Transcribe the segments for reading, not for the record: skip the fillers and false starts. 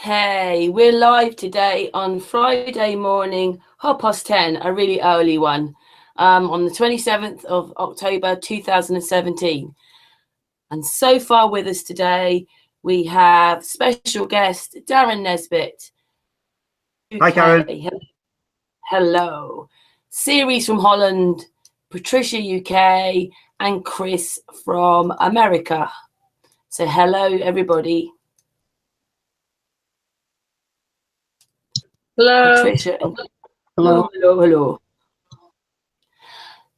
Hey, we're live today on Friday morning, 10:30, a really early one, on the 27th of October 2017. And so far with us today, we have special guest Darren Nesbit. Hi, Karen. Hello. Series from Holland, Patricia UK, and Chris from America. So hello, everybody. Hello. Patricia. Hello. Hello.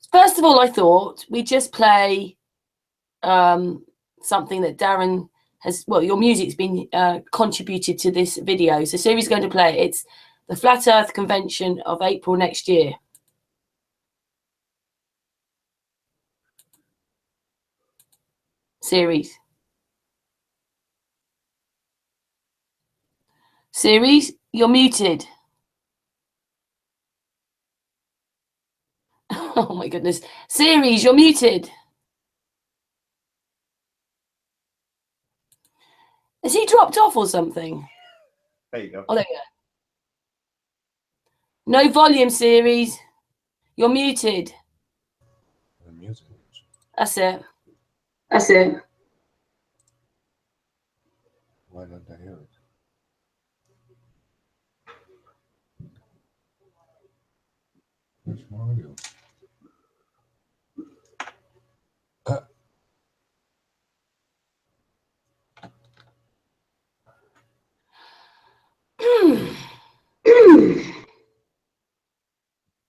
First of all, I thought we'd just play something that Darren has, well, your music's been contributed to this video. So Siri's going to play it. It's the Flat Earth Convention of April next year. Series, you're muted. Oh my goodness. Series, you're muted. Has he dropped off or something? There you go. Oh, there you go. No volume, Series. You're muted. That's it. That's it. Why don't I hear it? Where's my audio?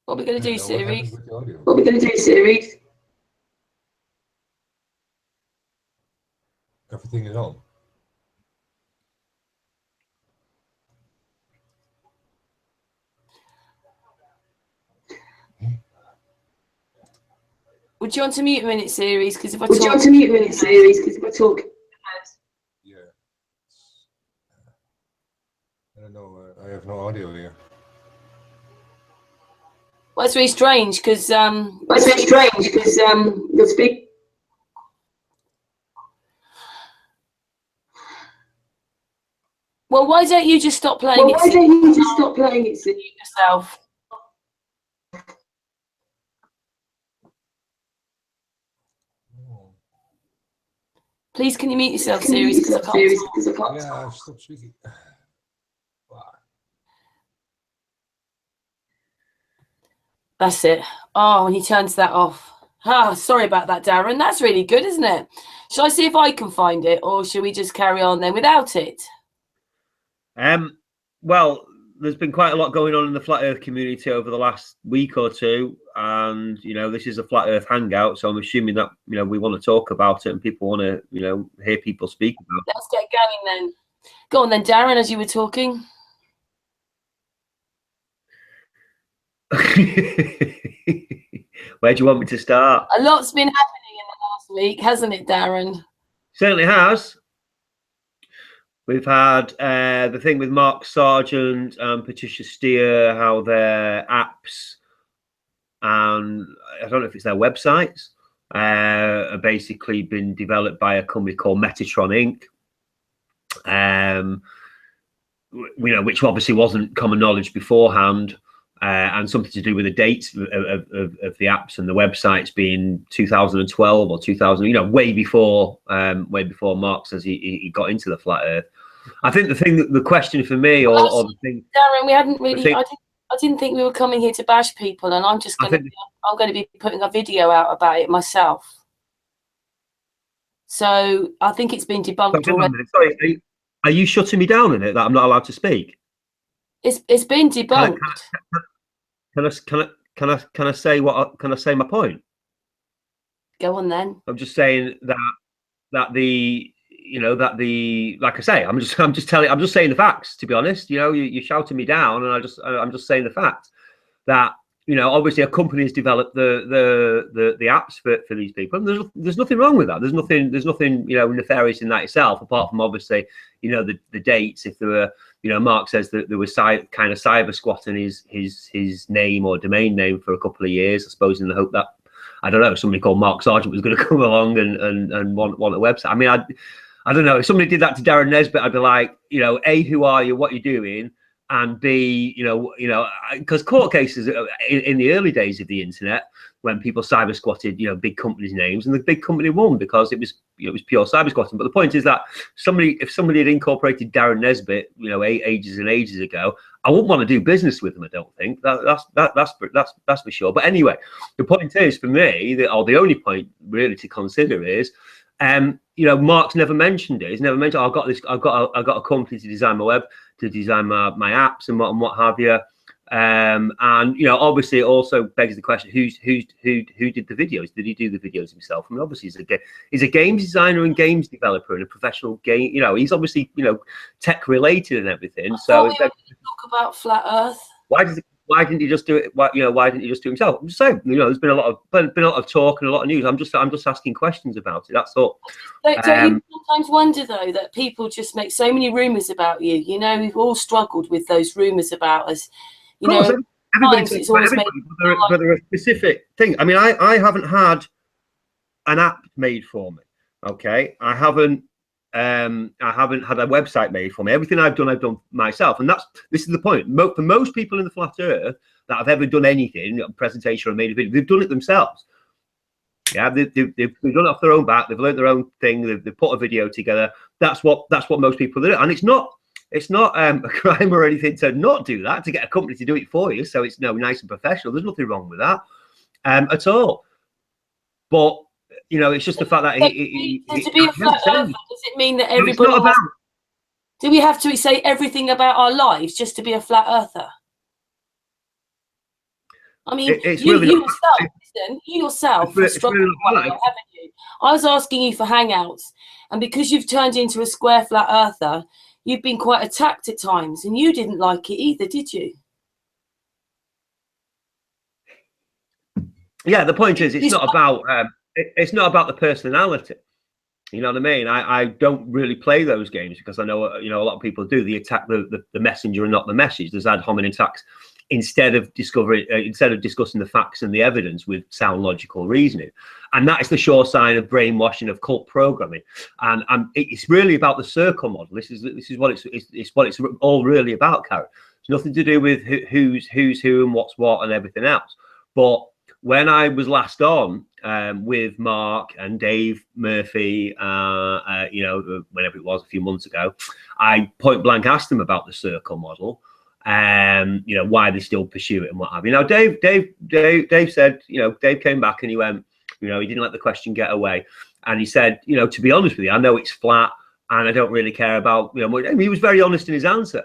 What are we going to do, Series? What are we going to do, Series? Everything is on. Would you want to mute a minute, Series? Because if I Would you want to mute a minute, Series? Because if I talk. Yeah. I don't know. I have no audio here. Well, it's really strange because you'll speak. Well, why don't you just stop playing it? Why don't you just stop playing it yourself? Please, can you mute yourself, Series? Because I can't. Yeah, I've stopped speaking. That's it. Oh, when he turns that off. Ah, sorry about that, Darren. That's really good, isn't it? Shall I see if I can find it, or should we just carry on then without it? Well, there's been quite a lot going on in the Flat Earth community over the last week or two, and this is a Flat Earth hangout, so I'm assuming that we want to talk about it and people want to hear people speak about it. Let's get going then. Go on then, Darren, as you were talking. Where do you want me to start? A lot's been happening in the last week, hasn't it, Darren? Certainly has. We've had the thing with Mark Sargent and Patricia Steer, how their apps and I don't know if it's their websites are basically been developed by a company called Metatron Inc. Which obviously wasn't common knowledge beforehand, and something to do with the dates of the apps and the websites being 2012 or 2000, way before Mark says he got into the Flat Earth. I think the question for me, or the thing, Darren, we hadn't really. I didn't think we were coming here to bash people, and I'm just going to. I'm going to be putting a video out about it myself. So I think it's been debunked already. Sorry, are you shutting me down in it that I'm not allowed to speak? It's been debunked. Can I say what? Can I say my point? Go on then. I'm just saying that the like I say, I'm just saying the facts, to be honest. You're shouting me down, and I'm just saying the facts that obviously a company has developed the apps for these people, and there's nothing wrong with that. There's nothing nefarious in that itself, apart from obviously the dates. If there were Mark says that there was kind of cyber squatting his name or domain name for a couple of years, I suppose, in the hope that, I don't know, somebody called Mark Sargent was going to come along and want a website. I mean, I don't know, if somebody did that to Darren Nesbit, I'd be like, you know, A, who are you, what are you doing? And B, because court cases in the early days of the internet, when people cyber squatted, you know, big companies' names, and the big company won because it was pure cyber squatting. But the point is that if somebody had incorporated Darren Nesbit, you know, ages and ages ago, I wouldn't want to do business with them. I don't think that's for sure. But anyway, the point is for me, the only point really to consider is, you know, Mark's never mentioned it. He's never mentioned, I've got a company to design my web, to design my apps and what have you. And you know, obviously, it also begs the question: who did the videos? Did he do the videos himself? I mean, obviously, he's a games designer and games developer and a professional game. You know, he's obviously, you know, tech related and everything. So we talk about flat Earth. Why didn't he just do it? Why didn't he just do it himself? I'm just saying, you know, there's been a lot of talk and a lot of news. I'm just asking questions about it. That's all. Don't you sometimes wonder though that people just make so many rumors about you? You know, we've all struggled with those rumors about us. You know, everybody talks about everybody, but there are specific things. I mean, I haven't had an app made for me. Okay, I haven't had a website made for me. Everything I've done myself, and this is the point. For most people in the flat Earth that have ever done anything, a presentation or made a video, they've done it themselves. Yeah, they've done it off their own back. They've learned their own thing. They've put a video together. That's what most people do, and it's not a crime or anything to not do that, to get a company to do it for you. So it's nice and professional. There's nothing wrong with that at all. But you know, it's just the fact that to be a flat earther, does it mean that everybody do we have to say everything about our lives just to be a flat earther? I mean, you yourself have struggled with it, haven't you? I was asking you for hangouts, and because you've turned into a square flat earther, you've been quite attacked at times, and you didn't like it either, did you? Yeah, the point is, it's not about the personality. You know what I mean? I don't really play those games because I know, you know, a lot of people do. They attack the messenger and not the message. There's ad hominem attacks instead of discussing the facts and the evidence with sound logical reasoning. And that is the sure sign of brainwashing, of cult programming. And it's really about the circle model. This is what it's all really about, Karen. It's nothing to do with who's who and what's what and everything else. But when I was last on with Mark and Dave Murphy, you know, whenever it was, a few months ago, I point blank asked them about the circle model. You know, why they still pursue it and what have you. Now, Dave said, you know, Dave came back and he went, you know, he didn't let the question get away. And he said, you know, to be honest with you, I know it's flat and I don't really care about, you know, I mean, he was very honest in his answer.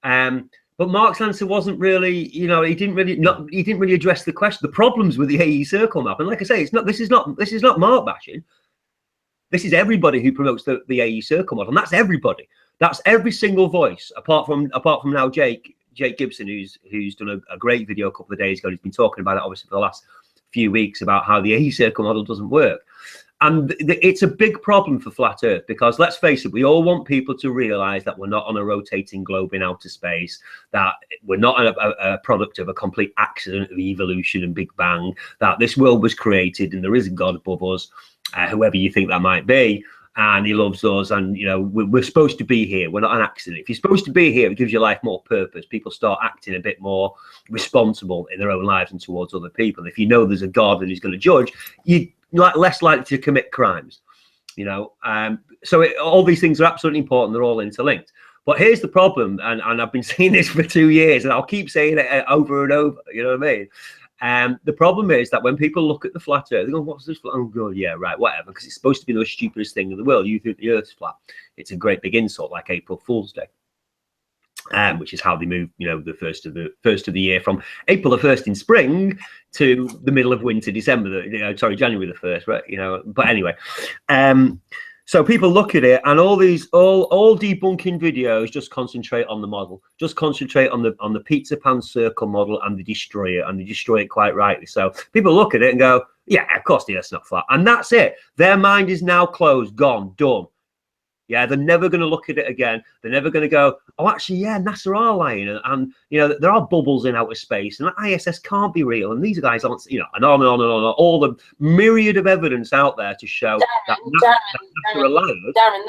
But Mark's answer wasn't really, you know, he didn't really address the question, the problems with the AE circle map. And like I say, this is not Mark bashing. This is everybody who promotes the AE circle model. And that's everybody. That's every single voice, apart from now Jake Gibson, who's done a great video a couple of days ago. He's been talking about it obviously for the last few weeks about how the AE circle model doesn't work. And it's a big problem for flat Earth because, let's face it, we all want people to realize that we're not on a rotating globe in outer space, that we're not a product of a complete accident of evolution and Big Bang, that this world was created and there is a God above us, whoever you think that might be, and he loves us, and you know, we're supposed to be here. We're not an accident. If you're supposed to be here, it gives your life more purpose. People start acting a bit more responsible in their own lives and towards other people. If you know there's a God and he's going to judge, you're less likely to commit crimes, you know. So all these things are absolutely important. They're all interlinked. But here's the problem, and I've been saying this for 2 years, and I'll keep saying it over and over. You know what I mean? The problem is that when people look at the flat Earth, they go, "What's this flat?" Oh God, yeah, right, whatever. Because it's supposed to be the most stupidest thing in the world. You think the Earth's flat? It's a great big insult, like April Fool's Day. Which is how they move, you know, the first of the year from April the 1st in spring to the middle of winter, December, January the 1st, right? You know, but anyway, so people look at it, and all debunking videos just concentrate on the model, just concentrate on the pizza pan circle model, and they destroy it quite rightly. So people look at it and go, yeah, of course the Earth's not flat, and that's it. Their mind is now closed, gone, done. Yeah, they're never going to look at it again. They're never going to go, oh, actually, yeah, NASA are lying. And you know, there are bubbles in outer space, and the ISS can't be real. And these guys aren't, you know, and on and on and on. All the myriad of evidence out there to show that NASA are liars. Darren,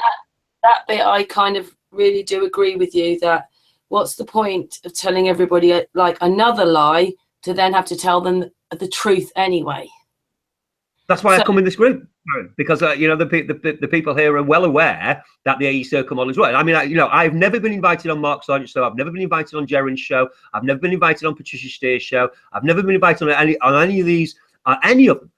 that bit I kind of really do agree with you, that what's the point of telling everybody like another lie to then have to tell them the truth anyway? That's why I come in this group, because you know, the people here are well aware that the AE Circle model is right. I mean, you know, I've never been invited on Mark Sargent's show. I've never been invited on Dareen's show. I've never been invited on Patricia Steer's show. I've never been invited on any of these, any of them,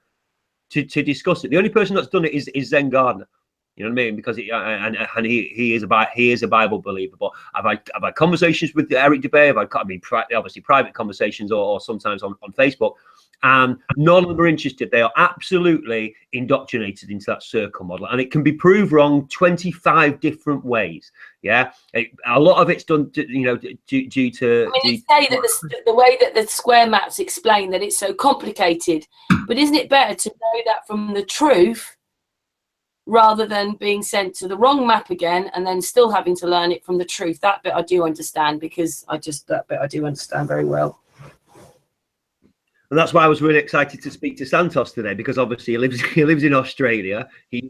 to discuss it. The only person that's done it is Zen Gardner. You know what I mean? Because he is a Bible believer. But I've had conversations with Eric DeBay. Obviously private conversations or sometimes on Facebook. And none of them are interested. They are absolutely indoctrinated into that circle model, and it can be proved wrong 25 different ways. Yeah, a lot of it's done, you know, due to. I mean, they say that the way that the square maps explain that it's so complicated, but isn't it better to know that from the truth rather than being sent to the wrong map again and then still having to learn it from the truth? That bit I do understand, because that bit I do understand very well. And that's why I was really excited to speak to Santos today, because obviously he lives in Australia. He's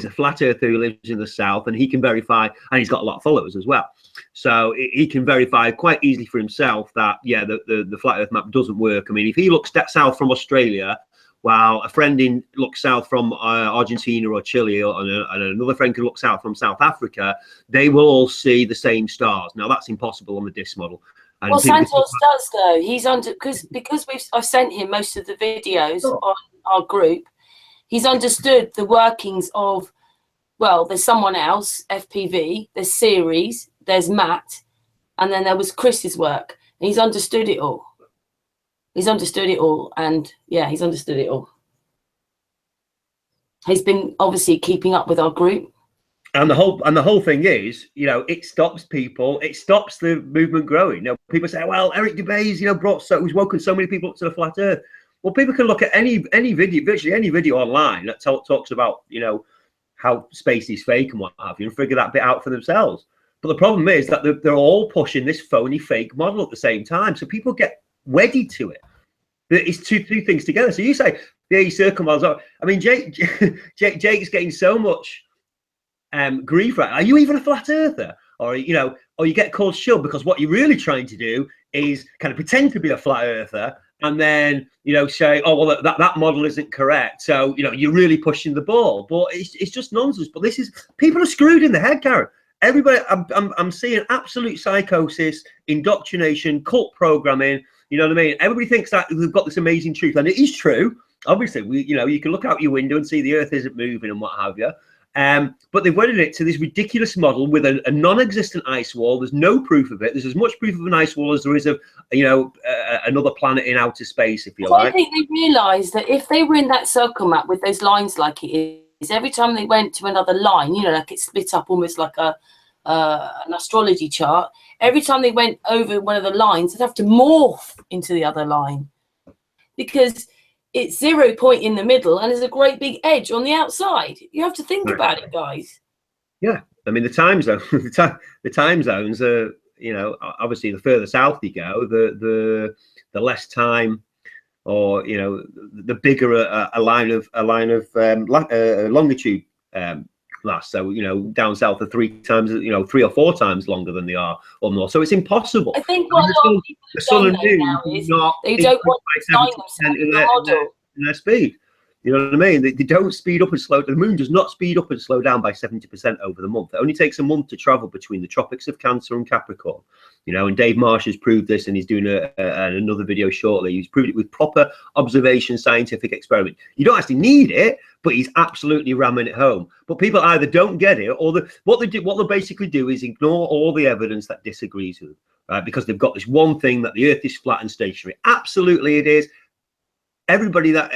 a flat earther who lives in the south, and he can verify, and he's got a lot of followers as well. So he can verify quite easily for himself that, yeah, the flat earth map doesn't work. I mean, if he looks south from Australia, while a friend looks south from Argentina or Chile, and another friend can look south from South Africa, they will all see the same stars. Now, that's impossible on the DIS model. And well, Santos does, though. He's under, because I've sent him most of the videos on our group. He's understood the workings of, well, there's someone else, FPV, there's Series, there's Matt, and then there was Chris's work. And he's understood it all. He's understood it all, and yeah, he's understood it all. He's been obviously keeping up with our group. And the whole thing is, you know, it stops people, it stops the movement growing. You know, people say, well, Eric DeBay's, you know, he's woken so many people up to the flat earth. Well, people can look at any video, virtually any video online that talks about, you know, how space is fake and what have you, and figure that bit out for themselves. But the problem is that they're all pushing this phony fake model at the same time. So people get wedded to it. It's two things together. So you say the AE Circle models. I mean, Jake's getting so much grief, right? Are you even a flat earther? Or, you know, or you get called shill because what you're really trying to do is kind of pretend to be a flat earther and then, you know, say, oh, well, that model isn't correct. So, you know, you're really pushing the ball. But it's just nonsense. But this is, people are screwed in the head, Karen. Everybody, I'm seeing absolute psychosis, indoctrination, cult programming. You know what I mean? Everybody thinks that we've got this amazing truth, and it is true. Obviously, you know, you can look out your window and see the Earth isn't moving and what have you. But they've wedded it to this ridiculous model with a non-existent ice wall. There's no proof of it. There's as much proof of an ice wall as there is of, you know, another planet in outer space, if you like. I think they realised that if they were in that circle map with those lines like it is, every time they went to another line, you know, like it's split up almost like an astrology chart. Every time they went over one of the lines, they'd have to morph into the other line, because it's 0 point in the middle and there's a great big edge on the outside. You have to think about it, guys. Yeah, I mean, the time zone, the time zones are, you know, obviously the further south you go, the less time, or, you know, the bigger a line of longitude lasts. So, you know, down south are 3 or 4 times longer than they are up north. So it's impossible. I think what a lot of people have done now is they don't want to sign themselves in the model. In their speed. You know what I mean? They don't speed up and slow. The moon does not speed up and slow down by 70% over the month. It only takes a month to travel between the tropics of Cancer and Capricorn. You know, and Dave Marsh has proved this, and he's doing another video shortly. He's proved it with proper observation, scientific experiment. You don't actually need it, but he's absolutely ramming it home. But people either don't get it, or what they basically do is ignore all the evidence that disagrees with them, right? Because they've got this one thing that the Earth is flat and stationary. Absolutely, it is. Everybody that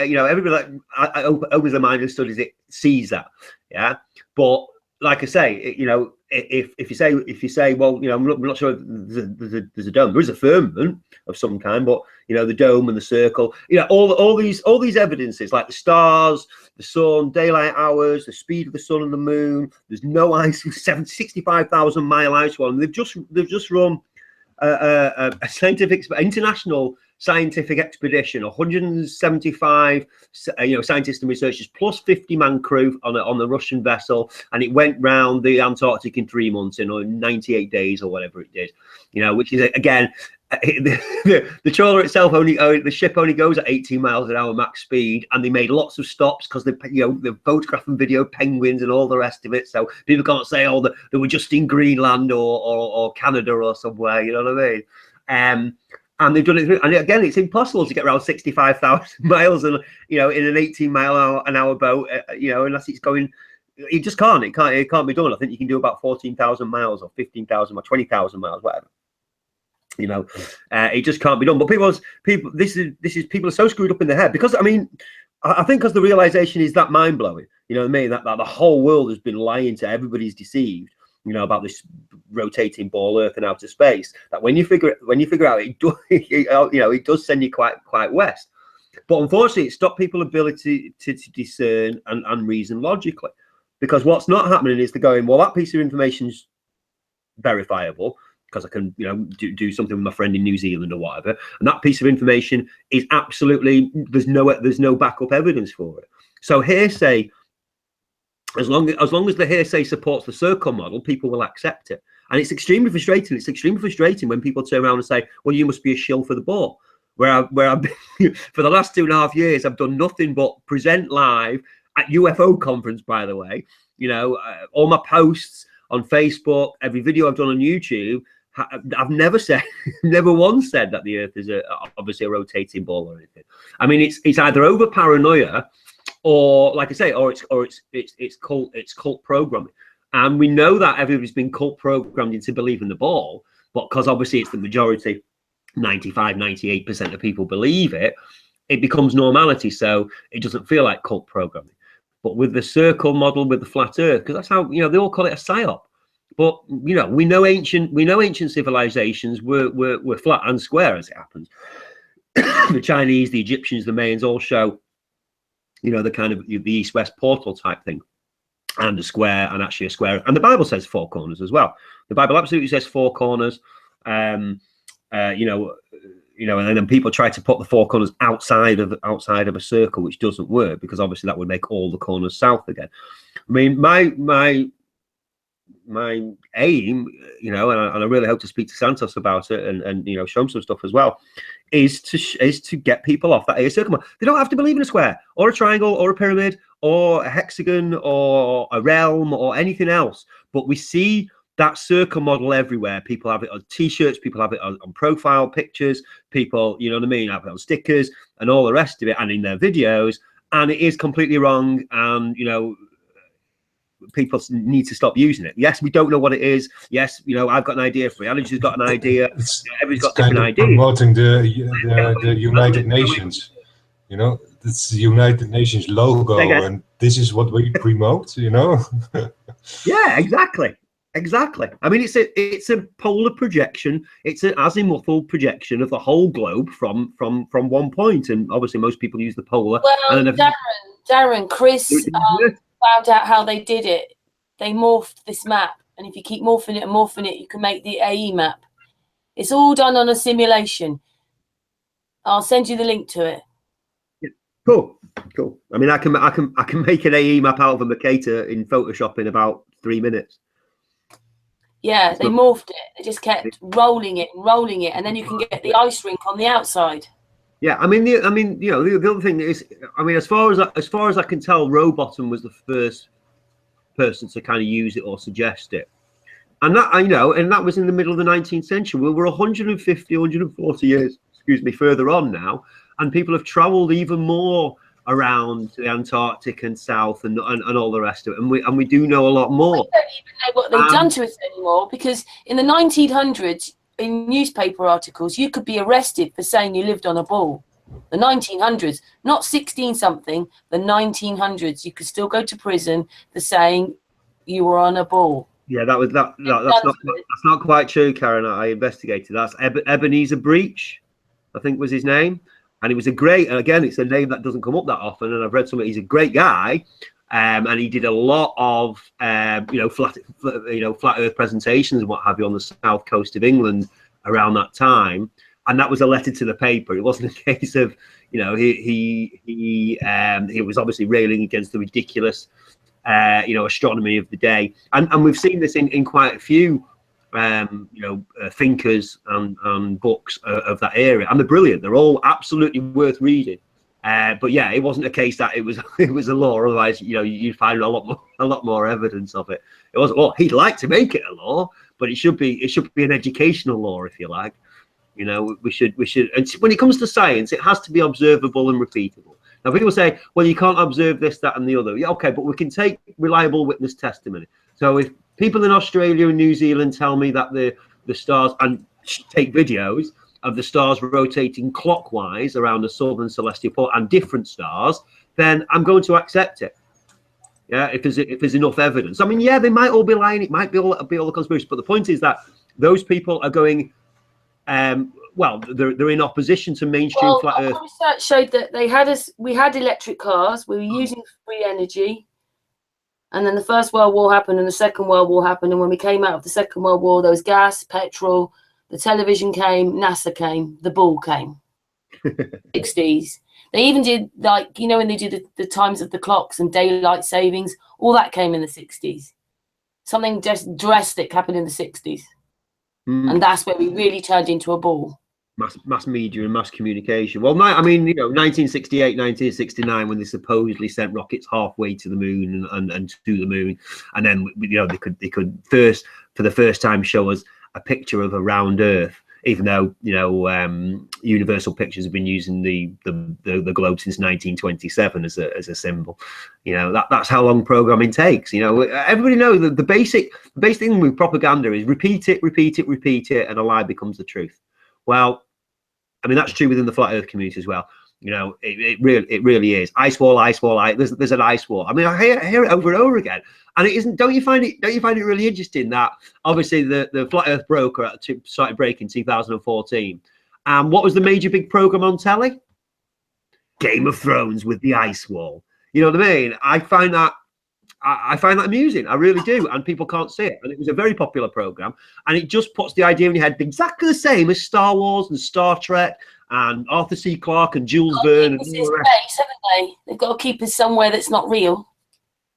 opens their mind and studies it sees that, yeah. But like I say, you know, if you say, well, you know, I'm not sure there's a dome. There is a firmament of some kind, but you know, the dome and the circle, you know, all these evidences, like the stars, the sun, daylight hours, the speed of the sun and the moon. There's no ice, 65,000 mile ice wall. And they've just run a scientific international scientific expedition, 175 scientists and researchers plus 50-man crew on the Russian vessel, and it went round the Antarctic in 3 months, in 98 days or whatever it did, which is, again, the trawler itself the ship only goes at 18 miles an hour max speed, and they made lots of stops because they photograph and video penguins and all the rest of it, so people can't say they were just in Greenland or Canada or somewhere, you know what I mean? And they've done it through, and again, it's impossible to get around 65,000 miles in an 18-mile-an-hour boat, unless it's going. It just can't. It can't be done. I think you can do about 14,000 miles or 15,000 or 20,000 miles, whatever. It just can't be done. But people are so screwed up in their head, because I think because the realization is that mind blowing. You know what I mean? That the whole world has been lying to everybody's deceived. About this rotating ball Earth and outer space. That when you figure out it does send you quite west. But unfortunately, it stopped people's ability to discern and reason logically. Because what's not happening is they're going, well, that piece of information's verifiable because I can do something with my friend in New Zealand or whatever, and that piece of information is absolutely there's no backup evidence for it. So hearsay. As long as the hearsay supports the circle model, people will accept it. And it's extremely frustrating. It's extremely frustrating when people turn around and say, well, you must be a shill for the ball. Where I've been, for the last 2.5 years, I've done nothing but present live at UFO conference, by the way. All my posts on Facebook, every video I've done on YouTube, I've never once said that the Earth is obviously a rotating ball or anything. It's either over paranoia, or like I say, or it's cult programming, and we know that everybody's been cult programmed into believing the ball, but because obviously it's the majority, 95-98% of people believe it becomes normality, so it doesn't feel like cult programming. But with the circle model, with the flat Earth, because that's how they all call it a psyop. But we know ancient civilizations were flat and square, as it happens. The Chinese, the Egyptians, the Mayans all show the kind of the east-west portal type thing, and a square, and actually a square. And the Bible says 4 corners as well. The Bible absolutely says 4 corners. And then people try to put the 4 corners outside of a circle, which doesn't work, because obviously that would make all the corners south again. My aim, and I really hope to speak to Santos about it and show him some stuff as well, is to get people off that circle model. They don't have to believe in a square or a triangle or a pyramid or a hexagon or a realm or anything else. But we see that circle model everywhere. People have it on T-shirts, people have it on profile pictures, people, have it on stickers and all the rest of it, and in their videos. And it is completely wrong. And people need to stop using it. Yes, we don't know what it is. Yes, I've got an idea. Reality has got an idea. Everybody's got different ideas. Promoting the United Nations. It's the United Nations logo, and this is what we promote. Yeah, exactly. It's a polar projection. It's an azimuthal projection of the whole globe from one point, and obviously most people use the polar. Well, Darren, Chris found out how they did it. They morphed this map, and if you keep morphing it, you can make the AE map. It's all done on a simulation. I'll send you the link to it. Yeah. Cool. I can make an AE map out of a Mercator in Photoshop in about 3 minutes. Yeah, they morphed it. They just kept rolling it, and then you can get the ice rink on the outside. Yeah, the other thing is, as far as I can tell, Rowbottom was the first person to kind of use it or suggest it, and that was in the middle of the 19th century. We're 140 years, further on now, and people have travelled even more around the Antarctic and south and all the rest of it, and we do know a lot more. We don't even know what they've done to us anymore, because in the 1900s, in newspaper articles, you could be arrested for saying you lived on a ball. The 1900s, not 16-something, the 1900s, you could still go to prison for saying you were on a ball. Yeah, that's not quite true, Karen. I investigated. That's Ebenezer Breach, I think was his name. And he was a great, and again, it's a name that doesn't come up that often. And I've read something. He's a great guy, and he did a lot of flat Earth presentations and what have you on the south coast of England around that time. and that was a letter to the paper. It wasn't a case of, you know, he was obviously railing against the ridiculous, you know, astronomy of the day, and we've seen this in quite a few, you know, thinkers and books of that area, and they're brilliant. They're all absolutely worth reading. But yeah, it wasn't a case that it was a law. Otherwise, you know, you'd find a lot more evidence of it. It wasn't. Well, he'd like to make it a law, but it should be an educational law, if you like. You know, we should. And when it comes to science, it has to be observable and repeatable. Now, people say, well, you can't observe this, that, and the other. Yeah, okay, but we can take reliable witness testimony. So if people in Australia and New Zealand tell me that the stars, and take videos of the stars rotating clockwise around the southern celestial pole and different stars, then I'm going to accept it. Yeah, if there's enough evidence. I mean, yeah, they might all be lying. It might be all the conspiracy. But the point is that those people are going. Well, they're in opposition to mainstream flat Earth. Research showed that we had electric cars. We were using free energy. And then the First World War happened and the Second World War happened. And when we came out of the Second World War, there was gas, petrol, the television came, NASA came, the ball came. 60s. They even did, like, you know, when they did the times of the clocks and daylight savings, all that came in the 60s. Something just drastic happened in the 60s. And that's where we really turned into a ball. Mass media and mass communication. Well, I mean, you know, 1968, 1969, when they supposedly sent rockets halfway to the moon and to the moon, and then, you know, they could first, for the first time, show us a picture of a round Earth, even though, you know, Universal Pictures have been using the globe since 1927 as a symbol. You know, that's how long programming takes. You know, everybody knows that the basic thing with propaganda is repeat it, and a lie becomes the truth. Well, I mean, that's true within the flat Earth community as well. You know, it really is. Ice wall. There's an ice wall. I mean, I hear it over and over again, and it isn't. Don't you find it really interesting that obviously the flat Earth broker started breaking in 2014, and what was the major big program on telly? Game of Thrones with the ice wall. You know what I mean? I find that amusing. I really do, and people can't see it. And it was a very popular program, and it just puts the idea in your head exactly the same as Star Wars and Star Trek and Arthur C. Clarke and Jules Verne and all the rest. Space, haven't they? They've got to keep us somewhere that's not real.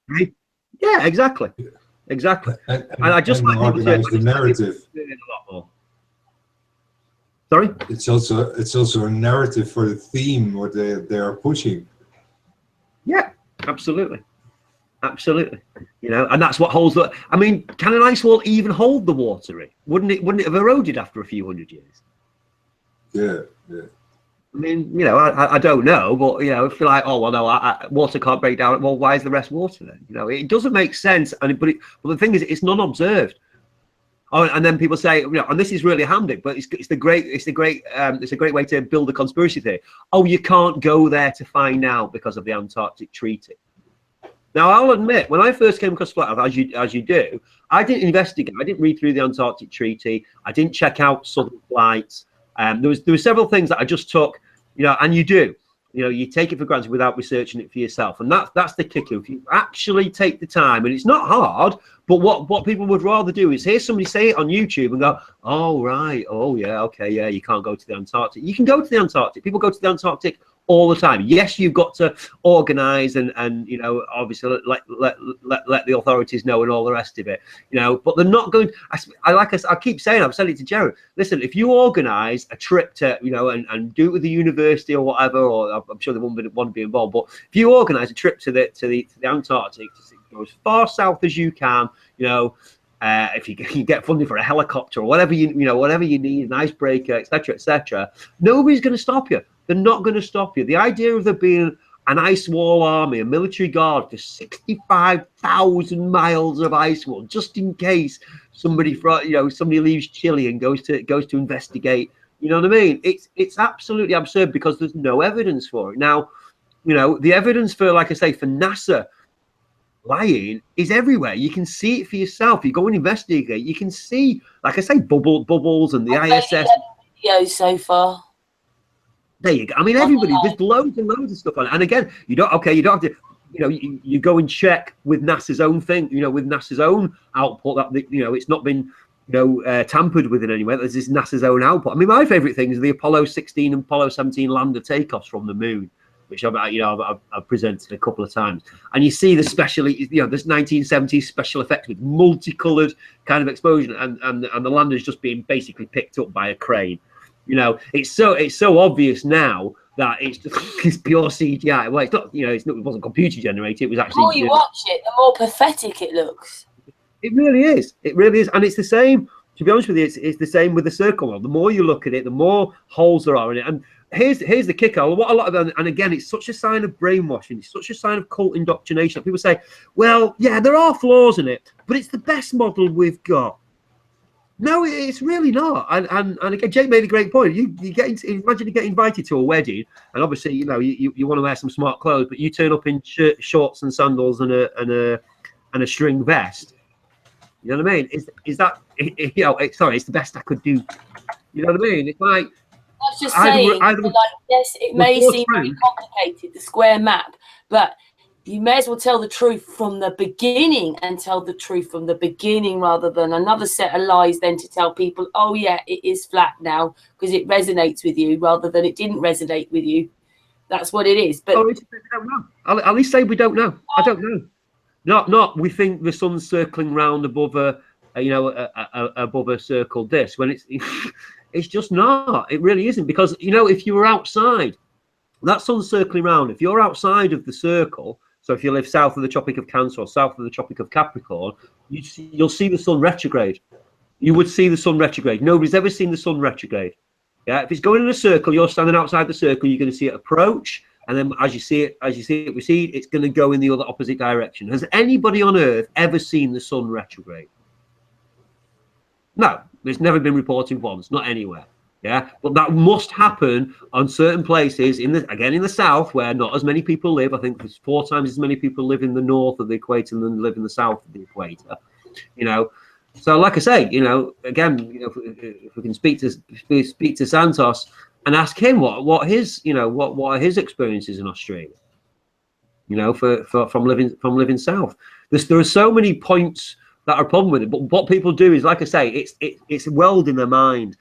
Right? Yeah, exactly. And I just like organize the narrative. A lot more. Sorry? It's also a narrative for the theme what they are pushing. Yeah, absolutely. You know, and that's what holds the. I mean, can an ice wall even hold the water in? Wouldn't it have eroded after a few hundred years? Yeah. I mean, you know, I don't know, but, you know, if you're like, oh, well, no, water can't break down. Well, why is the rest water then? You know, it doesn't make sense. But the thing is, it's non-observed. Oh, and then people say, you know, and this is really handy, but it's a great way to build a conspiracy theory. Oh, you can't go there to find out because of the Antarctic Treaty. Now, I'll admit, when I first came across flat Earth, as you do, I didn't investigate. I didn't read through the Antarctic Treaty. I didn't check out southern flights. There were several things that I just took, you know, and you do. You know, you take it for granted without researching it for yourself, and that's the kicker. If you actually take the time, and it's not hard, but what people would rather do is hear somebody say it on YouTube and go, "Oh right, oh yeah, okay, yeah, you can't go to the Antarctic." You can go to the Antarctic. People go to the Antarctic all the time. Yes, you've got to organize and you know, obviously let the authorities know and all the rest of it, you know, but they're not going. I keep saying, I've said it to Jerry, listen, if you organize a trip to, you know, and do it with the university or whatever, or I'm sure they won't want to be involved, but if you organize a trip to the Antarctic, to go as far south as you can, you know, if you get funding for a helicopter or whatever you need, an icebreaker, etc., nobody's going to stop you. They're not going to stop you. The idea of there being an ice wall army, a military guard for 65,000 miles of ice wall, just in case somebody leaves Chile and goes to investigate. You know what I mean? It's absolutely absurd because there's no evidence for it. Now, you know, the evidence for, like I say, for NASA lying is everywhere. You can see it for yourself. You go and investigate. You can see, like I say, bubbles and the ISS. Videos so far. There you go. I mean, everybody. There's loads and loads of stuff on it. And again, you don't have to. You know, you go and check with NASA's own thing. You know, with NASA's own output that, you know, it's not been tampered with in any way. There's this NASA's own output. I mean, my favourite things are the Apollo 16 and Apollo 17 lander takeoffs from the moon, which I've presented a couple of times. And you see the this 1970s special effects with multicoloured kind of explosion, and the lander's just being basically picked up by a crane. It's so obvious now that it's pure CGI. Well, it's not. It wasn't computer generated. It was actually. The more you watch it, the more pathetic it looks. It really is. It really is, and it's the same. To be honest with you, it's the same with the circle model. The more you look at it, the more holes there are in it. And here's the kicker. What a lot of them, and again, it's such a sign of brainwashing. It's such a sign of cult indoctrination. People say, "Well, yeah, there are flaws in it, but it's the best model we've got." No, it's really not. And again, Jake made a great point. You imagine you get invited to a wedding, and obviously, you want to wear some smart clothes, but you turn up in shorts and sandals and a string vest. You know what I mean? Is that sorry? It's the best I could do. You know what I mean? It's like I was just saying, yes, it may seem very complicated, the square map, but you may as well tell the truth from the beginning and tell the truth from the beginning rather than another set of lies then to tell people, oh yeah, it is flat now because it resonates with you rather than it didn't resonate with you. That's what it is. But we don't know. At least say we don't know. I don't know. Not. We think the sun's circling round above above a circle disk when it's just not. It really isn't, because if you were outside, that sun's circling round. If you're outside of the circle, so if you live south of the Tropic of Cancer or south of the Tropic of Capricorn, you'll see the sun retrograde. You would see the sun retrograde. Nobody's ever seen the sun retrograde. Yeah, if it's going in a circle, you're standing outside the circle, you're going to see it approach. And then as you see it recede, it's going to go in the other opposite direction. Has anybody on Earth ever seen the sun retrograde? No, it's never been reported once, not anywhere. Yeah, but that must happen on certain places in the south where not as many people live. I think there's 4 times as many people live in the north of the equator than live in the south of the equator. So like I say, again, if we can speak to Santos and ask him what are his experiences in Australia, from living south. There are so many points that are a problem with it, but what people do is, like I say, it's welled in their mind.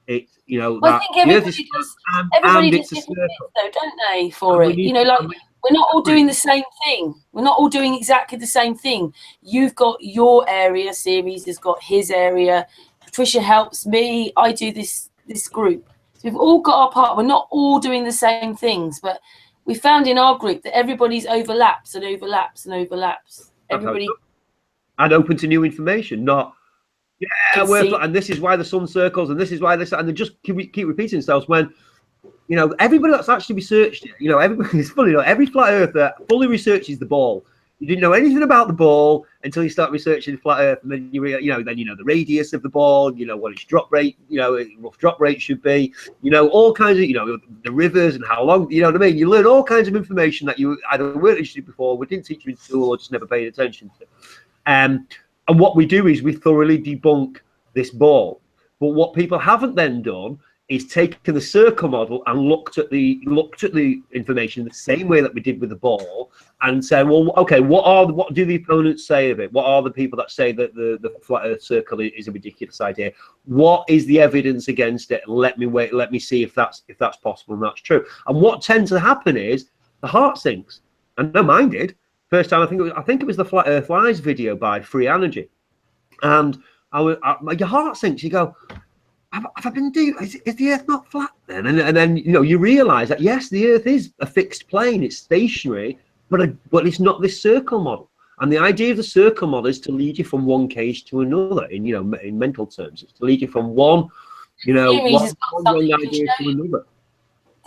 It's I think everybody does. Everybody does different bits, though, don't they? For it, we're not all doing the same thing. We're not all doing exactly the same thing. You've got your area. Series has got his area. Patricia helps me. I do this group. So we've all got our part. We're not all doing the same things, but we found in our group that everybody's overlaps and overlaps and overlaps. Everybody and open to new information, not. Yeah, and this is why the sun circles, and this is why this, and they just keep repeating themselves. When everybody that's actually researched it, everybody, it's funny, every flat earther fully researches the ball. You didn't know anything about the ball until you start researching flat Earth, and then then the radius of the ball, what its drop rate, rough drop rate should be, all kinds of, the rivers and how long, what I mean. You learn all kinds of information that you either weren't interested in before, we didn't teach you in school, or just never paid attention to. And what we do is we thoroughly debunk this ball. But what people haven't then done is taken the circle model and looked at the information the same way that we did with the ball, and said, well, okay, what do the opponents say of it? What are the people that say that the flat Earth circle is a ridiculous idea? What is the evidence against it? Let me see if that's possible and that's true. And what tends to happen is the heart sinks. And no, mine did. First time, I think it was the Flat Earth Lies video by Free Energy, and your heart sinks. You go, have I been doing? Is the Earth not flat then? And then you realise that yes, the Earth is a fixed plane. It's stationary, but it's not this circle model. And the idea of the circle model is to lead you from one cage to another. In mental terms, it's to lead you from one one idea to another.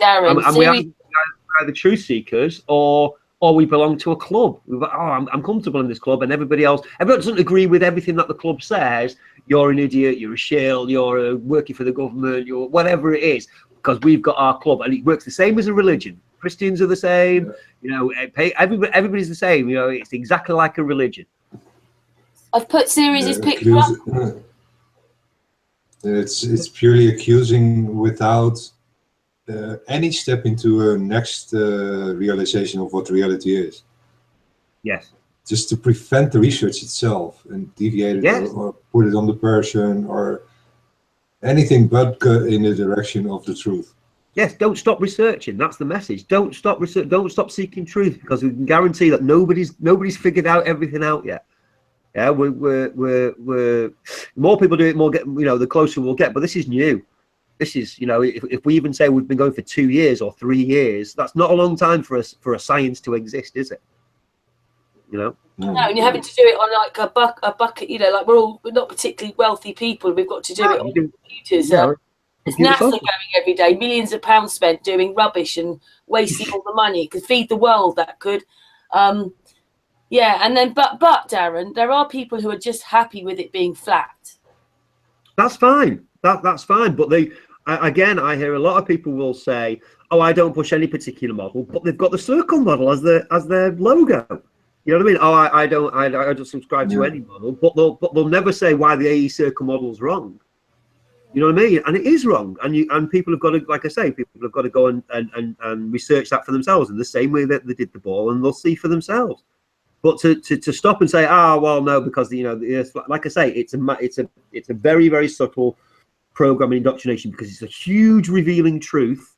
Darren, and we are the truth seekers, or we belong to a club. I'm comfortable in this club, and everyone doesn't agree with everything that the club says. You're an idiot, you're a shill, you're working for the government, you're whatever it is, because we've got our club. And it works the same as a religion. Christians are the same, everybody's the same, it's exactly like a religion. I've put Series' picture up. It's purely accusing without any step into a next realization of what reality is. Yes. just to prevent the research itself and deviate it or put it on the person or anything but go in the direction of the truth. Yes, don't stop researching. That's the message. Don't stop research. Don't stop seeking truth, because we can guarantee that nobody's figured out everything out yet. Yeah, we're more people do it, more get, the closer we'll get. But this is new. This is, if we even say we've been going for 2 years or 3 years, that's not a long time for a science to exist, is it? No, and you're having to do it on like a bucket. Like we're not particularly wealthy people. We've got to do it on computers. There's NASA going every day, millions of pounds spent doing rubbish and wasting all the money. Could feed the world, that could. Yeah, and then but Darren, there are people who are just happy with it being flat. That's fine. That's fine. But I hear a lot of people will say, "Oh, I don't push any particular model," but they've got the circle model as their logo. You know what I mean? Oh, I don't subscribe to any model, but they'll never say why the AE circle model is wrong. You know what I mean? And it is wrong. And people have got to, like I say, people have got to go and research that for themselves in the same way that they did the ball, and they'll see for themselves. But to stop and say, well, no, because the Earth, like I say, it's a very, very subtle programming indoctrination, because it's a huge revealing truth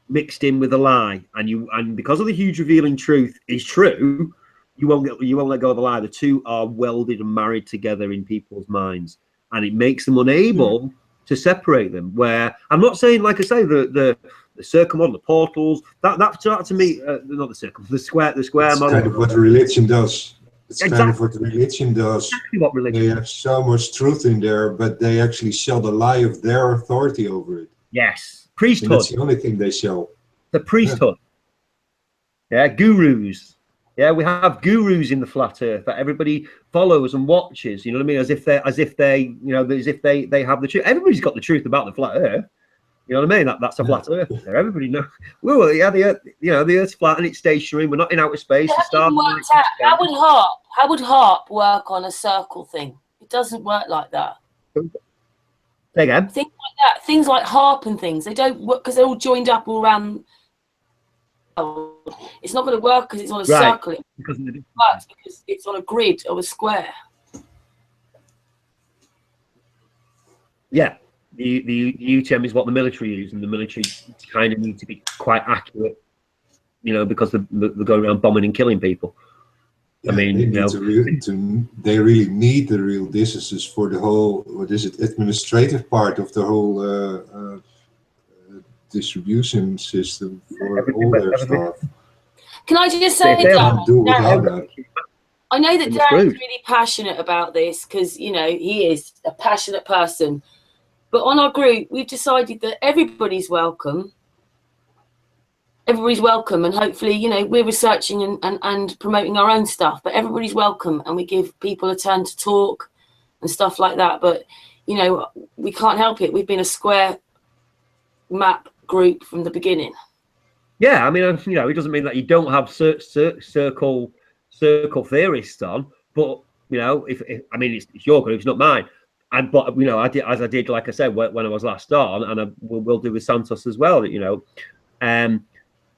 mixed in with a lie, and because of the huge revealing truth is true, you won't let go of the lie. The two are welded and married together in people's minds, and it makes them unable to separate them. Where I'm not saying, like I say, the circle model, the portals, that to me, not the circle, the square model. Kind of what religion does. It's exactly. Kind of what religion does. Exactly what religion. They have so much truth in there, but they actually sell the lie of their authority over it. Yes, priesthood. And that's the only thing they sell. The priesthood. Yeah, gurus. Yeah, we have gurus in the flat earth that everybody follows and watches. You know what I mean? As if they have the truth. Everybody's got the truth about the flat earth. You know what I mean? That's a flat earth there. Everybody knows. Well, yeah, the earth, the earth's flat and it's stationary. We're not in outer space. How would HARP work on a circle thing? It doesn't work like that. Say again. Things like that. Things like HARP and things. They don't work because they're all joined up all around. It's not going to work because it's on a circle. Because it's on a grid or a square. Yeah, the UTM is what the military use, and the military kind of need to be quite accurate, because they're going around bombing and killing people. Yeah, I mean, they really need the real distances for the whole, administrative part of the whole distribution system for all their stuff. Can I just say, Darren, I know that Darren's really passionate about this because, he is a passionate person. But on our group, we've decided that everybody's welcome. Everybody's welcome. And hopefully, we're researching and promoting our own stuff. But everybody's welcome. And we give people a turn to talk and stuff like that. But, we can't help it. We've been a square map group from the beginning. Yeah, I mean, it doesn't mean that you don't have circle theorists on, but it's your group, it's not mine. But I did, like I said, when I was last on, and we'll do with Santos as well.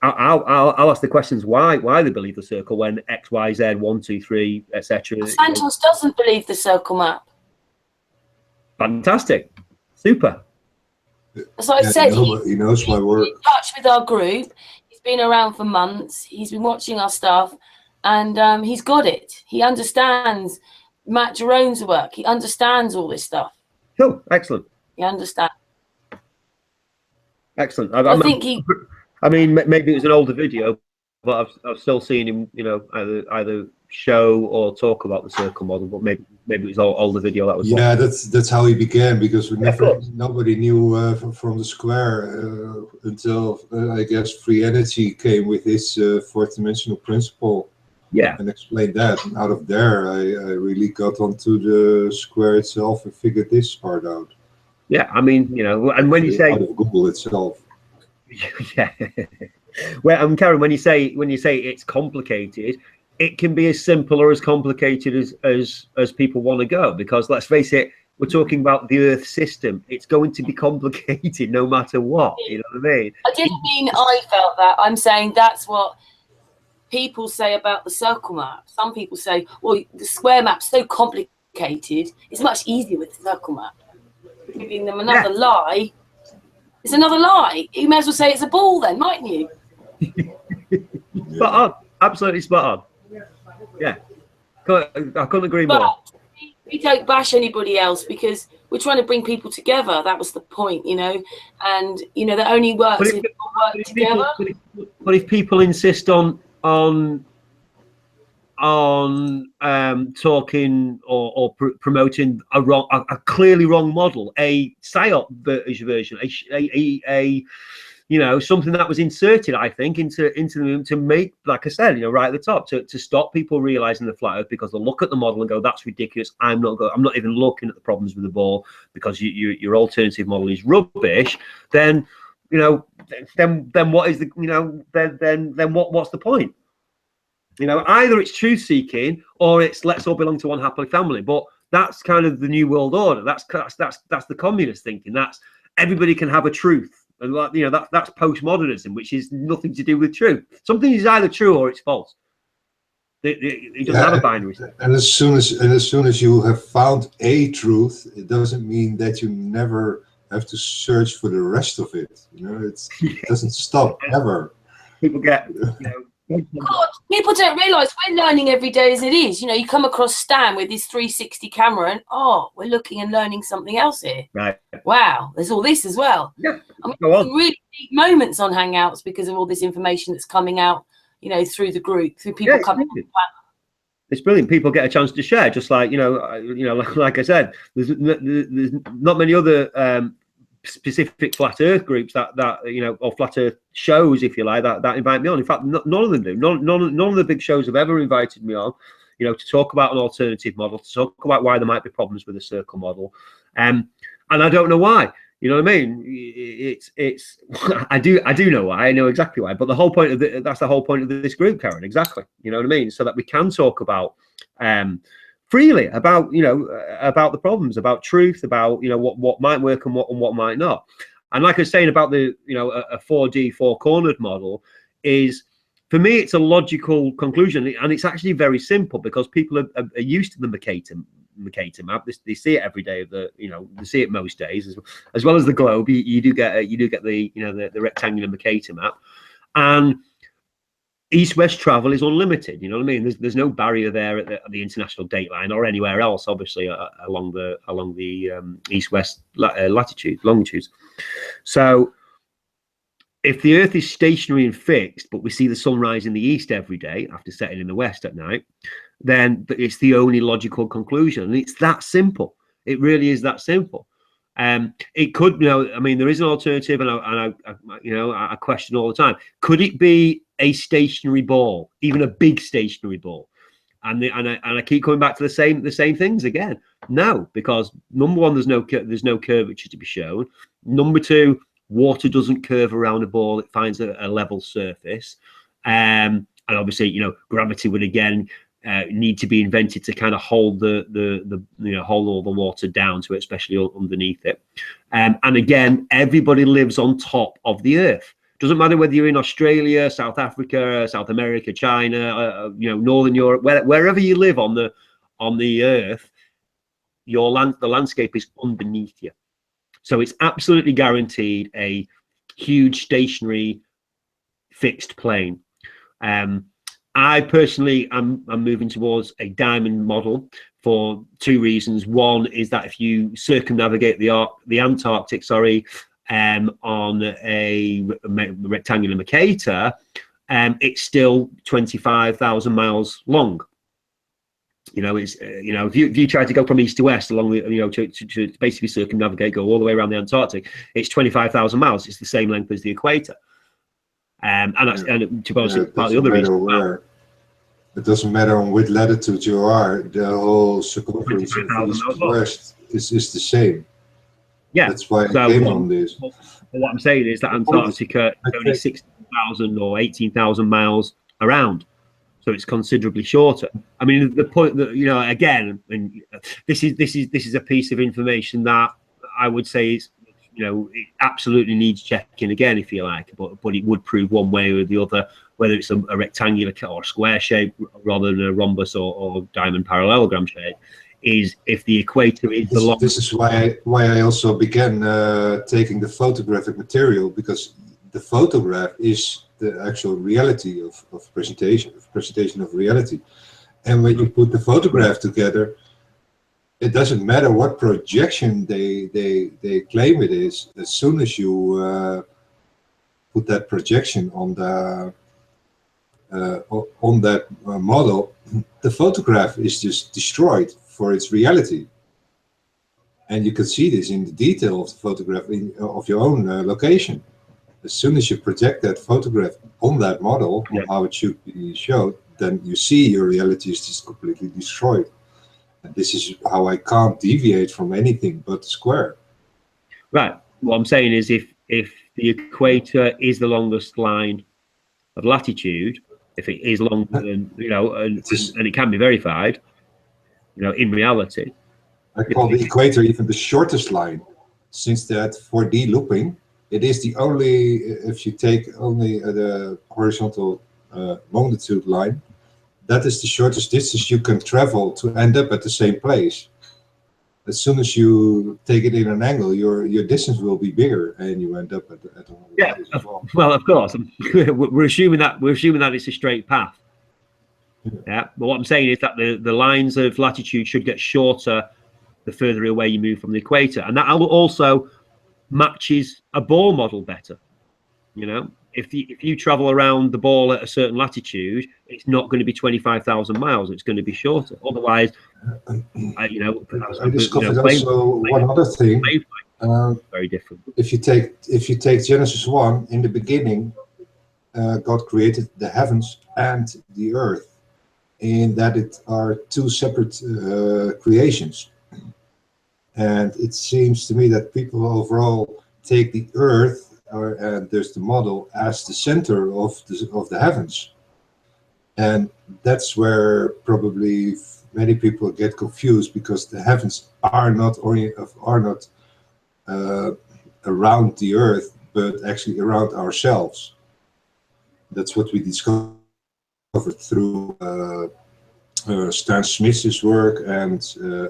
I'll ask the questions why they believe the circle when X, Y, Z, 1, 2, 3, etc. Santos doesn't believe the circle map. Fantastic, super. As I said, he knows my work. He's in touch with our group. He's been around for months. He's been watching our stuff, and he's got it. He understands Matt Jerome's work. He understands all this stuff. Cool, excellent. He understands. Excellent. I think he. I mean, maybe it was an older video, but I've still seen him, either show or talk about the circle model. But maybe it was an older video that was. Yeah, that's how he began, because nobody knew from the square until I guess free energy came with his fourth dimensional principle. Yeah, and explained that. And out of there, I really got onto the square itself and figured this part out. Yeah, I mean, and when you say out of Google itself. Yeah. Well, Karen, when you say it's complicated, it can be as simple or as complicated as people want to go, because let's face it, we're talking about the Earth system. It's going to be complicated no matter what. You know what I mean? I didn't mean I felt that. I'm saying that's what people say about the circle map. Some people say, well, the square map's so complicated, it's much easier with the circle map. Giving them another lie. It's another lie. You may as well say it's a ball then, mightn't you? Spot on. Absolutely spot on. Yeah. I couldn't agree more. But we don't bash anybody else because we're trying to bring people together. That was the point, you know. And, you know, that only works if people work together. But if people insist on talking or promoting a clearly wrong model, a psyop version, a you know, something that was inserted, I think, into the movement to make, like I said, you know, right at the top, to stop people realizing the flat Earth, because they'll look at the model and go, "That's ridiculous. I'm not even looking at the problems with the ball because your alternative model is rubbish." Then, you know, then what is the, you know, then what's the point? You know, either it's truth seeking or it's let's all belong to one happy family. But that's kind of the new world order. That's the communist thinking. That's everybody can have a truth. And, you know, that's postmodernism, which is nothing to do with truth. Something is either true or it's false. It doesn't have a binary. And as soon as you have found a truth, it doesn't mean that you never have to search for the rest of it. You know, it doesn't stop ever. People get, you know. God, people don't realise we're learning every day as it is. You know, you come across Stan with his 360 camera and, oh, we're looking and learning something else here. Right. Wow, there's all this as well. Yeah. I mean, some really deep moments on Hangouts because of all this information that's coming out, you know, through the group, through people coming. It's brilliant. People get a chance to share, just like, you know, like I said, there's not many other specific flat Earth groups that you know, or flat Earth shows, if you like, that invite me on. In fact, none of them do. None of the big shows have ever invited me on, you know, to talk about an alternative model, to talk about why there might be problems with the circle model, and I don't know why. You know what I mean? It's I do know why. I know exactly why. But the whole point of that's the whole point of this group, Karen. Exactly. You know what I mean? So that we can talk about freely about, you know, about the problems, about truth, about, you know, what might work and what might not. And like I was saying about the, you know, a 4D four-cornered model is, for me, it's a logical conclusion, and it's actually very simple because people are used to the Mercator map. They see it every day of the, you know, they see it most days, as well as the globe. You do get the, you know, the rectangular Mercator map, and east-west travel is unlimited. You know what I mean? There's no barrier there at the international date line or anywhere else, obviously, along the east-west longitudes. So if the Earth is stationary and fixed, but we see the sunrise in the east every day after setting in the west at night, then it's the only logical conclusion. And it's that simple. It really is that simple. It could, you know, I mean, there is an alternative, and I you know, I question all the time. Could it be a stationary ball, even a big stationary ball? And I keep coming back to the same things again. No, because number one, there's no curvature to be shown. Number two, water doesn't curve around a ball; it finds a level surface. And obviously, you know, gravity would again need to be invented to kind of hold hold all the water down to it, especially underneath it. And again, everybody lives on top of the Earth. Doesn't matter whether you're in Australia, South Africa, South America, China, you know, Northern Europe, wherever you live on the Earth, the landscape is underneath you. So it's absolutely guaranteed a huge stationary fixed plane. I personally am moving towards a diamond model for two reasons. One is that if you circumnavigate the Antarctic, on a rectangular Mercator, it's still 25,000 miles long. You know, it's you know, if you try to go from east to west along the, you know, to basically circumnavigate, go all the way around the Antarctic, it's 25,000 miles. It's the same length as the equator. And to be honest, part of the other reason. It doesn't matter on which latitude you are. The whole circumference of east to west is the same. Yeah, that's why I came on this. What I'm saying is that Antarctica is only 16,000 or 18,000 miles around, so it's considerably shorter. I mean, the point that, you know, again, and this is a piece of information that I would say is, you know, it absolutely needs checking again, if you like, but it would prove one way or the other whether it's a rectangular or a square shape rather than a rhombus or diamond parallelogram shape, is if the equator is the long. This is why I also began taking the photographic material, because the photograph is the actual reality of presentation of reality. And when you put the photograph together, it doesn't matter what projection they claim it is. As soon as you put that projection on that model, the photograph is just destroyed for its reality. And you can see this in the detail of the photograph of your own location. As soon as you project that photograph on that model, on how it should be showed, then you see your reality is just completely destroyed. And this is how I can't deviate from anything but the square. Right. What I'm saying is, if the equator is the longest line of latitude, if it is longer than, and it can be verified, in reality. I call the equator even the shortest line, since that 4D looping, it is the only, if you take only the horizontal longitude line, that is the shortest distance you can travel to end up at the same place. As soon as you take it in an angle, your distance will be bigger, and you end up at the place as well. Well, of course, we're assuming that it's a straight path. Yeah, but what I'm saying is that the lines of latitude should get shorter the further away you move from the equator, and that also matches a ball model better. If you travel around the ball at a certain latitude, it's not going to be 25,000 miles. It's going to be shorter. Otherwise, I discovered also one other thing. Very different. If you take Genesis 1, in the beginning, God created the heavens and the earth, in that it are two separate creations. And it seems to me that people overall take the earth, and there's the model, as the center of the heavens. And that's where probably many people get confused, because the heavens are not around the earth, but actually around ourselves. That's what we discovered through Stan Smith's work, and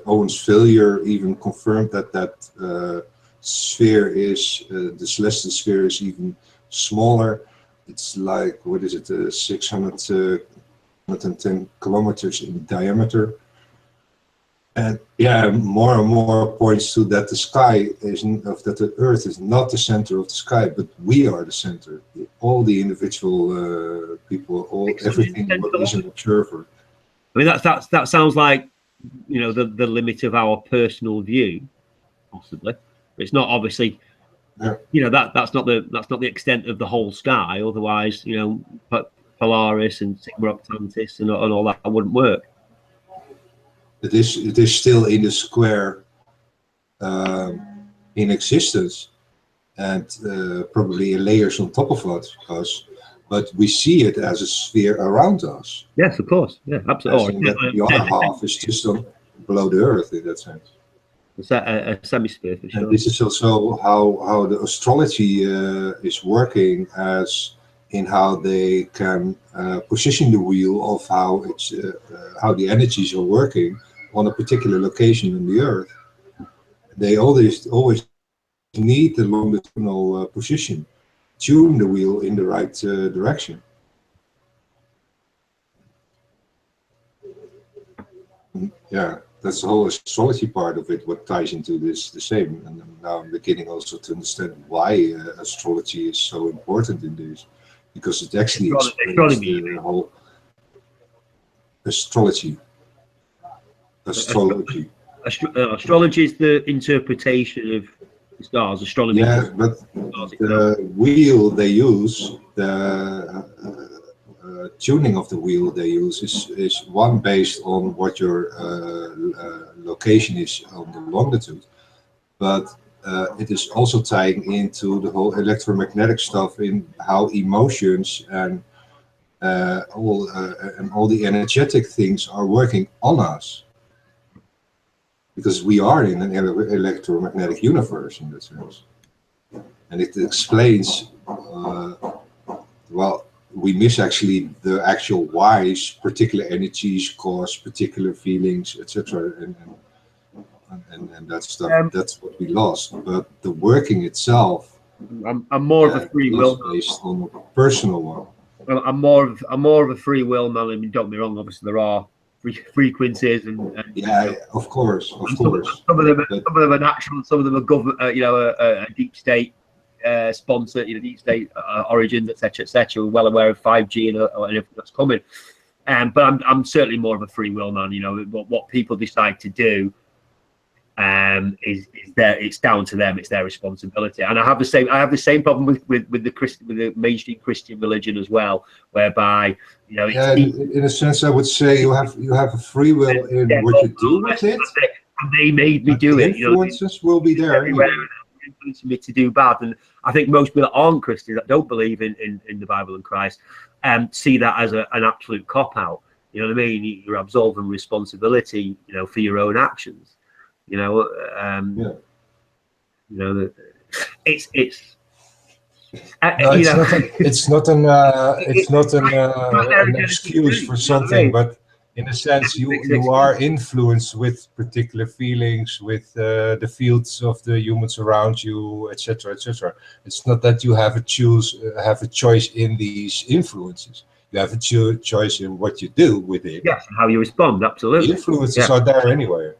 Owen's failure even confirmed that sphere is, the celestial sphere is even smaller. It's like, 610 kilometers in diameter. And more and more points to that the sky that the earth is not the center of the sky, but we are the center. All the individual people, everything what is an observer. I mean, that sounds like, the limit of our personal view, possibly. It's not, obviously, that's not the extent of the whole sky. Otherwise, Polaris and Sigma Octantis and all that wouldn't work. It is still in the square in existence, and probably layers on top of us, but we see it as a sphere around us. Yes, of course. Yeah, absolutely. The other half is just below the earth, in that sense. It's a semi-sphere, for sure. And this is also how the astrology is working, as in how they can position the wheel of how the energies are working on a particular location on the earth. They always need the longitudinal position, tune the wheel in the right direction. Yeah, that's the whole astrology part of it, what ties into this the same. And now I'm beginning also to understand why astrology is so important in this, because it actually explains the whole astrology. Astrology is the interpretation of the stars. Astronomy. Yeah, but the wheel they use, the tuning of the wheel they use is one based on what your location is on the longitude, but it is also tying into the whole electromagnetic stuff, in how emotions and all the energetic things are working on us, because we are in an electromagnetic universe in that sense. And it explains, well, we miss actually the actual whys particular energies cause particular feelings, etc. And that stuff. That's what we lost. But the working itself, I'm more of a free will based on a personal one. I'm more of a free will man. I mean, don't get me wrong. Obviously, there are frequencies and yeah, of course. Some of them are natural. Some of them are government. A deep state sponsored. Deep state origin, etc. We're well aware of 5G and everything that's coming. But I'm certainly more of a free will man. What people decide to do. Is there? It's down to them. It's their responsibility. And I have the same problem with the mainstream Christian religion as well, whereby in a sense, I would say you have a free will in what you do with it. And they made me do it. Influences will be there everywhere, influencing me to do bad. And I think most people that aren't Christians, that don't believe in the Bible and Christ, see that as an absolute cop out. You know what I mean? You're absolving responsibility, for your own actions. It's not an excuse for something, but in a sense you are influenced with particular feelings, with the fields of the humans around you, etc. It's not that you have a choice in these influences. You have a choice in what you do with it. Yes, how you respond. Absolutely, the influences are there anyway.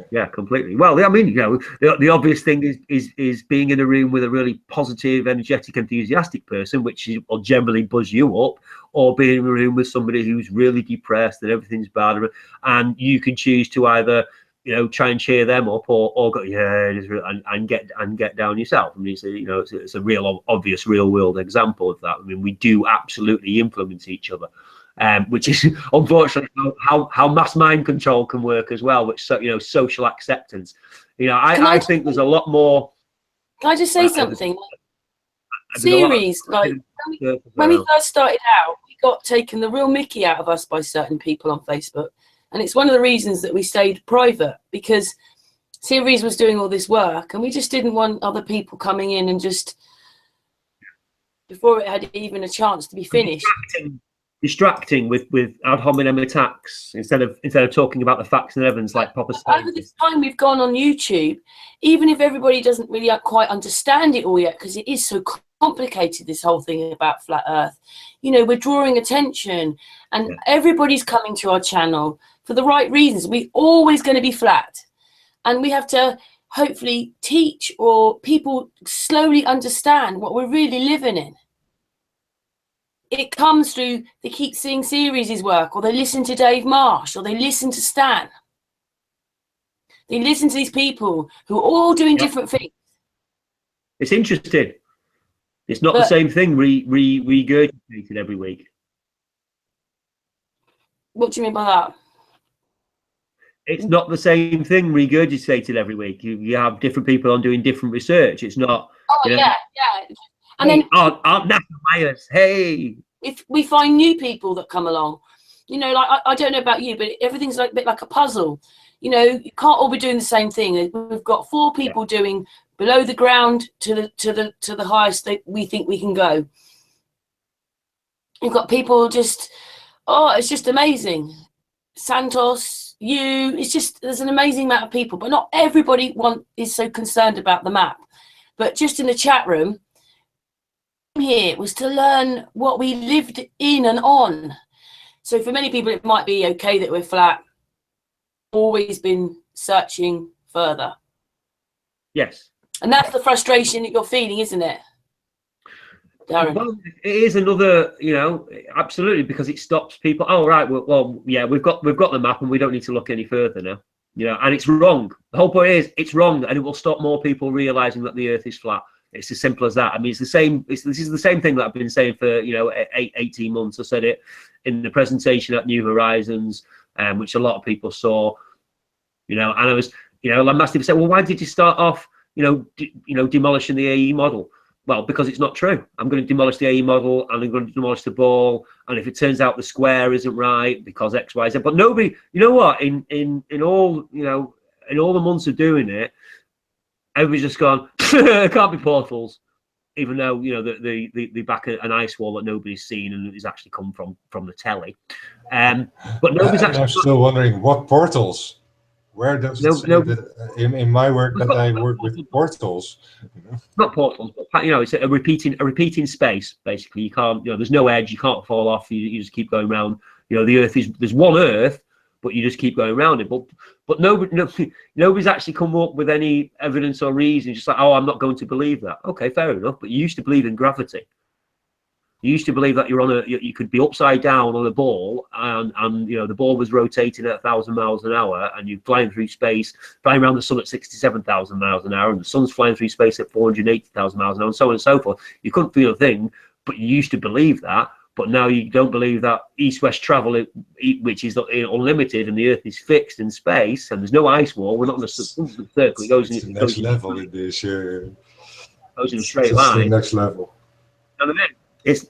Yeah, completely. Well, I mean, the obvious thing is being in a room with a really positive, energetic, enthusiastic person, which will generally buzz you up, or being in a room with somebody who's really depressed and everything's bad, and you can choose to either try and cheer them up or go and get down yourself. I mean, it's a real obvious real world example of that. I mean, we do absolutely influence each other. Which is unfortunately how mass mind control can work as well, which social acceptance. I think there's a lot more. Can I just say something? Series when we first started out, we got taken the real mickey out of us by certain people on Facebook, and it's one of the reasons that we stayed private, because Series was doing all this work, and we just didn't want other people coming in and just before it had even a chance to be finished. Distracting with ad hominem attacks instead of talking about the facts and evidence like proper scientists. Over this time we've gone on YouTube, even if everybody doesn't really quite understand it all yet, because it is so complicated, this whole thing about flat earth, we're drawing attention, and everybody's coming to our channel for the right reasons. We're always going to be flat, and we have to hopefully teach or people slowly understand what we're really living in. It comes through, they keep seeing Series' work, or they listen to Dave Marsh, or they listen to Stan. They listen to these people who are all doing different things. It's interesting. It's not the same thing regurgitated every week. What do you mean by that? It's not the same thing regurgitated every week. You have different people on doing different research. It's not. Oh, yeah. And then aren't NASA biased? Hey, if we find new people that come along, like I don't know about you, but everything's like a bit like a puzzle. You can't all be doing the same thing. We've got 4 people doing below the ground to the highest that we think we can go. You've got people just, it's just amazing. Santos, there's an amazing amount of people, but not everybody is so concerned about the map. But just in the chat room here was to learn what we lived in and on. So for many people, it might be okay that we're flat. Always been searching further. Yes. And that's the frustration that you're feeling, isn't it, Darren? Well, it is another, absolutely, because it stops people. Oh, right. Well, yeah, we've got the map and we don't need to look any further now. And it's wrong. The whole point is it's wrong, and it will stop more people realizing that the Earth is flat. It's as simple as that. I mean, it's the same. This is the same thing that I've been saying for 18 months. I said it in the presentation at New Horizons, which a lot of people saw. And I was, like Mastiff said, well, why did you start off, demolishing the AE model? Well, because it's not true. I'm going to demolish the AE model, and I'm going to demolish the ball. And if it turns out the square isn't right because X, Y, Z, but nobody, what? In all, in all the months of doing it, everybody's just gone, it can't be portals. even though they back an ice wall that nobody's seen and it's actually come from the telly. But nobody's actually. I'm still wondering what portals. Where does it say that in my work that I work with portals? Not portals, but it's a repeating space. Basically, you can't. There's no edge. You can't fall off. You just keep going around. The Earth there's one Earth, but you just keep going around it. But nobody's actually come up with any evidence or reason. Just like, oh, I'm not going to believe that. Okay, fair enough. But you used to believe in gravity. You used to believe that you could be upside down on a ball, and the ball was rotating at 1,000 miles an hour, and you're flying through space, flying around the sun at 67,000 miles an hour, and the sun's flying through space at 480,000 miles an hour, and so on and so forth. You couldn't feel a thing, but you used to believe that. But now you don't believe that east-west travel, which is unlimited, and the Earth is fixed in space, and there's no ice wall. We're not in a circle. It goes in the next level. It is goes in a straight line. The next level. It's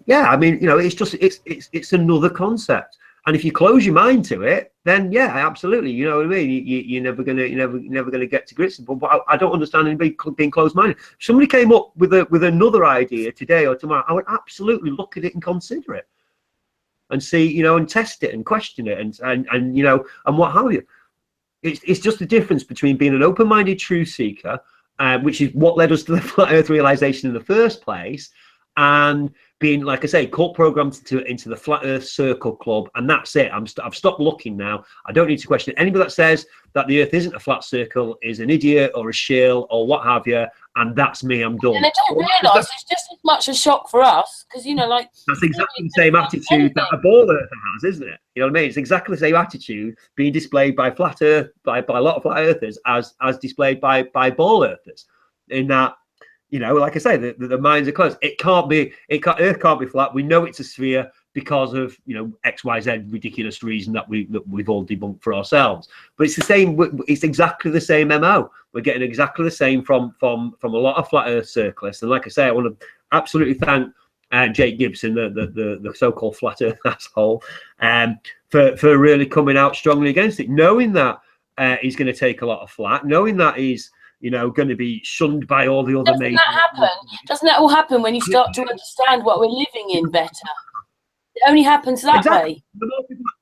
another concept, and if you close your mind to it, then absolutely, you know what I mean. You're never gonna get to grips. But I don't understand anybody being closed-minded. If somebody came up with another idea today or tomorrow, I would absolutely look at it and consider it, and see, and test it and question it, and what have you. It's just the difference between being an open-minded truth seeker, which is what led us to the flat Earth realization in the first place, and being, like I say, cult programmed into the Flat Earth Circle Club, and that's it. I've stopped looking now. I don't need to question it. Anybody that says that the Earth isn't a flat circle is an idiot or a shill or what have you, and that's me. I'm done. And they don't realise it's just as much a shock for us, because that's exactly the same attitude that a ball earther has, isn't it? You know what I mean? It's exactly the same attitude being displayed by flat Earth by a lot of flat earthers as displayed by ball earthers. In that, like I say, the minds are closed. Earth can't be flat. We know it's a sphere because of XYZ ridiculous reason that we've all debunked for ourselves. But it's the same. It's exactly the same MO. We're getting exactly the same from a lot of flat Earth circlists. And like I say, I want to absolutely thank Jake Gibson, the so-called flat Earth asshole, for really coming out strongly against it, knowing that he's going to take a lot of flack, knowing that he's going to be shunned by all the other major. Doesn't that all happen when you start to understand what we're living in better? It only happens that way. The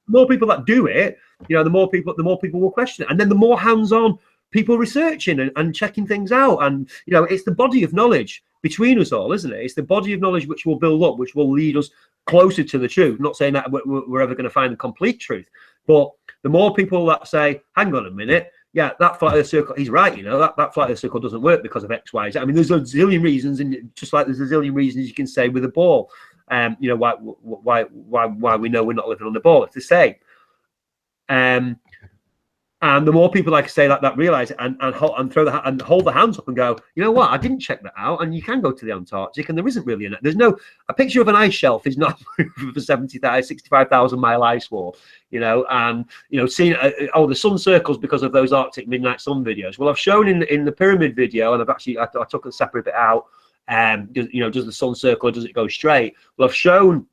more people that do it, the more people will question it, and then the more hands-on people researching and checking things out. And it's the body of knowledge between us all, isn't it? It's the body of knowledge which will build up, which will lead us closer to the truth. Not saying that we're ever going to find the complete truth, but the more people that say, "Hang on a minute." Yeah, that flat Earth circle, he's right, that flat Earth circle doesn't work because of X, Y, Z. I mean, there's a zillion reasons, and just like there's a zillion reasons you can say with a ball, why we know we're not living on the ball. It's the same. And the more people, like I say, that realize it and hold their hands up and go, you know what, I didn't check that out, and you can go to the Antarctic, and there isn't really a picture of an ice shelf is not for 65,000 mile ice wall, and seeing the sun circles because of those Arctic midnight sun videos. Well, I've shown in the pyramid video, and I took a separate bit out. Does the sun circle or does it go straight? Well, I've shown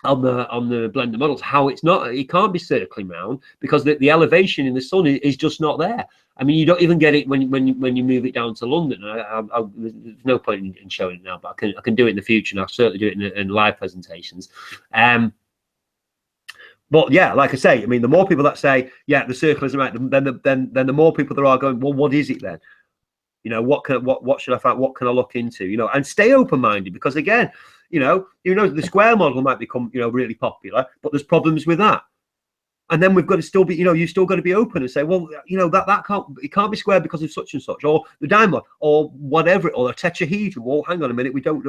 on the blender models how it can't be circling round because the elevation in the sun is just not there. I mean, you don't even get it when you move it down to London. There's no point in showing it now, but I can do it in the future, and I'll certainly do it in live presentations. But yeah, like I say, I mean, the more people that say, yeah, the circle isn't right, then the more people there are going, well, what is it then? What should I find? What can I look into? And stay open-minded, because again, the square model might become, really popular, but there's problems with that. And then we've got to still be, you've still got to be open and say, well, it can't be square because of such and such, or the diamond, or whatever, or a tetrahedron. Well, hang on a minute, we don't,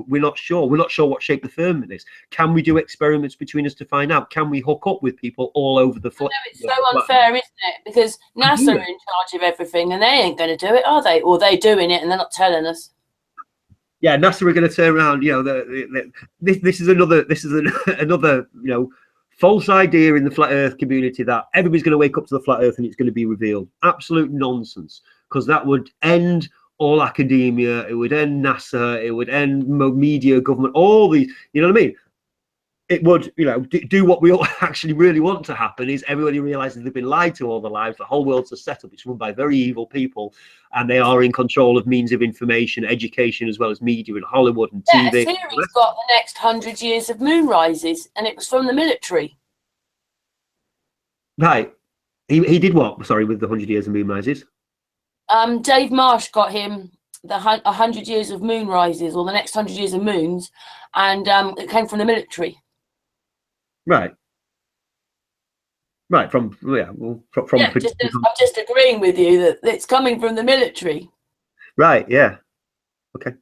we're not sure what shape the firmament is. Can we do experiments between us to find out? Can we hook up with people all over the flat? It's so unfair, isn't it? Because NASA are in charge of everything, and they ain't going to do it, are they? Or they're doing it and they're not telling us. Yeah, NASA are going to turn around. This is another false idea in the flat Earth community that everybody's going to wake up to the flat Earth and it's going to be revealed. Absolute nonsense, because that would end all academia. It would end NASA. It would end media, government, all these. You know what I mean? it would, you know, do what we all actually really want to happen, is everybody realizes they've been lied to all their lives. The whole world's a setup. It's run by very evil people, and they are in control of means of information, education, as well as media and Hollywood and Yeah, TV. a series got the next 100 years of moon rises, and it was from the military. Right. He did what? Sorry, with the 100 years of moon rises? Dave Marsh got him the 100 years of moon rises, or the next 100 years of moons, and it came from the military. Right. Right. From yeah. Well, from Yeah, I'm just agreeing with you that it's coming from the military. Right. Yeah. Okay.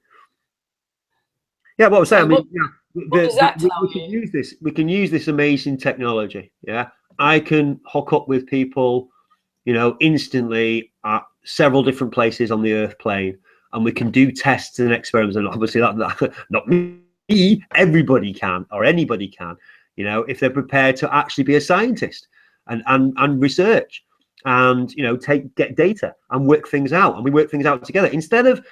Yeah. What I was saying. I mean, we can use this. We can use this amazing technology. Yeah. I can hook up with people, you know, instantly at several different places on the Earth plane, and we can do tests and experiments. And obviously, that not me, everybody can, or anybody can, you know, if they're prepared to actually be a scientist and research, and, you know, get data and work things out, and we work things out together, instead of,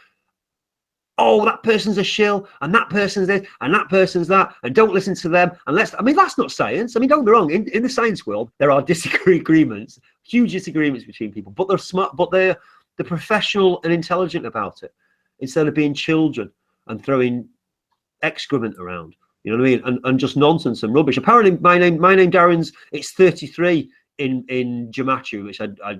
oh, that person's a shill, and that person's this, and that person's that, and don't listen to them. I mean, that's not science. I mean, don't be wrong. In the science world, there are disagreements, huge disagreements between people, but they're smart, but they're professional and intelligent about it, instead of being children and throwing excrement around. You know what I mean? And just nonsense and rubbish. Apparently, my name Darren's, it's 33 in Gematria, which I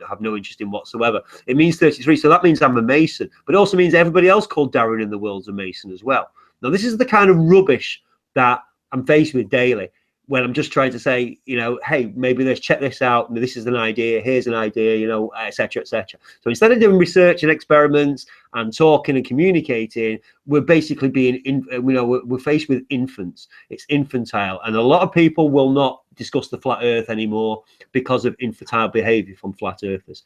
have no interest in whatsoever. It means 33, so that means I'm a Mason, but it also means everybody else called Darren in the world's a Mason as well. Now, this is the kind of rubbish that I'm faced with daily, when I'm just trying to say, you know, hey, maybe let's check this out. This is an idea. Here's an idea, you know, etc., etc. So instead of doing research and experiments and talking and communicating, we're basically we're faced with infants. It's infantile, and a lot of people will not discuss the flat Earth anymore because of infantile behaviour from flat earthers.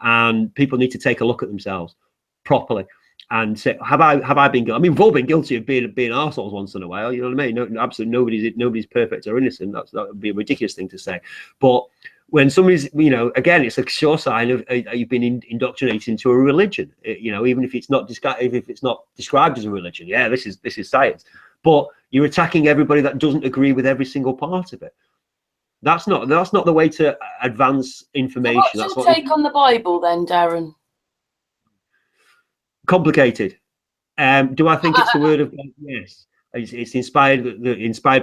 And people need to take a look at themselves properly and say, have I been guilty? I mean, we've all been guilty of being arseholes once in a while. You know what I mean? No, absolutely, nobody's perfect or innocent. That would be a ridiculous thing to say. But when somebody's, you know, again, it's a sure sign of you've been indoctrinated into a religion. You know, even if it's not described as a religion. Yeah, this is science. But you're attacking everybody that doesn't agree with every single part of it. That's not the way to advance information. So what's your take on the Bible then, Darren? Complicated. Do I think it's the word of God? Yes. It's inspired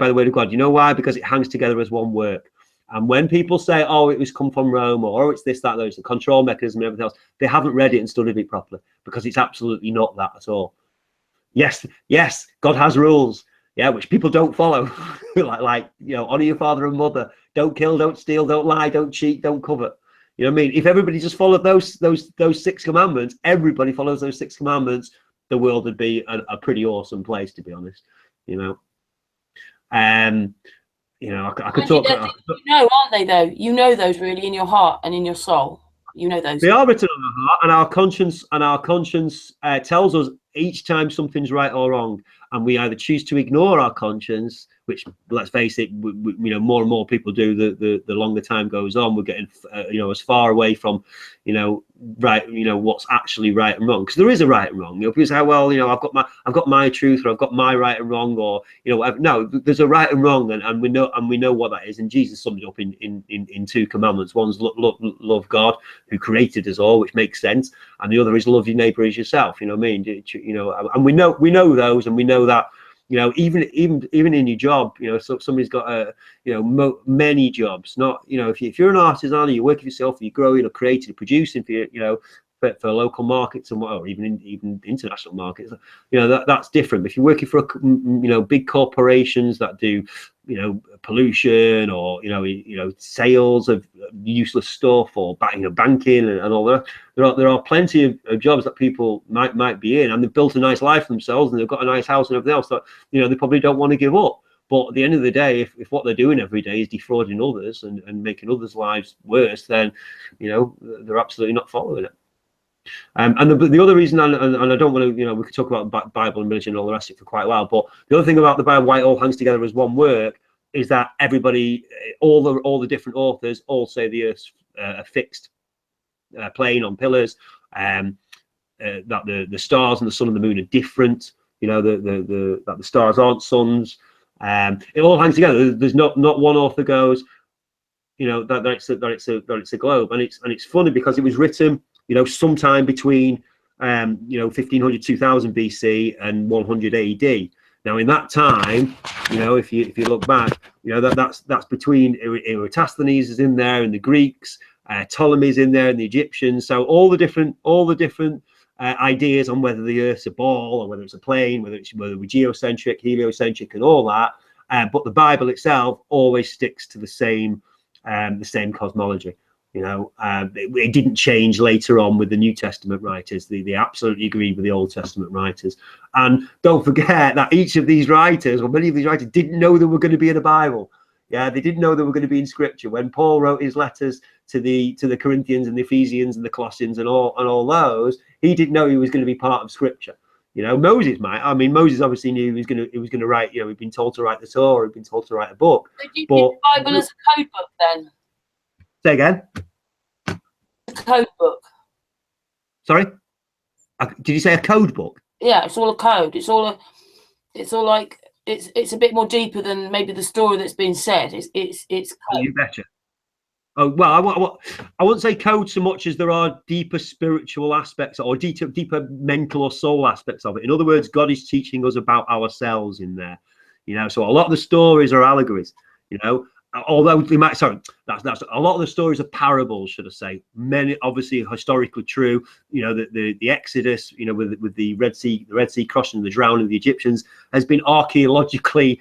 by the word of God. You know why? Because it hangs together as one work. And when people say, oh, it was come from Rome, or oh, it's this, that, those, the control mechanism and everything else, they haven't read it and studied it properly, because it's absolutely not that at all. Yes, God has rules, yeah, which people don't follow. like, you know, honor your father and mother, don't kill, don't steal, don't lie, don't cheat, don't covet. You know what I mean? If everybody just followed those 6 commandments, everybody follows those 6 commandments, the world would be a pretty awesome place, to be honest. You know, you know, I could talk. You know, aren't they though? You know those really in your heart and in your soul. You know those. They are written on our heart, and our conscience tells us each time something's right or wrong, and we either choose to ignore our conscience, which, let's face it, you know, more and more people do. The longer time goes on, we're getting you know, as far away from, you know, right, you know, what's actually right and wrong, because there is a right and wrong. You know, people say, well, you know, I've got my truth, or I've got my right and wrong, or, you know, whatever. No, there's a right and wrong, and we know what that is. And Jesus summed it up in 2 commandments. One's love God, who created us all, which makes sense, and the other is love your neighbor as yourself. You know what I mean? You know, and we know those, and we know that, you know, even in your job, you know, so somebody's got you know, many jobs. Not, you know, if you're an artisan, or you work for yourself, you're growing or creating or producing for you know, for local markets and or even international markets, you know, that's different. But if you're working for you know, big corporations that do, you know, pollution, or you know, sales of useless stuff, or you know, banking and all that, there are plenty of jobs that people might be in, and they've built a nice life for themselves, and they've got a nice house and everything else that, you know, they probably don't want to give up. But at the end of the day, if what they're doing every day is defrauding others and making others' lives worse, then, you know, they're absolutely not following it. And the other reason, and I don't want to, you know, we could talk about Bible and religion and all the rest of it for quite a while, but the other thing about the Bible, why it all hangs together as one work, is that everybody, all the different authors, all say the Earth's a fixed plane on pillars, that the stars and the sun and the moon are different. You know, that the stars aren't suns, It all hangs together. There's not one author goes, that it's a globe, and it's funny because it was written, sometime between 1500 2000 BC and 100 AD. Now, in that time, if you look back, that's between Eratosthenes is in there, and the Greeks, Ptolemy's in there, and the Egyptians. So all the different ideas on whether the Earth's a ball or whether it's a plane, whether we're geocentric, heliocentric, and all that. But the Bible itself always sticks to the same cosmology. It didn't change later on with the New Testament writers. They absolutely agreed with the Old Testament writers. And don't forget that each of these writers, or many of these writers, didn't know they were going to be in the Bible. Yeah, they didn't know they were going to be in Scripture. When Paul wrote his letters to the Corinthians and the Ephesians and the Colossians and all those, he didn't know he was going to be part of Scripture. Moses might. I mean, Moses obviously knew he was going to write. He'd been told to write the Torah. He'd been told to write a book. Did you think the Bible as a code book then? Say again. A code book. Sorry. Did you say a code book? Yeah, it's all a code. It's all like it's a bit more deeper than maybe the story that's been said. It's code. You betcha. Oh well, I wouldn't say code so much as there are deeper spiritual aspects or deeper mental or soul aspects of it. In other words, God is teaching us about ourselves in there. So a lot of the stories are allegories. Although they might, that's a lot of the stories are parables, should I say? Many obviously historically true. The Exodus, with the Red Sea crossing, the drowning of the Egyptians has been archaeologically,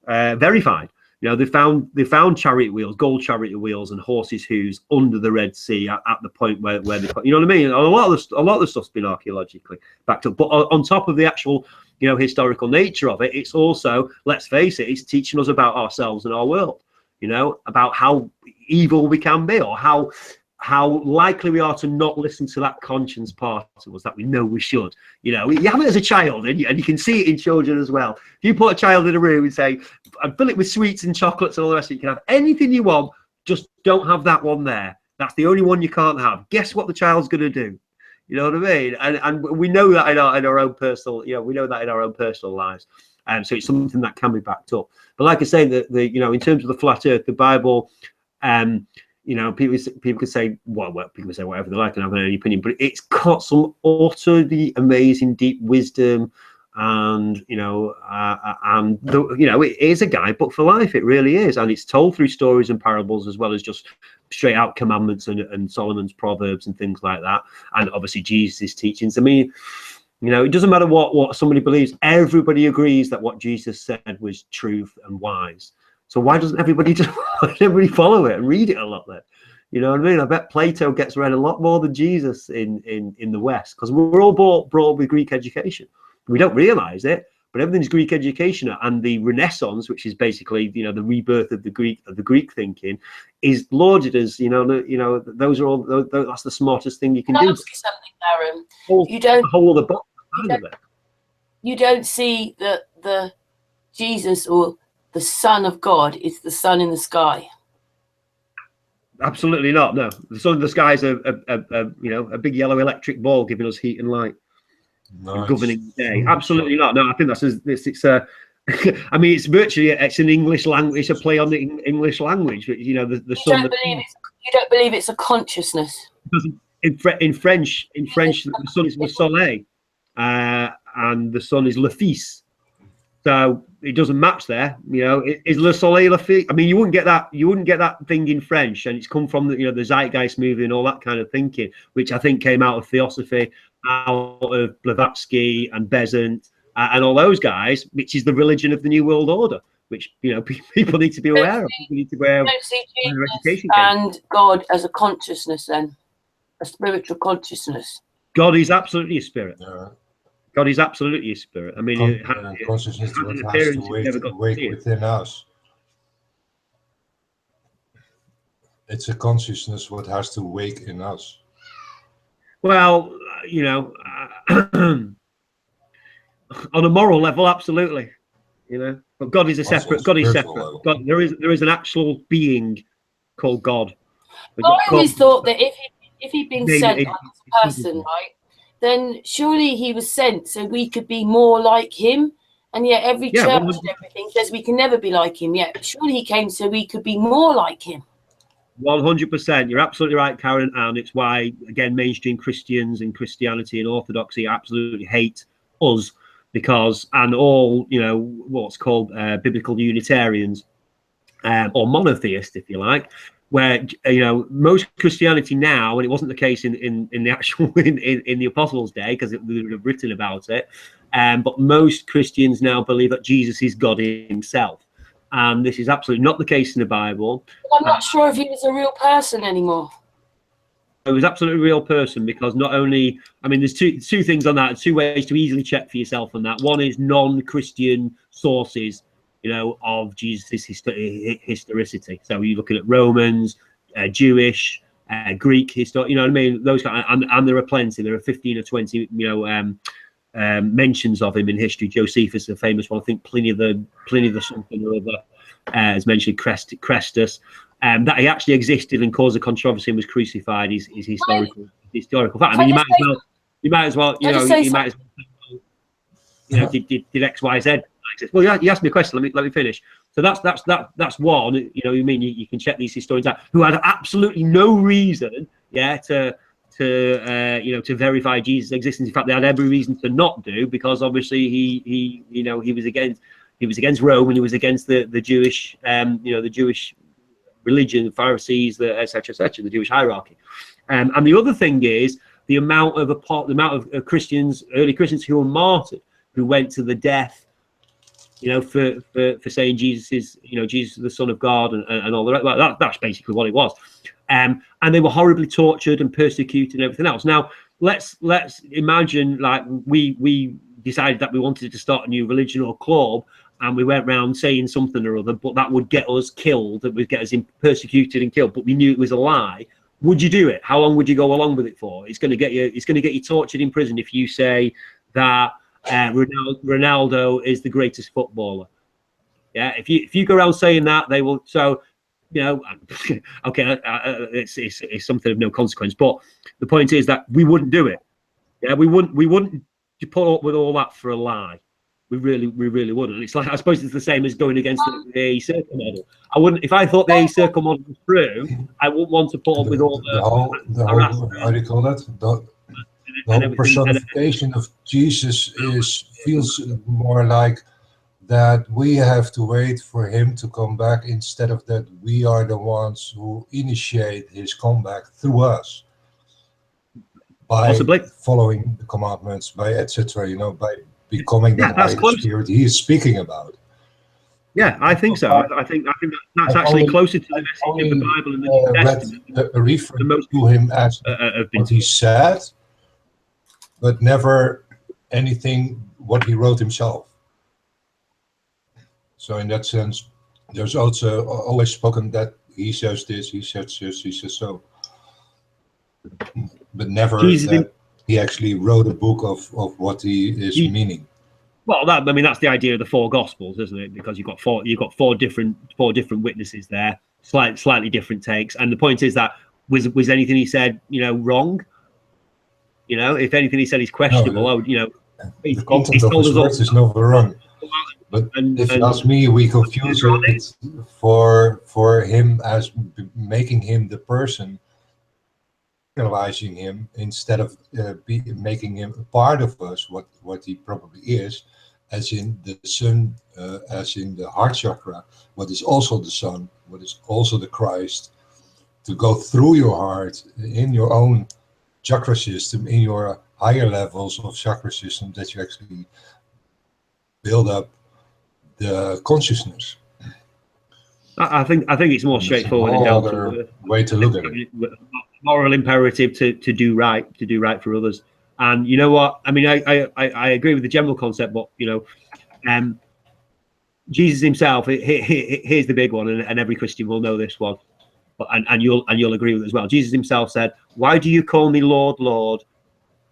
verified. They found chariot wheels, gold chariot wheels, and horses' hooves under the Red Sea at the point where they, you know what I mean. A lot of the stuff's been archaeologically backed up. But on top of the actual, historical nature of it, it's also, let's face it, it's teaching us about ourselves and our world. About how evil we can be, or how likely we are to not listen to that conscience part of us that we know we should. You have it as a child, and you can see it in children as well. If you put a child in a room and say, and fill it with sweets and chocolates and all the rest of it, you can have anything you want, just don't have that one there. That's the only one you can't have. Guess what the child's going to do? You know what I mean? And we know that in our own personal, we know that in our own personal lives. So it's something that can be backed up. But like I say, in terms of the flat Earth, the Bible, people could say, people can say whatever they like and have any opinion, but it's got some utterly amazing deep wisdom, and it is a guidebook for life. It really is, and it's told through stories and parables as well as just straight out commandments and Solomon's proverbs and things like that, and obviously Jesus' teachings. I mean, it doesn't matter what somebody believes. Everybody agrees that what Jesus said was truth and wise. So why doesn't everybody follow it and read it a lot then? You know what I mean? I bet Plato gets read a lot more than Jesus in the West, because we're all brought up with Greek education. We don't realize it, but everything's Greek education, and the Renaissance, which is basically the rebirth of the Greek thinking, is lauded as those are all that's the smartest thing you can do. Ask you something, Darren. You don't. The whole other book. You don't see that the Jesus or the Son of God is the sun in the sky. Absolutely not. No, the sun in the sky is a big yellow electric ball giving us heat and light, governing the day. Absolutely not. No, I think it's I mean, it's virtually an English language. It's a play on the English language. But the sun. You don't believe it's a consciousness. In French, the sun is le soleil, and the sun is le fils. So it doesn't match there. Is le soleil le fils? I mean, you wouldn't get that thing in French, and it's come from the Zeitgeist movie and all that kind of thinking, which I think came out of Theosophy, out of Blavatsky and Besant and all those guys, which is the religion of the New World Order, which people need to be aware of. People need to be aware of their education and God as a consciousness, then a spiritual consciousness. God is absolutely a spirit. Yeah. God is absolutely a spirit. I mean, consciousness has to wake within us. It's a consciousness what has to wake in us. Well, on a moral level, absolutely. But God is a separate. God is separate. God, there is an actual being called God. I always thought that if he'd been sent as a person, right, then surely he was sent so we could be more like him And yet every Yeah, church 100%. and everything says we can never be like him. Yet surely he came so we could be more like him. 100%. You're absolutely right, Karen. And it's why, again, mainstream Christians and Christianity and Orthodoxy absolutely hate us, because, and all, you know, what's called biblical Unitarians, or monotheists, if you like, where, you know, most Christianity now, and it wasn't the case in the actual in the Apostles' day, because they would have written about it, but most Christians now believe that Jesus is God himself, and this is absolutely not the case in the Bible. But I'm not sure if he was a real person anymore. It was absolutely a real person, because not only, I mean, there's two things on that, two ways to easily check for yourself on that. One is non-Christian sources, you know, of Jesus' historicity. So you're looking at Romans, Jewish, Greek history, you know what I mean? Those kind of, and there are plenty. There are 15 or 20, you know, mentions of him in history. Josephus, the famous one. I think Pliny the something or other has mentioned Crestus. That he actually existed and caused a controversy and was crucified is historical fact. I mean, you might as well, you know, did X, Y, Z exist? Well, you asked me a question. Let me finish. So that's one. You know, you mean you can check these historians out who had absolutely no reason, to verify Jesus' existence. In fact, they had every reason to not do, because obviously he was against Rome, and he was against the Jewish, the Jewish religion, the Pharisees, the etc., the Jewish hierarchy. And the other thing is the amount of Christians, early Christians, who were martyred, who went to the death, you know, for saying Jesus is the Son of God and all that. That's basically what it was. And they were horribly tortured and persecuted and everything else. Now let's imagine, like, we decided that we wanted to start a new religion or club, and we went around saying something or other, but that would get us killed, that would get us persecuted and killed, but we knew it was a lie. Would you do it? How long would you go along with it for? It's going to get you tortured in prison if you say that Ronaldo is the greatest footballer. Yeah, if you go around saying that, they will. So, you know, okay, it's something of no consequence. But the point is that we wouldn't do it. Yeah, we wouldn't put up with all that for a lie. We really wouldn't. It's like, I suppose it's the same as going against the A circle model. I wouldn't, if I thought the A circle model was true, I wouldn't want to put up with all the whole how do you call that? The whole personification of Jesus feels more like that we have to wait for him to come back, instead of that we are the ones who initiate his comeback through us, by possibly following the commandments, by etc. You know, by becoming that higher spirit he is speaking about. Yeah, I think so. I think that's actually closer to the message of the Bible and the New Testament. A reference to him as what he said, but never anything what he wrote himself. So in that sense, there's also always spoken that he says this, he says this, he says so, but never that he actually wrote a book of what he is meaning. Well, that's the idea of the four Gospels, isn't it? Because you've got four different witnesses there, slightly different takes, and the point is that was anything he said, you know, wrong? You know, if anything he said is questionable, the content of his words is never wrong. But if you ask me, we confuse it for him as making him the person, realizing him, instead of making him a part of us, what he probably is, as in the sun, as in the heart chakra, what is also the sun, what is also the Christ, to go through your heart, in your own chakra system, in your higher levels of chakra system, that you actually build up the consciousness. I think it's more straightforward and down to earth way to look at it. Moral imperative to do right for others. And you know what? I mean, I agree with the general concept, but you know, Jesus himself. Here's the big one, and every Christian will know this one, and you'll agree with it as well. Jesus himself said, "Why do you call me Lord, Lord,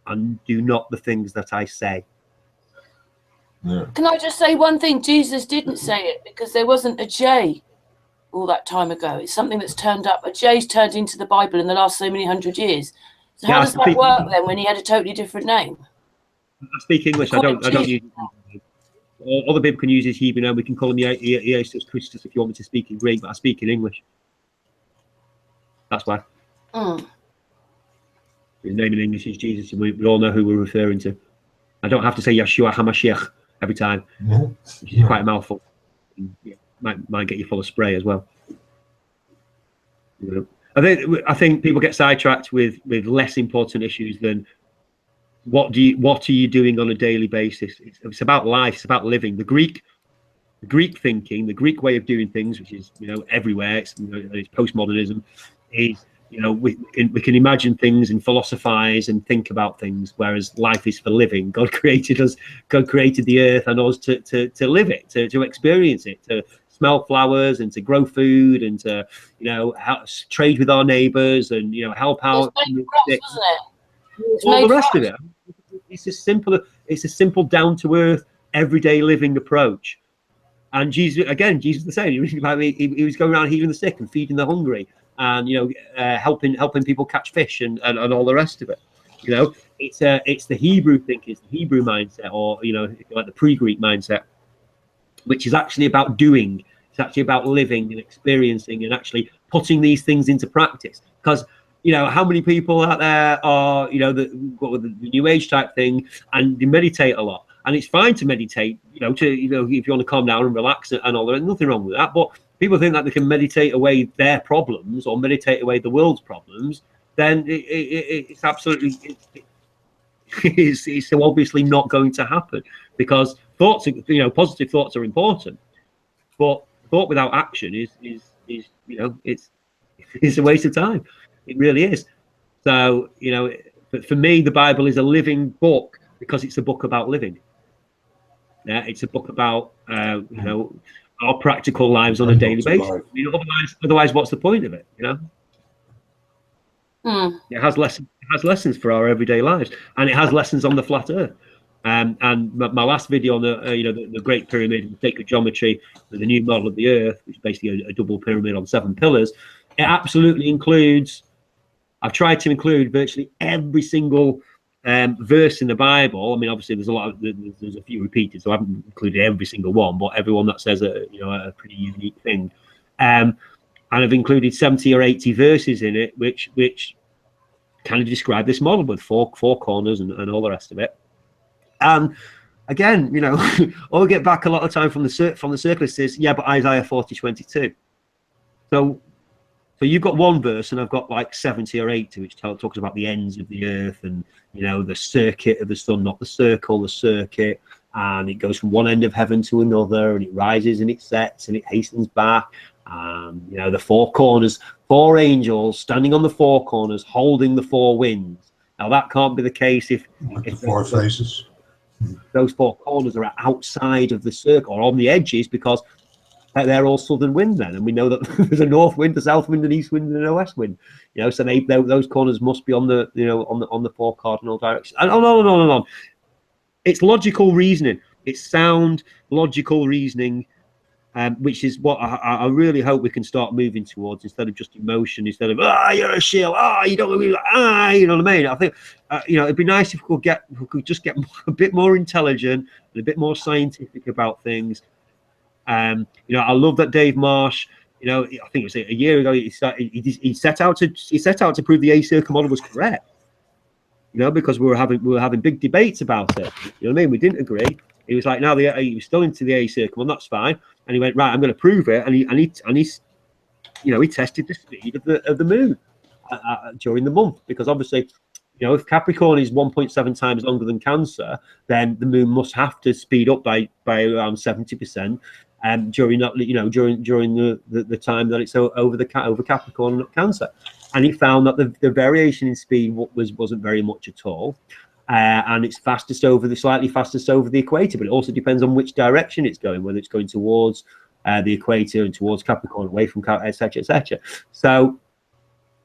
and do not the things that I say?" Yeah. Can I just say one thing? Jesus didn't say it because there wasn't a J all that time ago. It's something that's turned up. A J's turned into the Bible in the last so many hundred years. So how does that work then when he had a totally different name? I speak English. I don't use or other people can use his Hebrew name. We can call him Jesus Christus if you want me to speak in Greek, but I speak in English. That's why. His name in English is Jesus, and we all know who we're referring to. I don't have to say Yeshua HaMashiach every time, which is quite a mouthful. Might get you full of spray as well. I think people get sidetracked with less important issues than what are you doing on a daily basis. It's about life. It's about living. The Greek thinking, the Greek way of doing things, which is everywhere. It's postmodernism. Is we can imagine things and philosophize and think about things, whereas life is for living. God created us. God created the earth and us to live it, to experience it, to smell flowers and to grow food and to trade with our neighbors and help out. All the rest of it. It's a simple down to earth everyday living approach. And Jesus the same. He was going around healing the sick and feeding the hungry, and helping people catch fish and all the rest of it. It's the Hebrew thinking, it's the Hebrew mindset, or if you like, the pre-Greek mindset, which is actually about doing. It's actually about living and experiencing and actually putting these things into practice. Because how many people out there are the New Age type thing, and they meditate a lot. And it's fine to meditate, if you want to calm down and relax and all that. There's nothing wrong with that. But people think that they can meditate away their problems or meditate away the world's problems. Then it's absolutely, it's so obviously not going to happen, because thoughts, positive thoughts are important, but thought without action is it's a waste of time. It really is. So for me, the Bible is a living book because it's a book about living. Yeah, it's a book about our practical lives on a daily basis. Otherwise, what's the point of it? It has lessons for our everyday lives, and it has lessons on the flat Earth. And my last video on the Great Pyramid, the sacred geometry, the new model of the Earth, which is basically a double pyramid on 7 pillars, it absolutely includes. I've tried to include virtually every single verse in the Bible. I mean, obviously, there's a few repeated, so I haven't included every single one, but everyone that says a pretty unique thing. And I've included 70 or 80 verses in it, which kind of describe this model with four corners and all the rest of it. And again, all we get back a lot of time from the circlist is, yeah, but Isaiah 40:22. So you've got one verse, and I've got like 70 or 80, which talks about the ends of the earth and the circuit of the sun, not the circle, the circuit, and it goes from one end of heaven to another, and it rises and it sets and it hastens back. The 4 corners, 4 angels standing on the 4 corners, holding the 4 winds. Now that can't be the case if the 4 faces. Those 4 corners are outside of the circle or on the edges, because they're all southern wind then, and we know that there's a north wind, a south wind, an east wind, and a west wind. So those corners must be on the on the 4 cardinal directions. And on. It's logical reasoning. It's sound logical reasoning, which is what I really hope we can start moving towards, instead of just emotion, instead of you're a shill, you don't believe that, you know what I mean? I think it'd be nice if we could just get a bit more intelligent and a bit more scientific about things. I love that Dave Marsh, I think it was a year ago, he set out to prove the A circle model was correct. Because we were having big debates about it. You know what I mean? We didn't agree. He was like, no, he was still into the A circle, and that's fine. And he went, right, I'm going to prove it. And he tested the speed of the moon during the month, because obviously, if Capricorn is 1.7 times longer than Cancer, then the moon must have to speed up by around 70%. During that, during the time that it's over Capricorn and Cancer, and he found that the variation in speed wasn't very much at all, and it's slightly fastest over the equator, but it also depends on which direction it's going, whether it's going towards the equator and towards Capricorn, away from Capricorn, etc., etc. So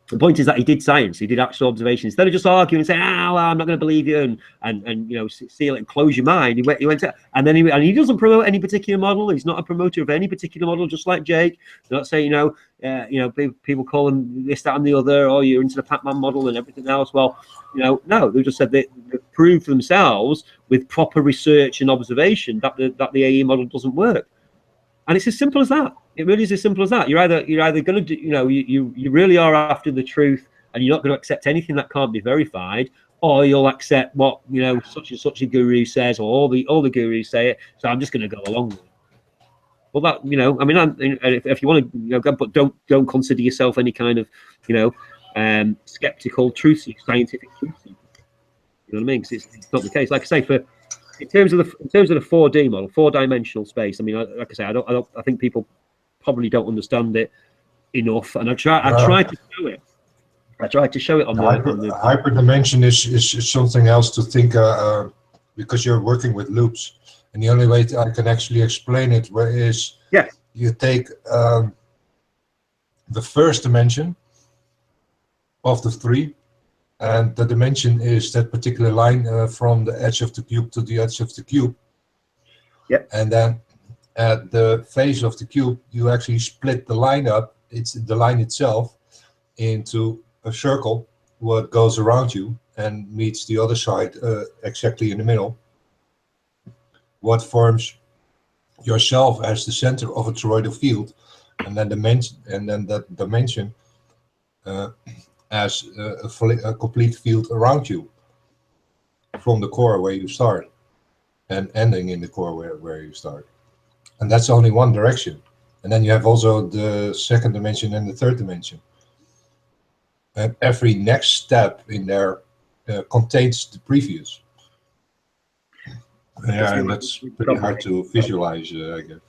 the point is that he did science, he did actual observation. Instead of just arguing and saying, well, I'm not going to believe you, and seal it and close your mind, he went to, and then he doesn't promote any particular model. He's not a promoter of any particular model, just like Jake. He's not saying, people call him this, that, and the other, or you're into the Pac-Man model and everything else. Well, no, they just said they proved themselves with proper research and observation that the AE model doesn't work. And it's as simple as that. It really is as simple as that. You're either going to do, you really are after the truth, and you're not going to accept anything that can't be verified, or you'll accept what such and such a guru says, or all the gurus say it. So I'm just going to go along with it. Well, that I mean, if you want to go, but don't consider yourself any kind of skeptical scientific truth seeker. You know what I mean? Because it's not the case. Like I say, in terms of the 4D model, 4-dimensional space. I mean, like I say, I think people probably don't understand it enough, and I tried to show it. I tried to show it on the hyperdimension is something else to think because you're working with loops, and the only way I can actually explain it is you take the first dimension of the 3. And the dimension is that particular line from the edge of the cube to the edge of the cube. Yep. And then at the face of the cube, you actually split the line up. It's the line itself into a circle, what goes around you and meets the other side exactly in the middle. What forms yourself as the center of a toroidal field, and then that dimension. As a complete field around you from the core where you start and ending in the core where you start. And that's only one direction. And then you have also the second dimension and the third dimension. And every next step in there contains the previous. Yeah, and that's pretty hard to visualize, I guess.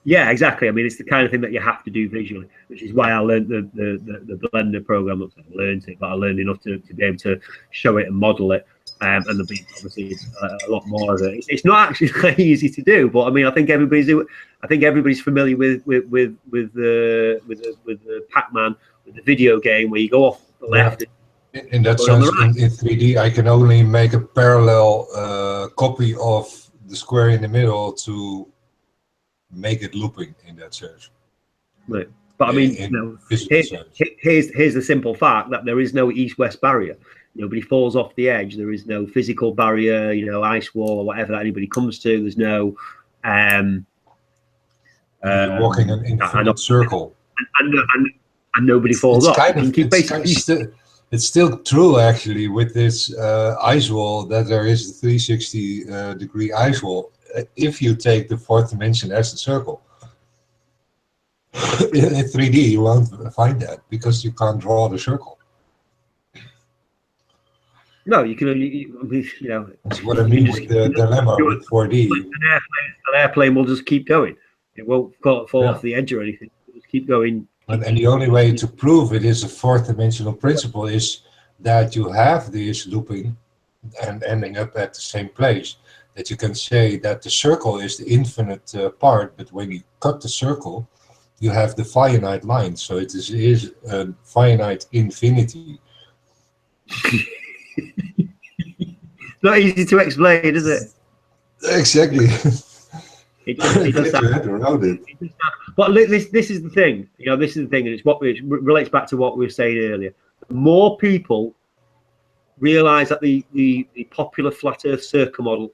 Yeah, exactly. I mean, it's the kind of thing that you have to do visually, which is why I learned the Blender program. Not that I learned it, but I learned enough to be able to show it and model it. And there'll be obviously a lot more of it. It's not actually very easy to do, but I mean, I think everybody's familiar with the Pac-Man, with the video game where you go off the left. In that sense, in 3D, I can only make a parallel copy of the square in the middle to make it looping in that sense. Right. But I mean, here's the simple fact that there is no east-west barrier. Nobody falls off the edge. There is no physical barrier, ice wall or whatever that anybody comes to. There's no you're walking an infinite circle. And nobody falls off. It's still true, actually, with this ice wall, that there is a 360 degree ice wall. If you take the fourth dimension as a circle, in 3D you won't find that because you can't draw the circle. No, you can only, That's what I mean with the dilemma with 4D. An airplane will just keep going. It won't fall off the edge or anything. It'll just keep going. And the only way to prove it is a fourth dimensional principle is that you have this looping and ending up at the same place. That you can say that the circle is the infinite part, but when you cut the circle, you have the finite line. So it is a finite infinity. Not easy to explain, is it? Exactly. It does that. But this is the thing. This is the thing, and it relates back to what we were saying earlier. The more people realize that the popular flat Earth circle model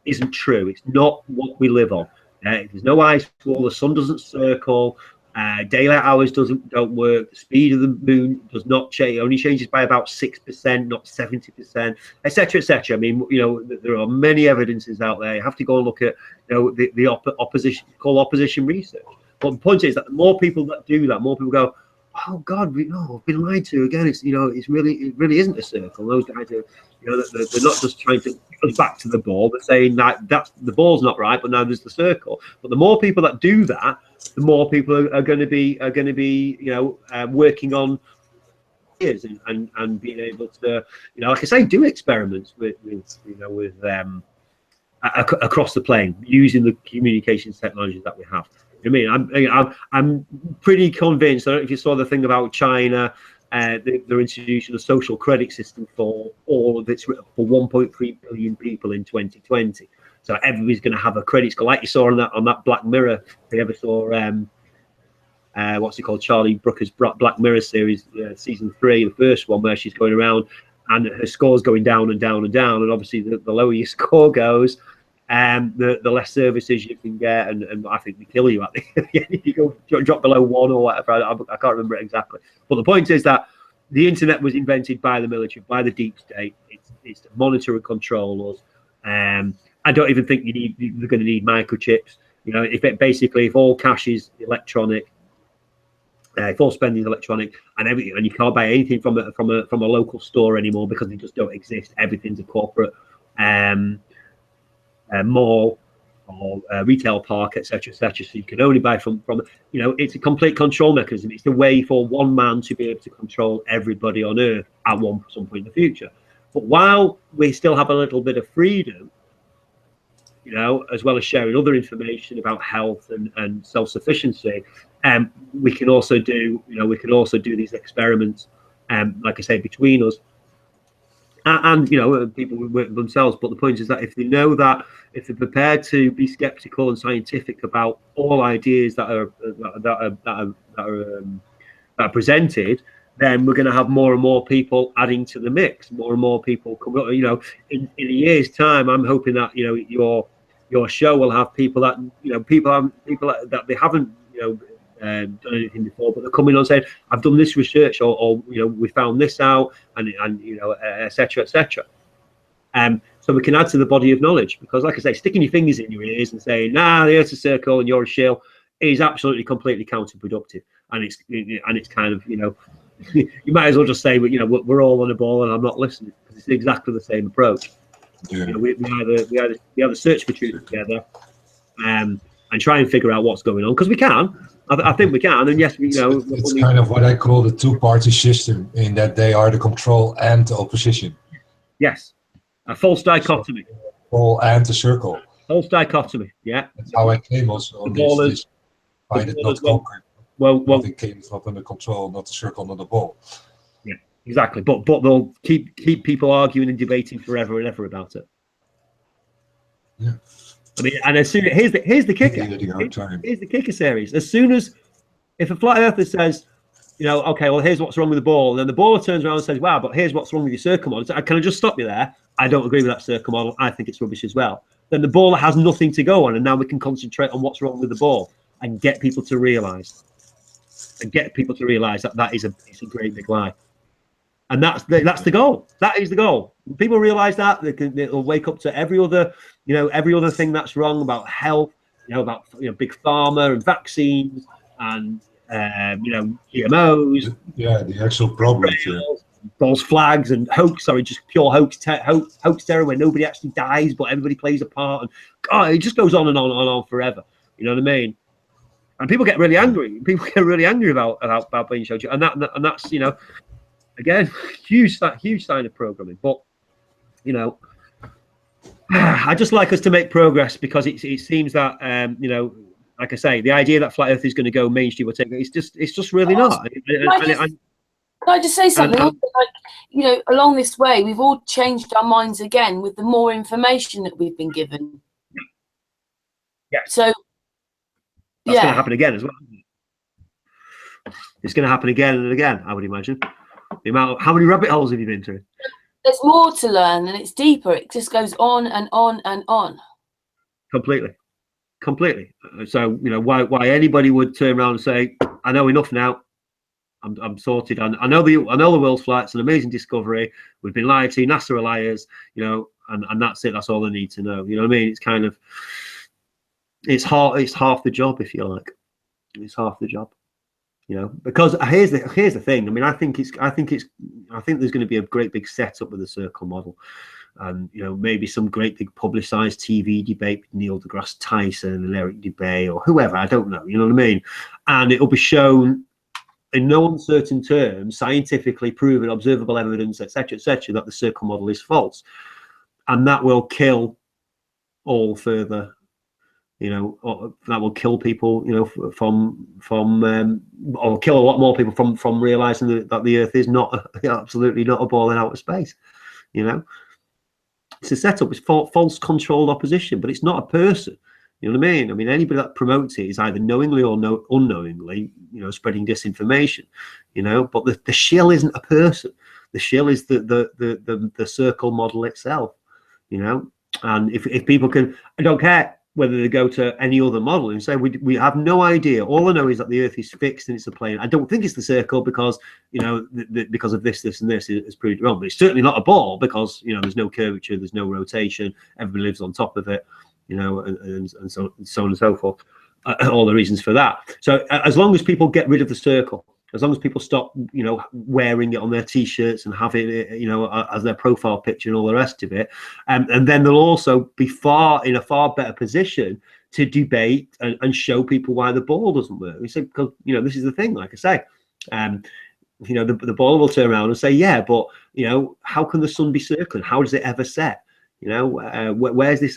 isn't true. It's not what we live on. There's no ice wall. The sun doesn't circle. Daylight hours don't work. The speed of the moon does not change. It only changes by about 6%, not 70%, etc., etc. I mean, there are many evidences out there. You have to go and look at, the opposition, called opposition research. But the point is that the more people that do that, more people go, oh God, I've been lied to again. It really isn't a circle. Those guys are, they're not just trying to go back to the ball. They're saying that the ball's not right, but now there's the circle. But the more people that do that, the more people are going to be working on ideas and being able to, like I say, do experiments with across the plane using the communications technologies that we have. I mean, I'm pretty convinced. I don't know if you saw the thing about China. They're introducing a social credit system for all of its for 1.3 billion people in 2020. So everybody's going to have a credit score, like you saw on that Black Mirror. If you ever saw what's it called, Charlie Brooker's Black Mirror series, season 3, the first one, where she's going around and her score's going down and down and down. And obviously, the lower your score goes, the less services you can get, and I think they kill you at the end if you go drop below 1 or whatever. I can't remember it exactly. But the point is that the internet was invented by the military, by the deep state. It's to monitor and control us. I don't even think you're going to need microchips. You know, if all cash is electronic, if all spending is electronic, and everything, and you can't buy anything from a local store anymore because they just don't exist. Everything's a corporate mall or retail park, etc., etc. So you can only buy from. You know, it's a complete control mechanism. It's a way for one man to be able to control everybody on Earth at some point in the future. But while we still have a little bit of freedom, you know, as well as sharing other information about health and self-sufficiency, we can also do, these experiments, like I say, between us, and you know, people work themselves. But the point is that if they know that, if they're prepared to be skeptical and scientific about all ideas that are presented, then we're going to have more and more people adding to the mix. More and more people come up. You know, in a year's time, I'm hoping that, you know, your show will have people that, you know, people that they haven't, you know, done anything before, but they're coming on saying, I've done this research, or you know, we found this out, and you know, etc., etc. So we can add to the body of knowledge, because, like I say, sticking your fingers in your ears and saying, nah, the Earth's a circle and you're a shill, is absolutely completely counterproductive, and it's kind of, you know, you might as well just say, you know, we're all on a ball and I'm not listening, because it's exactly the same approach. Yeah. You know, we either search for truth together, and try and figure out what's going on, because we can. I think we can, and yes, you know, it's kind of what I call the two-party system, in that they are the control and the opposition. Yes, a false dichotomy. Ball and the circle. False dichotomy. Yeah. That's how I came also on this. Find it not conquered. Well, it came not under control, not the circle, not the ball. Yeah, exactly. But they'll keep people arguing and debating forever and ever about it. Yeah. I mean, and as soon here's the kicker. Here's the kicker series. As soon as, if a flat earther says, you know, okay, well, here's what's wrong with the ball, and then the baller turns around and says, wow, but here's what's wrong with your circle model. So, can I just stop you there? I don't agree with that circle model. I think it's rubbish as well. Then the baller has nothing to go on, and now we can concentrate on what's wrong with the ball and get people to realise. That is a great big lie. And that's the goal. That is the goal. When people realize that, they'll wake up to every other thing that's wrong about health, you know, about, you know, big pharma and vaccines and you know, GMOs. Yeah, the actual problem. False flags and hoax. Sorry, just pure hoax terror where nobody actually dies, but everybody plays a part, and God, it just goes on and on and on forever. You know what I mean? And people get really angry. People get really angry about being showed, and that's, you know, again, huge sign of programming. But, you know, I just like us to make progress, because it seems that you know, like I say, the idea that flat Earth is going to go mainstream or take it's just really not. Can I just say something? Like, you know, along this way, we've all changed our minds again with the more information that we've been given. Yeah. So that's going to happen again as well. It's going to happen again and again, I would imagine. The amount of, how many rabbit holes have you been through? There's more to learn, and it's deeper. It just goes on and on and on. Completely. So, you know, why anybody would turn around and say, I know enough now. I'm sorted. I know the world's flat. It's an amazing discovery. We've been lied to. NASA are liars. You know, and that's it. That's all they need to know. You know what I mean? It's kind of, it's half the job, if you like. It's half the job. You know, because here's the thing. I mean, I think there's going to be a great big setup with the circle model, and, you know, maybe some great big publicized TV debate with Neil deGrasse Tyson and Eric Dubay or whoever. I don't know. You know what I mean? And it'll be shown in no uncertain terms, scientifically proven, observable evidence, etc., that the circle model is false, and that will kill all further. You know, that will kill people, you know, or kill a lot more people from realizing that the Earth is absolutely not a ball in outer space. You know, it's a setup. It's false controlled opposition, but it's not a person. You know what I mean? I mean, anybody that promotes it is either knowingly or unknowingly, you know, spreading disinformation. You know, but the shill isn't a person. The shill is the circle model itself, you know. And if people can, I don't care whether they go to any other model and say we have no idea. All I know is that the Earth is fixed and it's a plane. I don't think it's the circle because, you know, because of this and this is proved wrong. But it's certainly not a ball because, you know, there's no curvature, there's no rotation, everybody lives on top of it, you know, and so on and so forth. All the reasons for that. So as long as people get rid of the circle, as long as people stop, you know, wearing it on their T-shirts and having it, you know, as their profile picture and all the rest of it, and then they'll also be in a far better position to debate and show people why the ball doesn't work. We say, because, you know, this is the thing, like I say, you know, the ball will turn around and say, yeah, but, you know, how can the sun be circling? How does it ever set? You know, where's this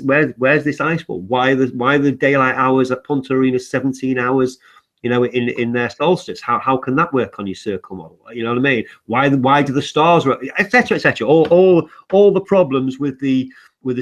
ice ball? Why the daylight hours at Punta Arena 17 hours? You know, in their solstice, how can that work on your circle model? You know what I mean? Why do the stars, etc., etc. All the problems with the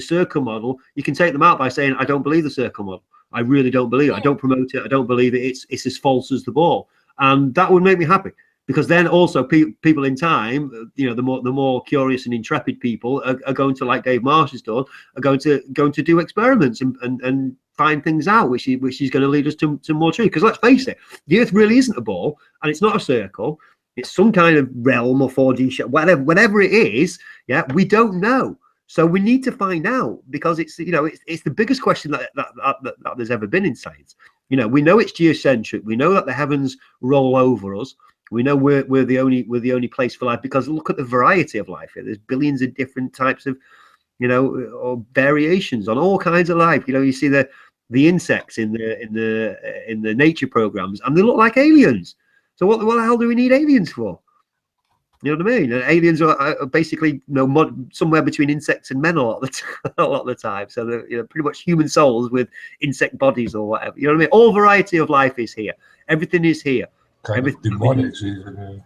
circle model, you can take them out by saying, I don't believe the circle model. I really don't believe it. I don't promote it. I don't believe it. It's as false as the ball, and that would make me happy. Because then also people in time, you know, the more curious and intrepid people are going to, like Dave Marsh has done, are going to do experiments and find things out, which is going to lead us to more truth. Because let's face it, the Earth really isn't a ball, and it's not a circle. It's some kind of realm or 4D shape, whatever it is. Yeah, we don't know. So we need to find out, because it's, you know, it's the biggest question that there's ever been in science. You know, we know it's geocentric. We know that the heavens roll over us. We know we're the only place for life, because look at the variety of life here. There's billions of different types of, you know, or variations on all kinds of life. You know, you see the insects in the nature programs, and they look like aliens. So what the hell do we need aliens for? You know what I mean? And aliens are basically, you know, somewhere between insects and men a lot of the time. So they're, you know, pretty much human souls with insect bodies or whatever. You know what I mean? All variety of life is here. Everything is here. Kind of demonic even.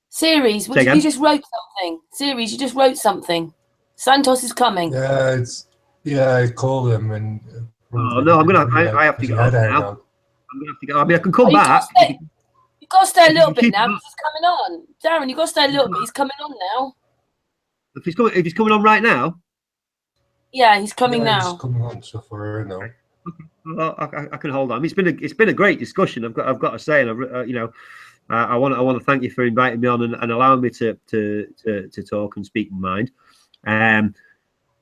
Series, you just wrote something. Series, you just wrote something. Santos is coming. Yeah, I called him and. Oh no, I have to go now. I'm gonna have to go. I mean, I can come back. You got to stay a little bit now because he's coming on. Darren, you got to stay a little bit. He's coming on now. If he's coming on right now. Yeah, he's coming now. He's coming on so far now. Well, I can hold on. It's been a great discussion. I've got to say, and you know, I want to thank you for inviting me on and allowing me to talk and speak my mind.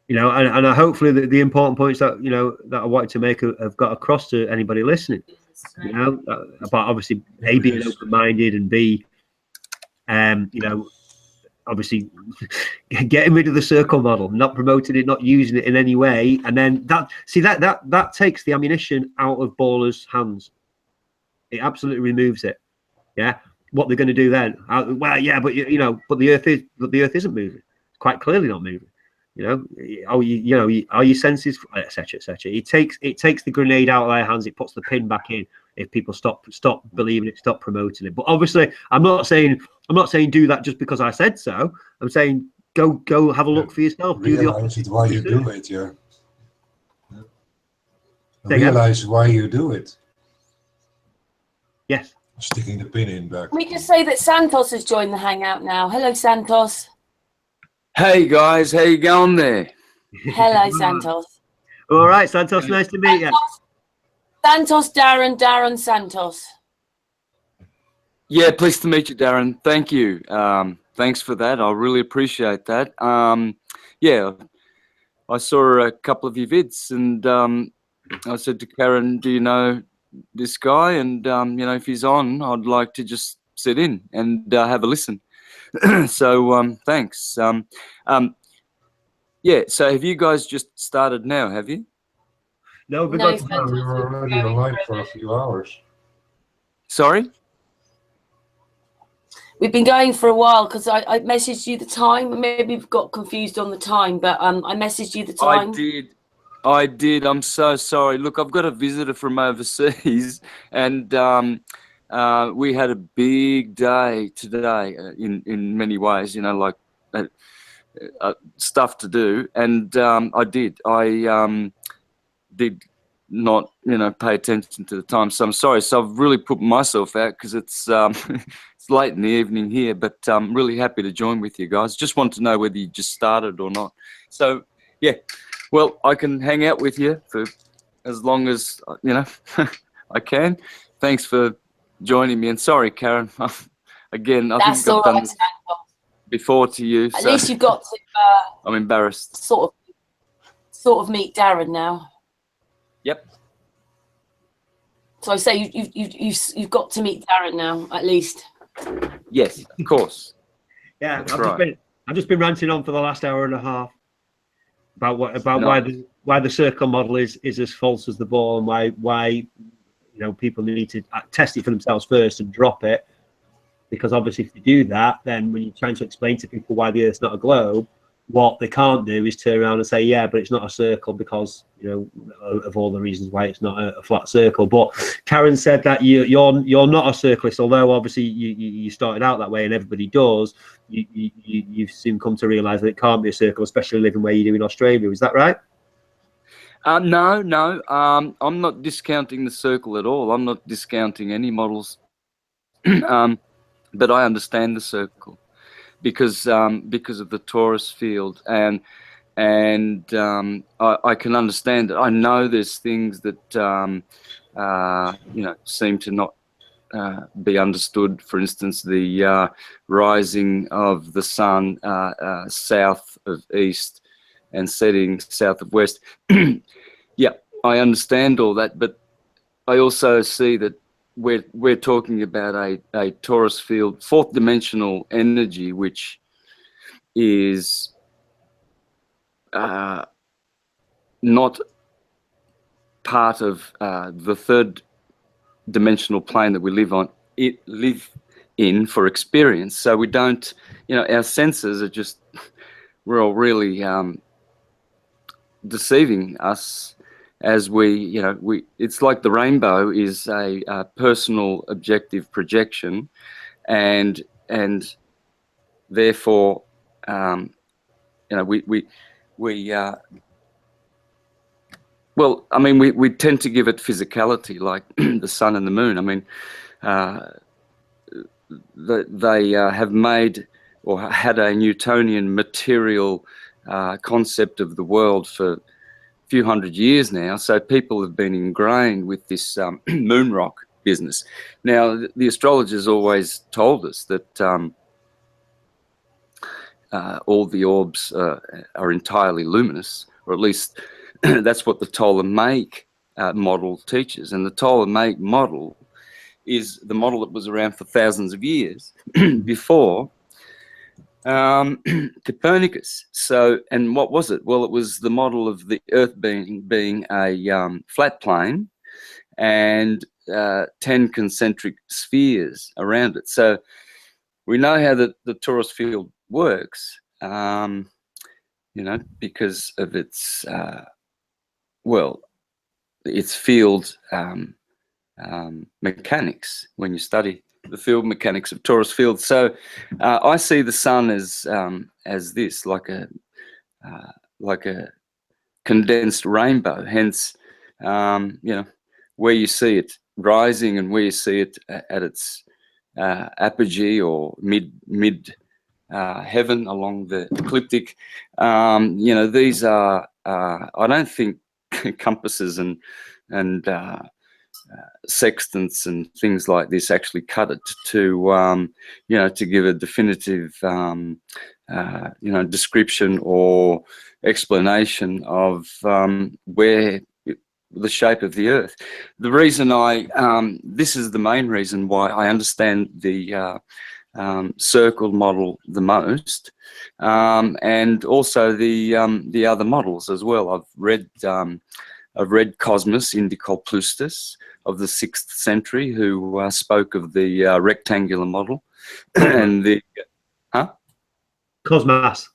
You know, and hopefully the important points that, you know, that I wanted to make have got across to anybody listening. You know, about obviously A, being open-minded, and B, you know, obviously getting rid of the circle model, not promoting it, not using it in any way, and then that takes the ammunition out of ballers' hands. It absolutely removes it. Yeah, what they're going to do then? Well, yeah, but you know, but the Earth isn't moving. It's quite clearly not moving. You know, are your senses, etc., etc. It takes the grenade out of their hands. It puts the pin back in. If people stop believing it, stop promoting it. But obviously, I'm not saying do that just because I said so. I'm saying go have a look for yourself. Realize why you do it. Yeah. Realize why you do it. Yes. Sticking the pin in back. Let me just say that Santos has joined the hangout now. Hello, Santos. Hey guys, how you going there? Hello, Santos. All right, Santos, nice to meet you. Santos, Darren, Santos. Yeah, pleased to meet you, Darren. Thank you. Thanks for that. I really appreciate that. Yeah, I saw a couple of your vids, and I said to Karen, do you know this guy? And, you know, if he's on, I'd like to just sit in and have a listen. So thanks. Yeah, so have you guys just started now, have you? No, we were already online for a few hours. Sorry? We've been going for a while because I messaged you the time. Maybe we've got confused on the time, but I messaged you the time. I did. I'm so sorry. Look, I've got a visitor from overseas, and we had a big day today in many ways, you know, like stuff to do. And I did not, you know, pay attention to the time. So I'm sorry. So I've really put myself out because it's it's late in the evening here, but I'm really happy to join with you guys. Just want to know whether you just started or not. So yeah, well, I can hang out with you for as long as, you know, I can. Thanks for joining me. And sorry, Karen, again, I That's think all I've done right, this Santos. before to you. At So least you've got to I'm embarrassed. sort of meet Darren now. Yep. So I say you've got to meet Darren now, at least. Yes, of course. Yeah, That's right. I've just been ranting on for the last hour and a half about No. why the circle model is as false as the ball, and why you know people need to test it for themselves first and drop it, because obviously if they do that, then when you're trying to explain to people why the Earth's not a globe, what they can't do is turn around and say, yeah, but it's not a circle because, you know, of all the reasons why it's not a flat circle. But Karen said that you're not a circlist, although obviously you started out that way and everybody does. You've soon come to realise that it can't be a circle, especially living where you do in Australia. Is that right? No. I'm not discounting the circle at all. I'm not discounting any models, but I understand the circle because of the torus field, and I can understand it. I know there's things that you know, seem to not be understood. For instance, the rising of the sun south of east and setting south of west. Yeah, I understand all that, but I also see that we're talking about a torus field, fourth dimensional energy, which is not part of the third dimensional plane that we live in for experience. So we don't, you know, our senses are just, we're all really deceiving us as we, you know, it's like the rainbow is a personal objective projection, and therefore, you know, well, I mean, we tend to give it physicality, like the sun and the moon. I mean, they have made or had a Newtonian material concept of the world for a few hundred years now. So people have been ingrained with this moon rock business. Now, the astrologers always told us that all the orbs are entirely luminous, or at least that's what the Ptolemaic model teaches. And the Ptolemaic model is the model that was around for thousands of years before Copernicus. So, and what was it? Well, it was the model of the Earth being a flat plane and 10 concentric spheres around it. So we know how the torus field works, you know, because of its well, its field mechanics when you study the field mechanics of torus fields. So I see the sun as this, like a condensed rainbow. Hence, you know, where you see it rising and where you see it at its apogee or mid heaven along the ecliptic. You know, these are I don't think compasses and sextants and things like this actually cut it to you know, to give a definitive you know, description or explanation of where the shape of the Earth. The reason this is the main reason why I understand the circle model the most, and also the other models as well. I've read Cosmos Indicopleustus of the 6th century, who spoke of the rectangular model and the Cosmos,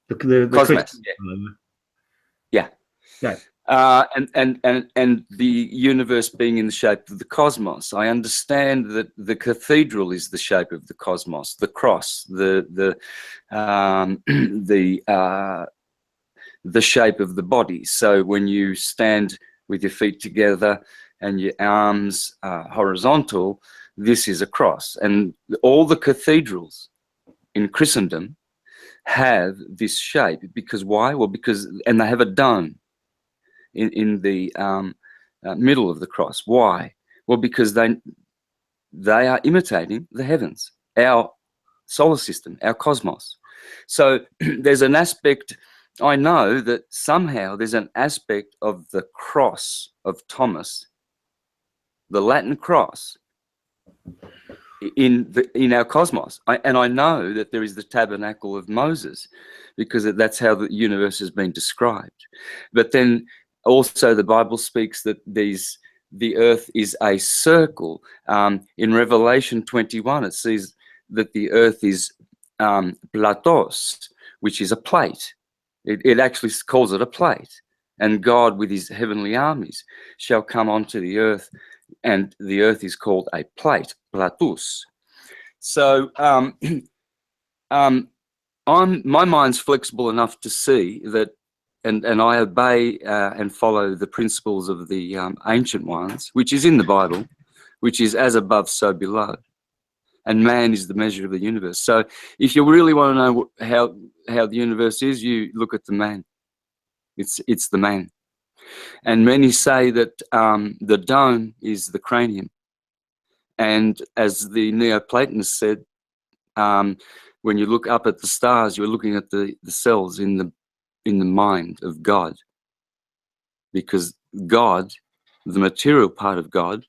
the Cosmos, yeah. And the universe being in the shape of the cosmos. I understand that the cathedral is the shape of the cosmos, the cross, the shape of the body. So when you stand with your feet together and your arms horizontal, this is a cross. And all the cathedrals in Christendom have this shape. Because why? Well, because, and they have a dome in the middle of the cross. Why? Well, because they are imitating the heavens, our solar system, our cosmos. So there's an aspect, I know that somehow there's an aspect of the cross of Thomas, the Latin cross, in our cosmos. And I know that there is the tabernacle of Moses, because that's how the universe has been described. But then also the Bible speaks that the earth is a circle. In Revelation 21, it says that the earth is platos, which is a plate. It actually calls it a plate. And God with his heavenly armies shall come onto the earth, and the earth is called a plate, platus. So my mind's flexible enough to see that, and I obey and follow the principles of the ancient ones, which is in the Bible, which is as above, so below. And man is the measure of the universe. So if you really want to know how the universe is, you look at the man. It's the man. And many say that the dome is the cranium. And as the Neoplatonists said, when you look up at the stars, you're looking at the cells in the mind of God. Because God, the material part of God,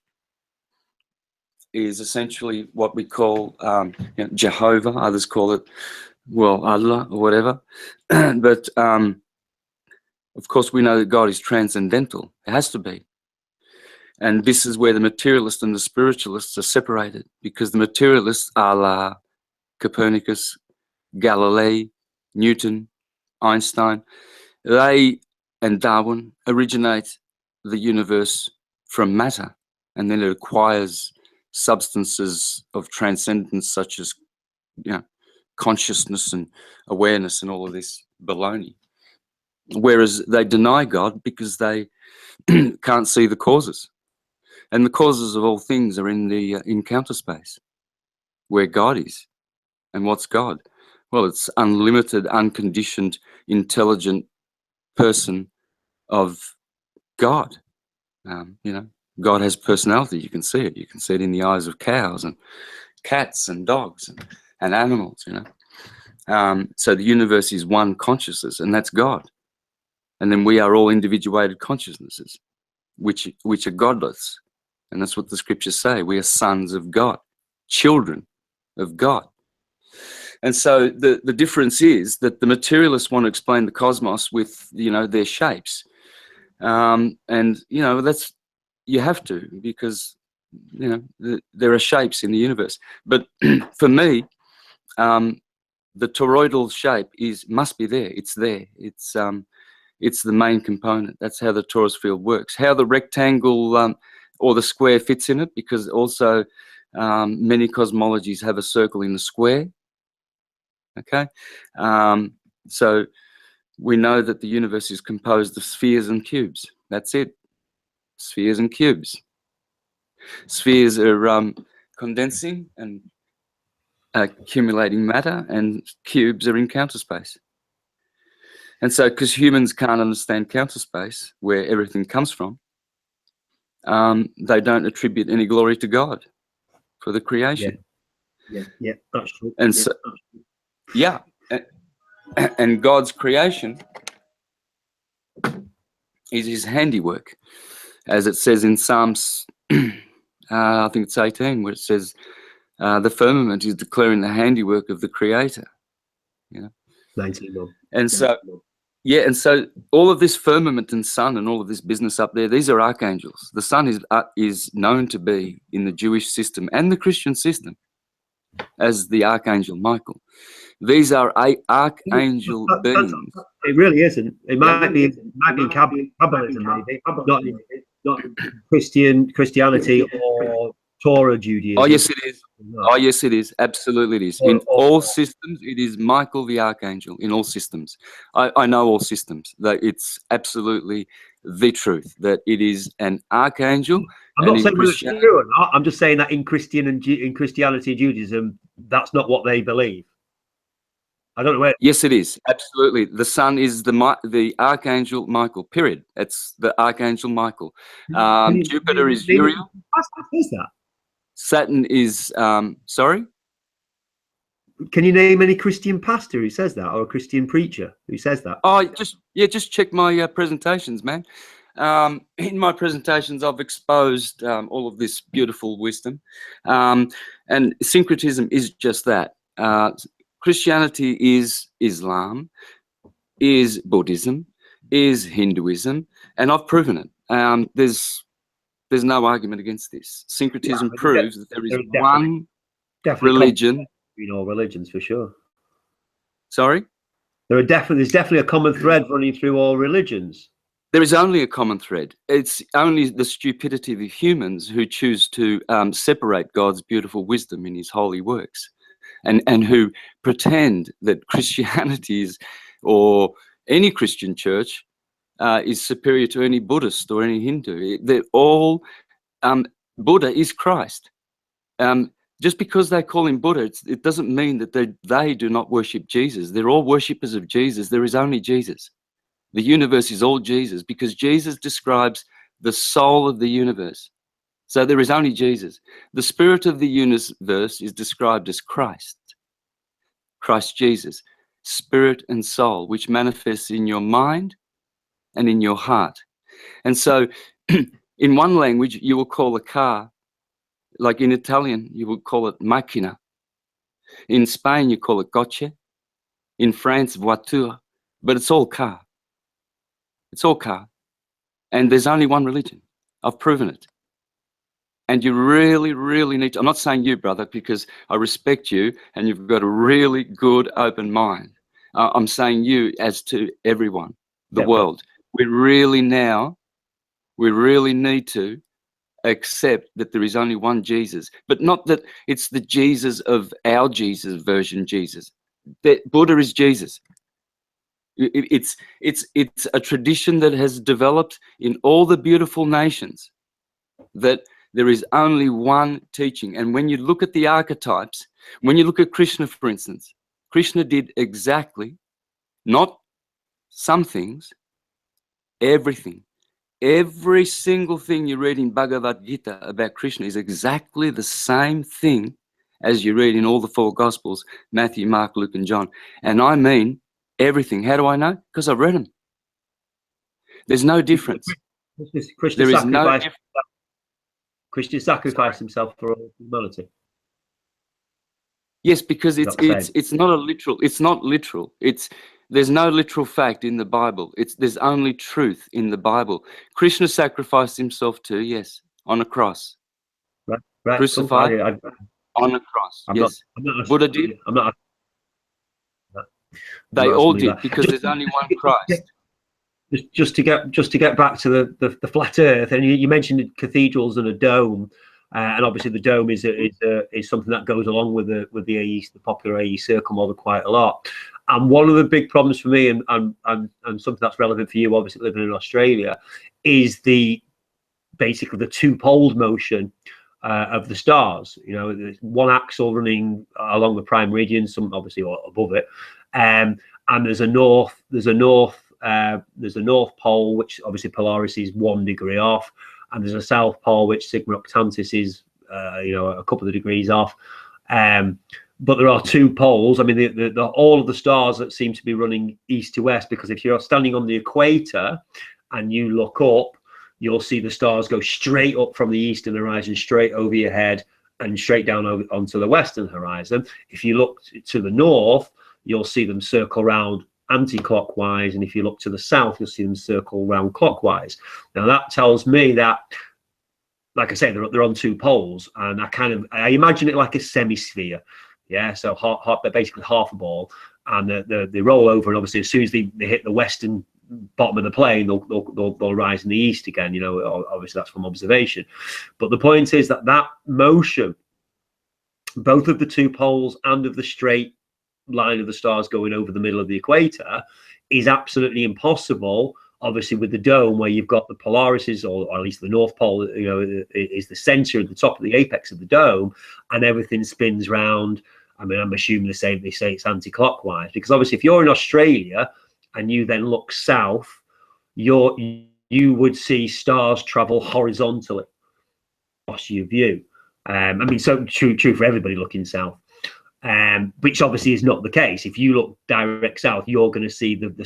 is essentially what we call Jehovah. Others call it, well, Allah or whatever. But of course, we know that God is transcendental. It has to be. And this is where the materialists and the spiritualists are separated, because the materialists, a la Copernicus, Galilei, Newton, Einstein, they and Darwin originate the universe from matter, and then it acquires substances of transcendence, such as consciousness and awareness and all of this baloney. Whereas they deny God because they can't see the causes. And the causes of all things are in counter space, where God is. And what's God? Well, it's unlimited, unconditioned, intelligent person of God. God has personality. You can see it. You can see it in the eyes of cows and cats and dogs and animals. So the universe is one consciousness, and that's God. And then we are all individuated consciousnesses, which are godless. And that's what the scriptures say. We are sons of God, children of God. And so the difference is that the materialists want to explain the cosmos with, their shapes. And, that's, you have to, because, there are shapes in the universe. But for me, the toroidal shape must be there. It's there. It's the main component. That's how the torus field works. How the rectangle or the square fits in it, because also many cosmologies have a circle in the square. Okay, so we know that the universe is composed of spheres and cubes. That's it. Spheres and cubes. Spheres are condensing and accumulating matter, and cubes are in counter space. And so, because humans can't understand counter space, where everything comes from, they don't attribute any glory to God for the creation. Yeah, that's true. And so, and God's creation is his handiwork, as it says in Psalms, I think it's 18, where it says, the firmament is declaring the handiwork of the Creator. 19 months. And so, and so all of this firmament and sun and all of this business up there, these are archangels. The sun is known to be in the Jewish system and the Christian system as the Archangel Michael. These are archangel beings. It really isn't. It might be in Kabbalism, maybe, not in Christianity or Torah Judaism. Oh, yes, it is. Oh, yes, it is. Absolutely, it is. In all systems, it is Michael the Archangel. In all systems, I know all systems. That it's absolutely the truth. That it is an archangel. I'm not saying whether it's true or not. I'm just saying that in Christianity and Judaism, that's not what they believe. I don't know where. Yes, it is. Absolutely. The sun is the archangel Michael, period. It's the archangel Michael. Jupiter is Uriel. What is that? Saturn is, sorry? Can you name any Christian pastor who says that, or a Christian preacher who says that? Oh, just check my presentations, man. In my presentations, I've exposed all of this beautiful wisdom. And syncretism is just that. Christianity is Islam, is Buddhism, is Hinduism, and I've proven it. There's no argument against this. Syncretism proves that there is one religion. In all religions, for sure. Sorry? There's definitely a common thread running through all religions. There is only a common thread. It's only the stupidity of the humans who choose to separate God's beautiful wisdom in his holy works, and who pretend that Christianity is, or any Christian church is superior to any Buddhist or any Hindu. They're all, Buddha is Christ. Just because they call him Buddha, it doesn't mean that they do not worship Jesus. They're all worshippers of Jesus. There is only Jesus. The universe is all Jesus, because Jesus describes the soul of the universe. So there is only Jesus. The spirit of the universe is described as Christ. Christ Jesus, spirit and soul, which manifests in your mind and in your heart. And so in one language, you will call a car, like in Italian, you would call it macchina. In Spain, you call it coche. In France, voiture. But it's all car. It's all car. And there's only one religion. I've proven it. And you really, really need to, I'm not saying you, brother, because I respect you and you've got a really good open mind. I'm saying you as to everyone, the world. We really need to accept that there is only one Jesus, but not that it's the Jesus of our Jesus version Jesus. That Buddha is Jesus. It's a tradition that has developed in all the beautiful nations, that there is only one teaching. And when you look at the archetypes, when you look at Krishna, for instance, Krishna did exactly, not some things, everything. Every single thing you read in Bhagavad Gita about Krishna is exactly the same thing as you read in all the four Gospels, Matthew, Mark, Luke, and John. And I mean everything. How do I know? Because I've read them. There's no difference. Krishna sacrificed himself for all humanity. Yes, because it's not a literal. It's not literal. There's no literal fact in the Bible. There's only truth in the Bible. Krishna sacrificed himself too, yes, on a cross. Right. Crucified on a cross. Yes. Buddha did. They all did, because there's only one Christ. Just to get back to the flat Earth, and you mentioned cathedrals and a dome, and obviously the dome is something that goes along with the AE, the popular AE circle model, quite a lot. And one of the big problems for me, and something that's relevant for you, obviously living in Australia, is basically the two-poled motion of the stars. You know, there's one axle running along the prime meridian, some obviously above it, and there's a north pole, which obviously Polaris is 1 degree off, and there's a south pole, which Sigma Octantis is a couple of degrees off. But there are two poles. I mean, all of the stars that seem to be running east to west, because if you're standing on the equator and you look up, you'll see the stars go straight up from the eastern horizon, straight over your head, and straight down onto the western horizon. If you look to the north, you'll see them circle around anti-clockwise, and if you look to the south, you'll see them circle round clockwise. Now that tells me that, like I say, they're on two poles, and I imagine it like a semi-sphere. Yeah, so they're basically half a ball, and they roll over, and obviously as soon as they hit the western bottom of the plane, they'll rise in the east again. You know, obviously that's from observation. But the point is that that motion, both of the two poles and of the straight line of the stars going over the middle of the equator, is absolutely impossible. Obviously, with the dome, where you've got the polarises, or at least the North Pole, you know, is the center at the top of the apex of the dome, and everything spins round. I mean, I'm assuming they say it's anti-clockwise, because obviously, if you're in Australia and you then look south, you would see stars travel horizontally across your view. I mean, so true for everybody looking south. Which obviously is not the case. If you look direct south, you're going to see the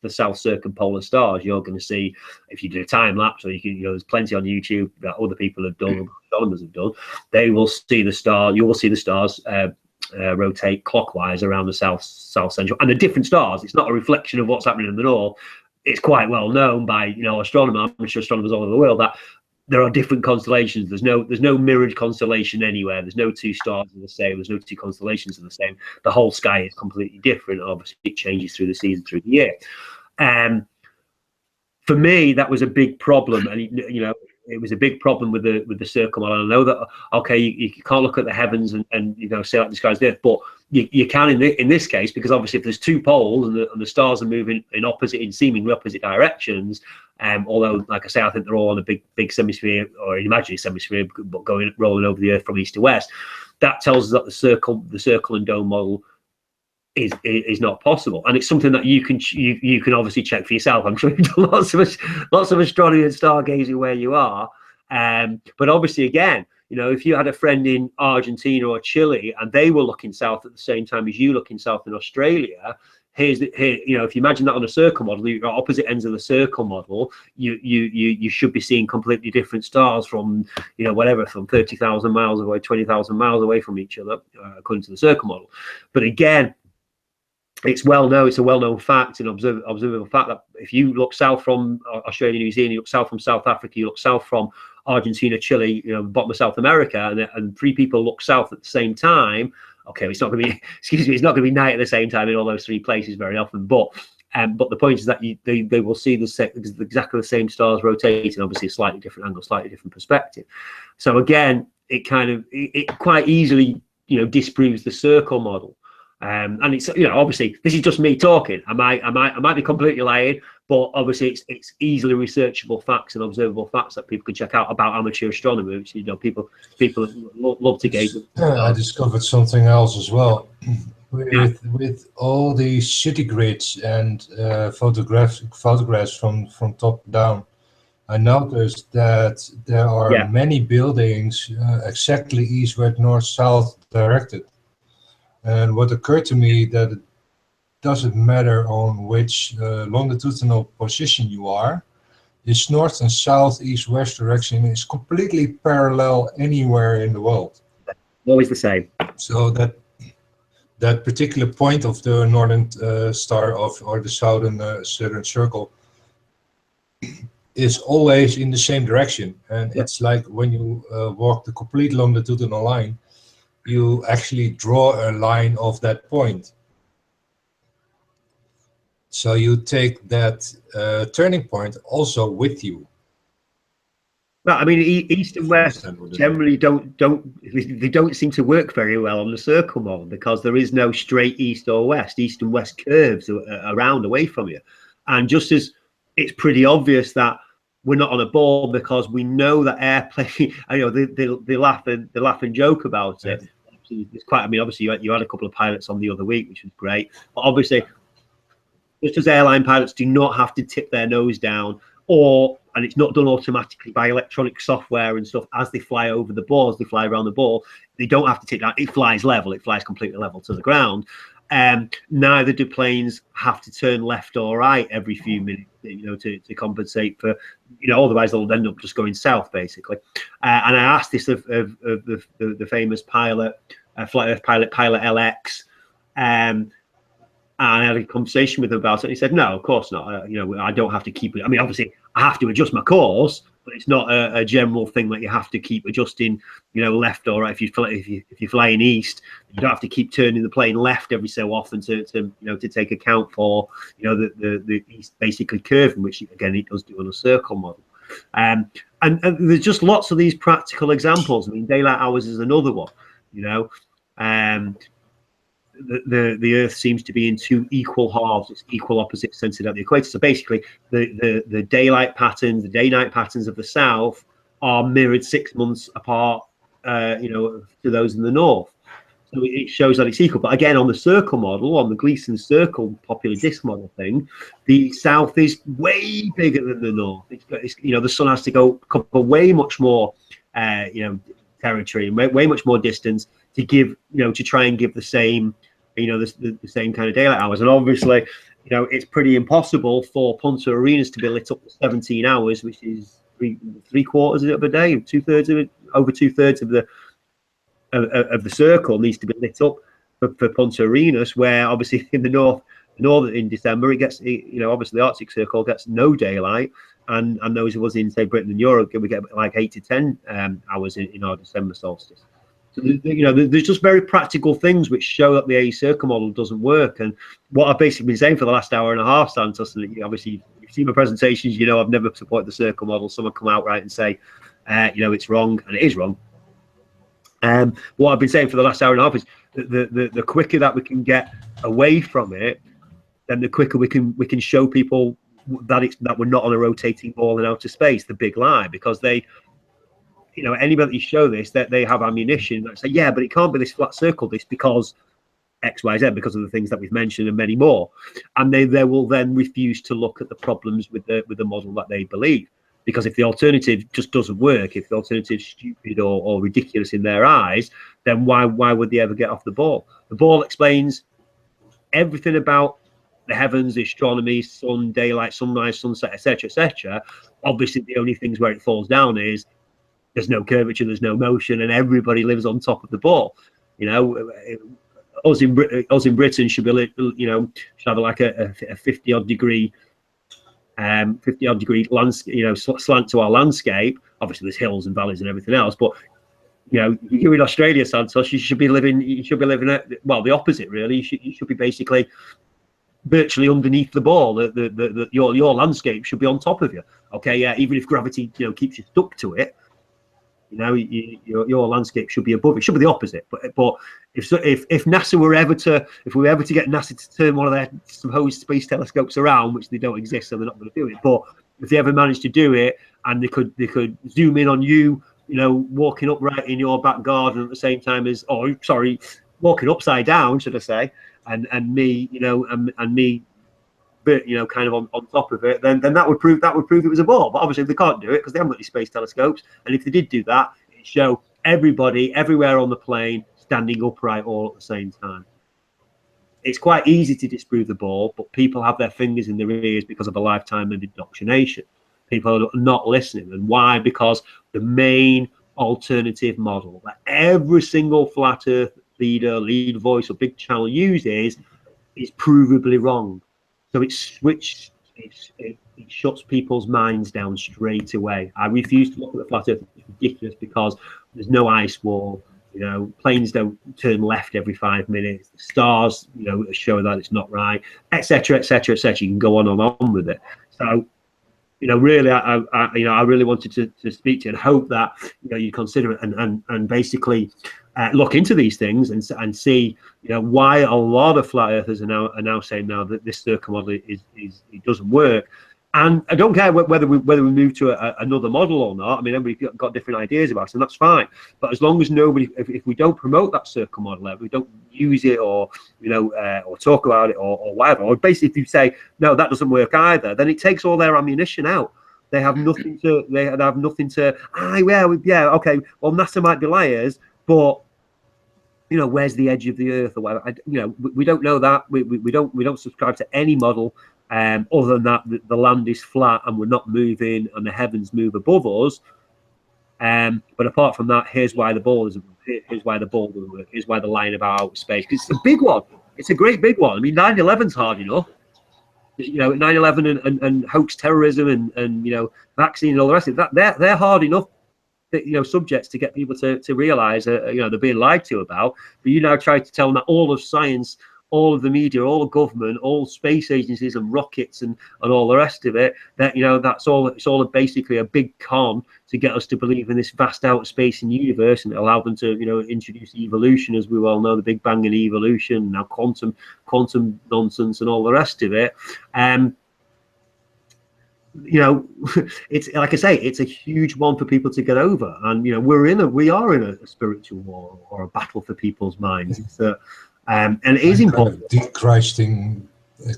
south circumpolar stars. You're going to see, if you do a time lapse, or you know, there's plenty on YouTube that other people have done, astronomers have done. They will see the star. You will see the stars rotate clockwise around the south central, and the different stars. It's not a reflection of what's happening in the north. It's quite well known by, you know, astronomers, amateur astronomers all over the world, that there are different constellations. There's no mirrored constellation anywhere. There's no two stars are the same. There's no two constellations are the same. The whole sky is completely different. Obviously, it changes through the season, through the year. For me, that was a big problem, and you know, it was a big problem with the circle model. I know that, okay, you can't look at the heavens and you know, say like the sky's there, but you can in this case, because obviously if there's two poles and the stars are moving in seemingly opposite directions, although, like I say, I think they're all on a big hemisphere, or an imaginary hemisphere, but rolling over the Earth from east to west. That tells us that the circle and dome model is not possible, and it's something that you can obviously check for yourself. I'm sure you've done lots of astronomy and stargazing where you are, but obviously, again, you know, if you had a friend in Argentina or Chile and they were looking south at the same time as you looking south in Australia, you know, if you imagine that on a circle model, you've got opposite ends of the circle model, you should be seeing completely different stars from, you know, whatever, from 30,000 miles away, 20,000 miles away from each other, according to the circle model. But again, it's a well-known fact, an observable fact, that if you look south from Australia, New Zealand, you look south from South Africa, you look south from Argentina, Chile, you know, bottom of South America, and three people look south at the same time. Okay, it's not going to be, it's not going to be night at the same time in all those three places very often. But the point is that they will see exactly the same stars rotating, obviously a slightly different angle, slightly different perspective. So again, it quite easily, you know, disproves the circle model. And it's, you know, obviously this is just me talking. I might be completely lying, but obviously it's easily researchable facts and observable facts that people can check out about amateur astronomy, which, you know, people love to gauge. I discovered something else as well. With all these city grids and photographs from top down, I noticed that there are many buildings exactly east, west, north, south directed. And what occurred to me, that it doesn't matter on which longitudinal position you are. It's north and south, east, west direction is completely parallel anywhere in the world. Always the same. So that particular point of the northern star or the southern circle is always in the same direction. And it's like when you walk the complete longitudinal line, you actually draw a line of that point. So you take that turning point also with you. Well, I mean, east and west generally don't seem to work very well on the circle model, because there is no straight east or west. East and west curves around away from you, and just as it's pretty obvious that we're not on a ball, because we know that airplane. I know they laugh and joke about it. It's quite. I mean, obviously you had a couple of pilots on the other week, which was great. But obviously, just as airline pilots do not have to tip their nose down, and it's not done automatically by electronic software and stuff as they fly over the ball, as they fly around the ball, they don't have to tip down. It flies level. It flies completely level to the ground. Neither do planes have to turn left or right every few minutes, you know, to compensate for, you know, otherwise they'll end up just going south, basically. And I asked this of the famous pilot, Flight Earth pilot LX, and I had a conversation with him about it. And he said, "No, of course not. You know, I don't have to keep it. I mean, obviously, I have to adjust my course, but it's not a general thing that you have to keep adjusting, you know, left or right. If you're flying east, you don't have to keep turning the plane left every so often to you know, to take account for, you know, the east basically curving, which again it does do on a circle model. And there's just lots of these practical examples. I mean, daylight hours is another one. You know, the Earth seems to be in two equal halves. It's equal opposites centered at the equator. So basically, the daylight patterns, the day-night patterns of the south are mirrored 6 months apart, you know, to those in the north. So it shows that it's equal. But again, on the circle model, on the Gleason circle popular disk model thing, the south is way bigger than the north. It's you know, the sun has to cover way much more, you know, territory and way much more distance to give, you know, to try and give the same, you know, the same kind of daylight hours. And obviously, you know, it's pretty impossible for Punta Arenas to be lit up for 17 hours, which is three quarters of a day, over two thirds of the circle needs to be lit up for Punta Arenas, where obviously in the north in December it gets, you know, obviously the Arctic Circle gets no daylight, and those of us in, say, Britain and Europe, we get like 8 to 10 hours in our December solstice. So you know, there's just very practical things which show that the AE circle model doesn't work. And what I've basically been saying for the last hour and a half, Santos, and obviously you've seen my presentations, you know, I've never supported the circle model. Someone come out right and say, you know, it's wrong, and it is wrong. What I've been saying for the last hour and a half is the quicker that we can get away from it, then the quicker we can show people that we're not on a rotating ball in outer space, the big lie, because they, you know, anybody you show this, that they have ammunition that say, yeah, but it can't be this flat circle disk because X, Y, Z, because of the things that we've mentioned and many more, and they will then refuse to look at the problems with the model that they believe. Because if the alternative just doesn't work, if the alternative is stupid or ridiculous in their eyes, then why would they ever get off the ball? The ball explains everything about the heavens, the astronomy, sun, daylight, sunrise, sunset, etc., etc. Obviously, the only things where it falls down is there's no curvature, there's no motion, and everybody lives on top of the ball. You know, us in Britain should be, you know, should have like a 50-odd degree. 50-odd degree landscape, you know, slant to our landscape. Obviously, there's hills and valleys and everything else, but you know, you're in Australia, Santos. You should be living at, well, the opposite, really. You should be basically virtually underneath the ball. Your landscape should be on top of you. Okay, yeah, even if gravity, you know, keeps you stuck to it, you know, your landscape should be above it. It should be the opposite. But if NASA were ever to, if we were ever to get NASA to turn one of their supposed space telescopes around, which they don't exist, so they're not going to do it. But if they ever managed to do it, and they could zoom in on you, you know, walking upright in your back garden at the same time as, oh, sorry, walking upside down, should I say, and me, you know, and me, but you know, kind of on top of it, then that would prove it was a ball. But obviously they can't do it because they haven't got any space telescopes. And if they did do that, it'd show everybody everywhere on the plane standing upright all at the same time. It's quite easy to disprove the ball, but people have their fingers in their ears because of a lifetime of indoctrination. People are not listening. And why? Because the main alternative model that every single flat earth leader, lead voice, or big channel uses is provably wrong. So it shuts people's minds down straight away. I refuse to look at the flat earth. It's ridiculous because there's no ice wall. You know, planes don't turn left every 5 minutes. The stars, you know, show that it's not right, etc., etc., etc. You can go on and on with it. So, you know, really, I really wanted to speak to you and hope that, you know, you consider it and basically look into these things and see, you know, why a lot of flat earthers are now saying now that this circle model it doesn't work. And I don't care whether we move to another model or not. I mean, everybody's got different ideas about it, and that's fine. But as long as nobody, if we don't promote that circle model, if we don't use it or, you know, or talk about it or whatever, or basically if you say no, that doesn't work either, then it takes all their ammunition out. They have nothing to. Yeah, okay. Well, NASA might be liars, but you know, where's the edge of the earth or whatever? You know, we don't know that. We don't subscribe to any model other than that the land is flat and we're not moving and the heavens move above us. But apart from that, here's why the ball isn't. Here's why the ball doesn't work. Here's why the line about outer space. Because it's a big one. It's a great big one. I mean, 9/11's hard enough. you know, 9/11 and hoax terrorism and you know, vaccine and all the rest of it, that they're hard enough, you know, subjects to get people to realize, you know, they're being lied to about. But you now try to tell them that all of science, all of the media, all of government, all space agencies and rockets and all the rest of it, that, you know, it's all basically a big con to get us to believe in this vast outer space and universe, and allow them to, you know, introduce evolution, as we well know, the Big Bang and evolution, now quantum nonsense and all the rest of it. You know, it's like I say, it's a huge one for people to get over, and you know, we are in a spiritual war or a battle for people's minds. It's and it is important.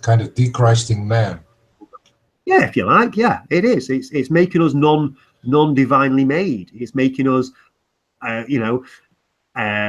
Kind of de-Christing man. Yeah, if you like, yeah, it is. It's making us non-divinely made. It's making us, you know,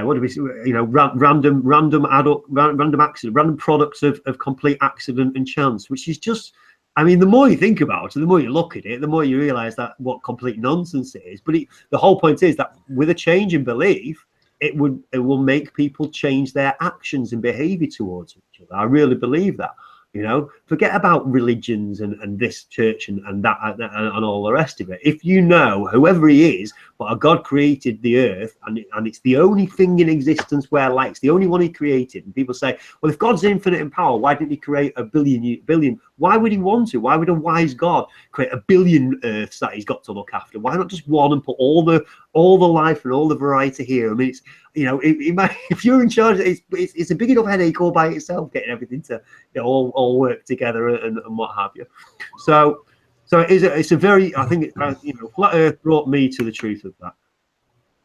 what do we say? You know, random accident, random products of complete accident and chance, which is just. I mean, the more you think about it, the more you look at it, the more you realize that what complete nonsense it is. But the whole point is that with a change in belief, it will make people change their actions and behavior towards each other. I really believe that. You know, forget about religions and this church and that and all the rest of it. If you know whoever he is, but God created the earth and it's the only thing in existence where light's the only one he created, and people say, well, if God's infinite in power, why didn't he create a billion? Why would he want to? Why would a wise God create a billion earths that he's got to look after? Why not just one and put all the life and all the variety here? I mean, it's, you know, it might, if you're in charge, it's a big enough headache all by itself, getting everything to, you know, all work together and what have you. So it's a very, I think, you know, Flat Earth brought me to the truth of that.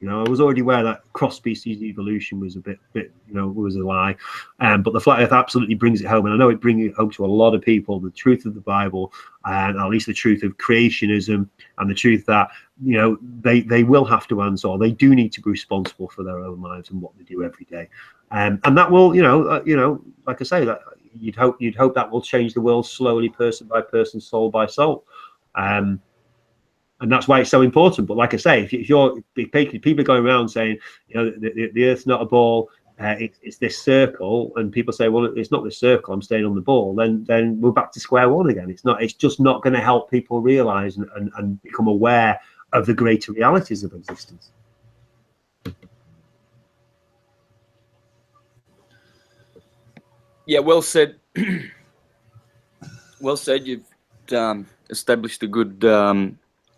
You know, I was already aware that cross-species evolution was a bit, you know, was a lie, but the Flat Earth absolutely brings it home, and I know it brings it home to a lot of people. The truth of the Bible, and at least the truth of creationism, and the truth that, you know, they will have to answer, or they do need to be responsible for their own lives and what they do every day, and that will, you know, like I say, that you'd hope that will change the world slowly, person by person, soul by soul. And that's why it's so important. But like I say, if people are going around saying, you know, the Earth's not a ball, it's this circle, and people say, well, it's not this circle, I'm staying on the ball, then we're back to square one again. It's just not going to help people realize and become aware of the greater realities of existence. Yeah, well said. Well said. You've established a good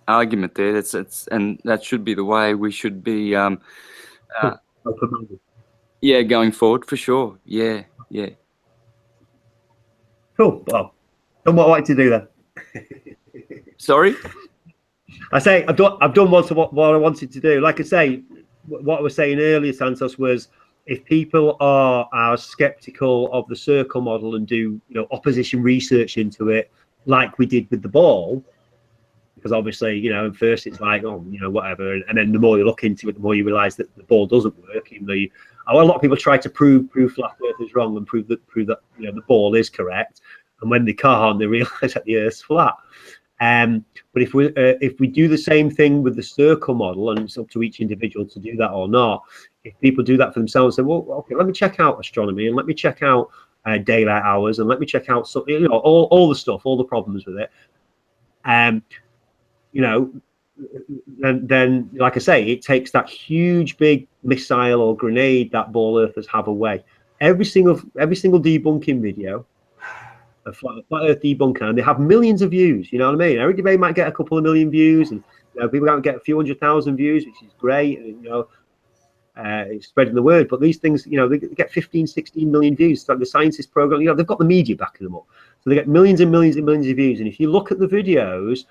argument there. And that should be the way we should be. Yeah, going forward for sure. Yeah. Cool. Well, done what I wanted to do then. Sorry. I say I've done what I wanted to do. Like I say, what I was saying earlier, Santos, was if people are as skeptical of the circle model and do, you know, opposition research into it, like we did with the ball, because obviously, you know, at first it's like, oh, you know, whatever, and then the more you look into it, the more you realize that the ball doesn't work. Even though a lot of people try to prove flat Earth is wrong and prove that you know, the ball is correct, and when they can't, they realize that the Earth's flat. But if we do the same thing with the circle model, and it's up to each individual to do that or not, if people do that for themselves, say, well, okay, let me check out astronomy and let me check out daylight hours and let me check out something, you know, all the stuff, all the problems with it, you know, then like I say, it takes that huge big missile or grenade that ball earthers have away. Every single debunking video, a flat Earth debunker, and they have millions of views. You know what I mean? Every debate might get a couple of million views, and you know, people might get a few 100,000 views, which is great. And, you know, it's spreading the word. But these things, you know, they get 15, 16 million views. It's like the scientist program, you know, they've got the media backing them up, so they get millions and millions and millions of views. And if you look at the videos,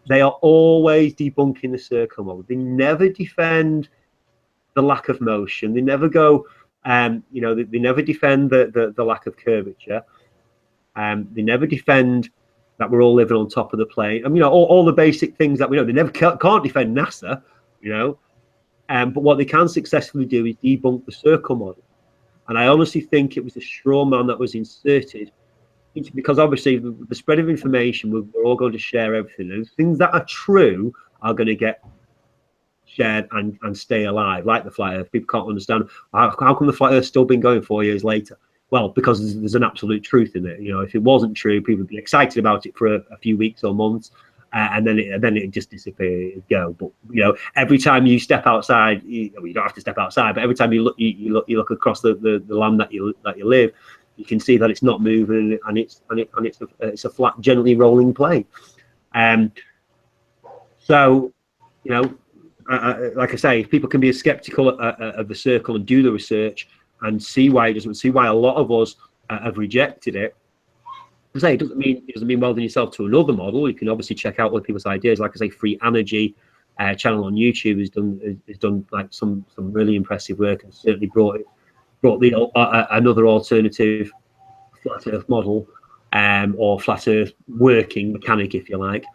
they are always debunking the circle model. They never defend the lack of motion. They never go, you know, they never defend the lack of curvature. They never defend that we're all living on top of the plane. I mean, you know, all the basic things that we know. They never can't defend NASA, you know. But what they can successfully do is debunk the circle model. And I honestly think it was a straw man that was inserted, because obviously the spread of information, we're all going to share everything. And things that are true are going to get shared and stay alive, like the flat Earth. People can't understand how come the flat Earth's still been going 4 years later. Well, because there's an absolute truth in it. You know, if it wasn't true, people would be excited about it for a few weeks or months, and then it just disappear, it'd go. But you know, every time you step outside, you don't have to step outside, but every time you look across the land that you live, you can see that it's not moving, and it's a flat, gently rolling plane. So, you know, like I say, if people can be as skeptical of the circle and do the research and see why it doesn't, see why a lot of us have rejected it. I say it doesn't mean welding yourself to another model. You can obviously check out other people's ideas. Like I say, Free Energy channel on YouTube has done like some really impressive work, and certainly brought the another alternative flat Earth model, or flat Earth working mechanic, if you like,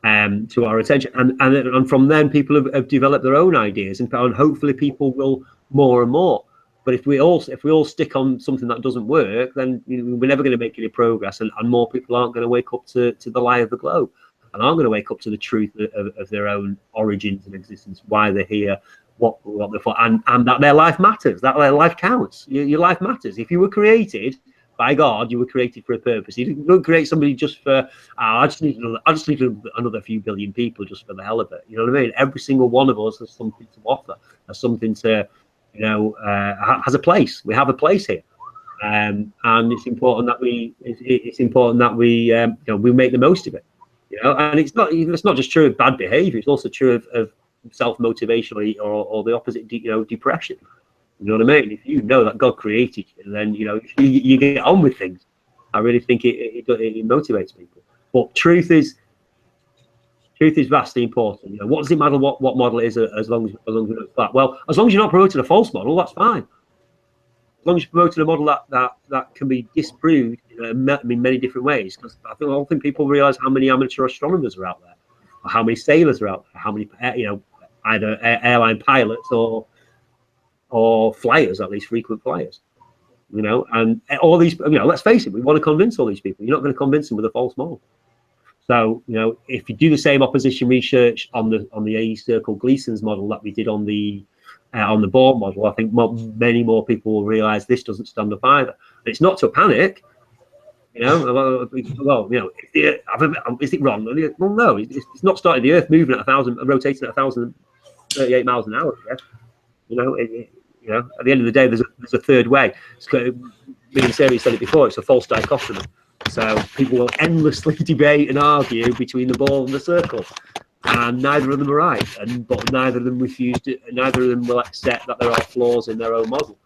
to our attention. And from then, people have developed their own ideas, and hopefully people will more and more. But if we all stick on something that doesn't work, then we're never going to make any progress, and more people aren't going to wake up to the lie of the globe, and aren't going to wake up to the truth of their own origins and existence, why they're here, what they're for, and that their life matters, that their life counts. Your life matters. If you were created by God, you were created for a purpose. You don't create somebody just for I just need another few billion people just for the hell of it. You know what I mean? Every single one of us has something to offer, has something to, you know, has a place. We have a place here, and it's important that we you know, we make the most of it. You know, and it's not just true of bad behavior. It's also true of self-motivation or the opposite, you know, depression. You know what I mean? If you know that God created you, then you know you get on with things. I really think it motivates people. But truth is vastly important. You know, what does it matter what model it is, as long as we don't flat? Well, as long as you're not promoting a false model, that's fine. As long as you're promoting a model that can be disproved in many different ways. Because I don't think people realise how many amateur astronomers are out there, or how many sailors are out there, how many, you know, either airline pilots or flyers, at least frequent flyers, you know, and all these, you know, let's face it, we want to convince all these people. You're not going to convince them with a false model. So, you know, if you do the same opposition research on the AE Circle Gleason's model that we did on the Bohr model, I think many more people will realise this doesn't stand up either. And it's not to panic, you know. Well, you know, is it wrong? Well, no, it's not starting the Earth moving at rotating at 1,038 miles an hour. Yeah? You know, you know, at the end of the day, there's a third way. Me and Sarah said it before. It's a false dichotomy. So people will endlessly debate and argue between the ball and the circle, and neither of them are right. But neither of them neither of them will accept that there are flaws in their own model.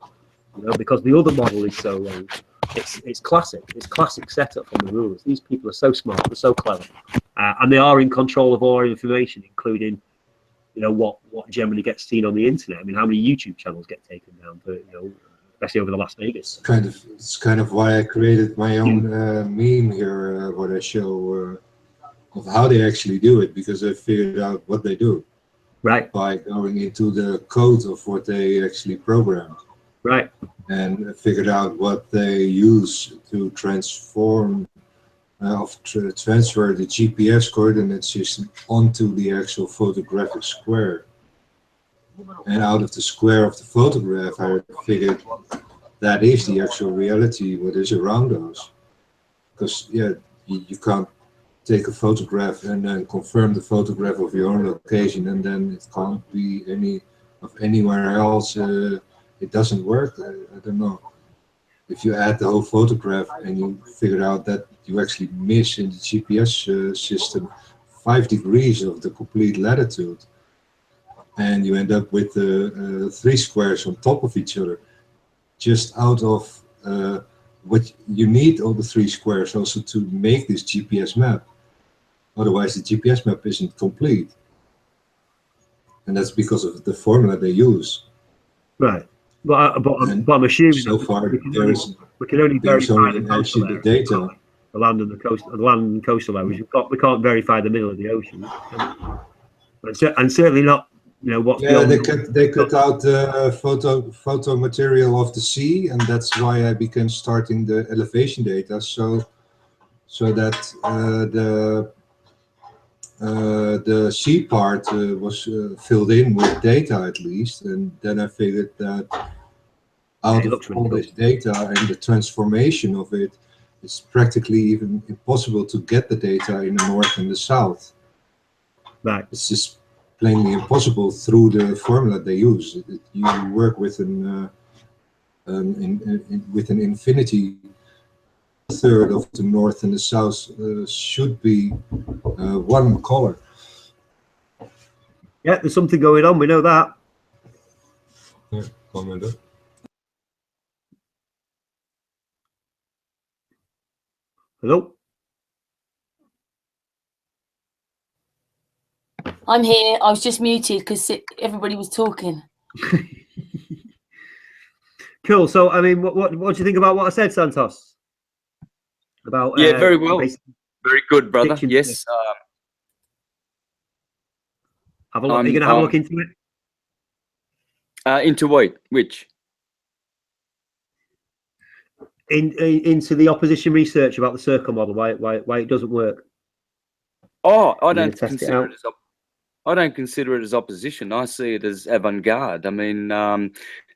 You know, because the other model is so wrong. It's classic. It's classic setup from the rulers. These people are so smart. They're so clever, and they are in control of all our information, including, you know, what generally gets seen on the internet. I mean, how many YouTube channels get taken down for, you know, especially over the Las Vegas? It's kind of why I created my own meme here, what I show of how they actually do it, because I figured out what they do. Right. By going into the code of what they actually programmed. Right. And figured out what they use to transform transfer the GPS coordinate system onto the actual photographic square. And out of the square of the photograph, I figured that is the actual reality, what is around us. Because, yeah, you can't take a photograph and then confirm the photograph of your own location, and then it can't be anywhere else. It doesn't work. I don't know. If you add the whole photograph and you figure out that you actually miss in the GPS system 5 degrees of the complete latitude, and you end up with 3 squares on top of each other, just out of what you need all the 3 squares also to make this GPS map. Otherwise the GPS map isn't complete. And that's because of the formula they use. Right. But I'm assuming so far we can only verify the coastal areas, data. The land and the coastal areas. We can't verify the middle of the ocean, and certainly not, you know, what's yeah, beyond. they cut out photo material of the sea, and that's why I began starting the elevation data, so that the sea part was filled in with data at least, and then I figured that out it of looks really all cool. this data and the transformation of it, it's practically even impossible to get the data in the north and the south. Right. It's just plainly impossible through the formula they use. You work with an infinity. A third of the north and the south should be one color. Yeah, there's something going on. We know that. Yeah, comment up. Hello. I'm here. I was just muted because everybody was talking. Cool. So, I mean, what do you think about what I said, Santos? About Yeah, very well. basically Very good, brother. kitchen- Yes. have a look. Are you going to have a look into it? Into what? Which? Into the opposition research about the circle model, why it doesn't work. Oh, I You're gonna don't test it consider out? it as I don't consider it as opposition. I see it as avant-garde. I mean,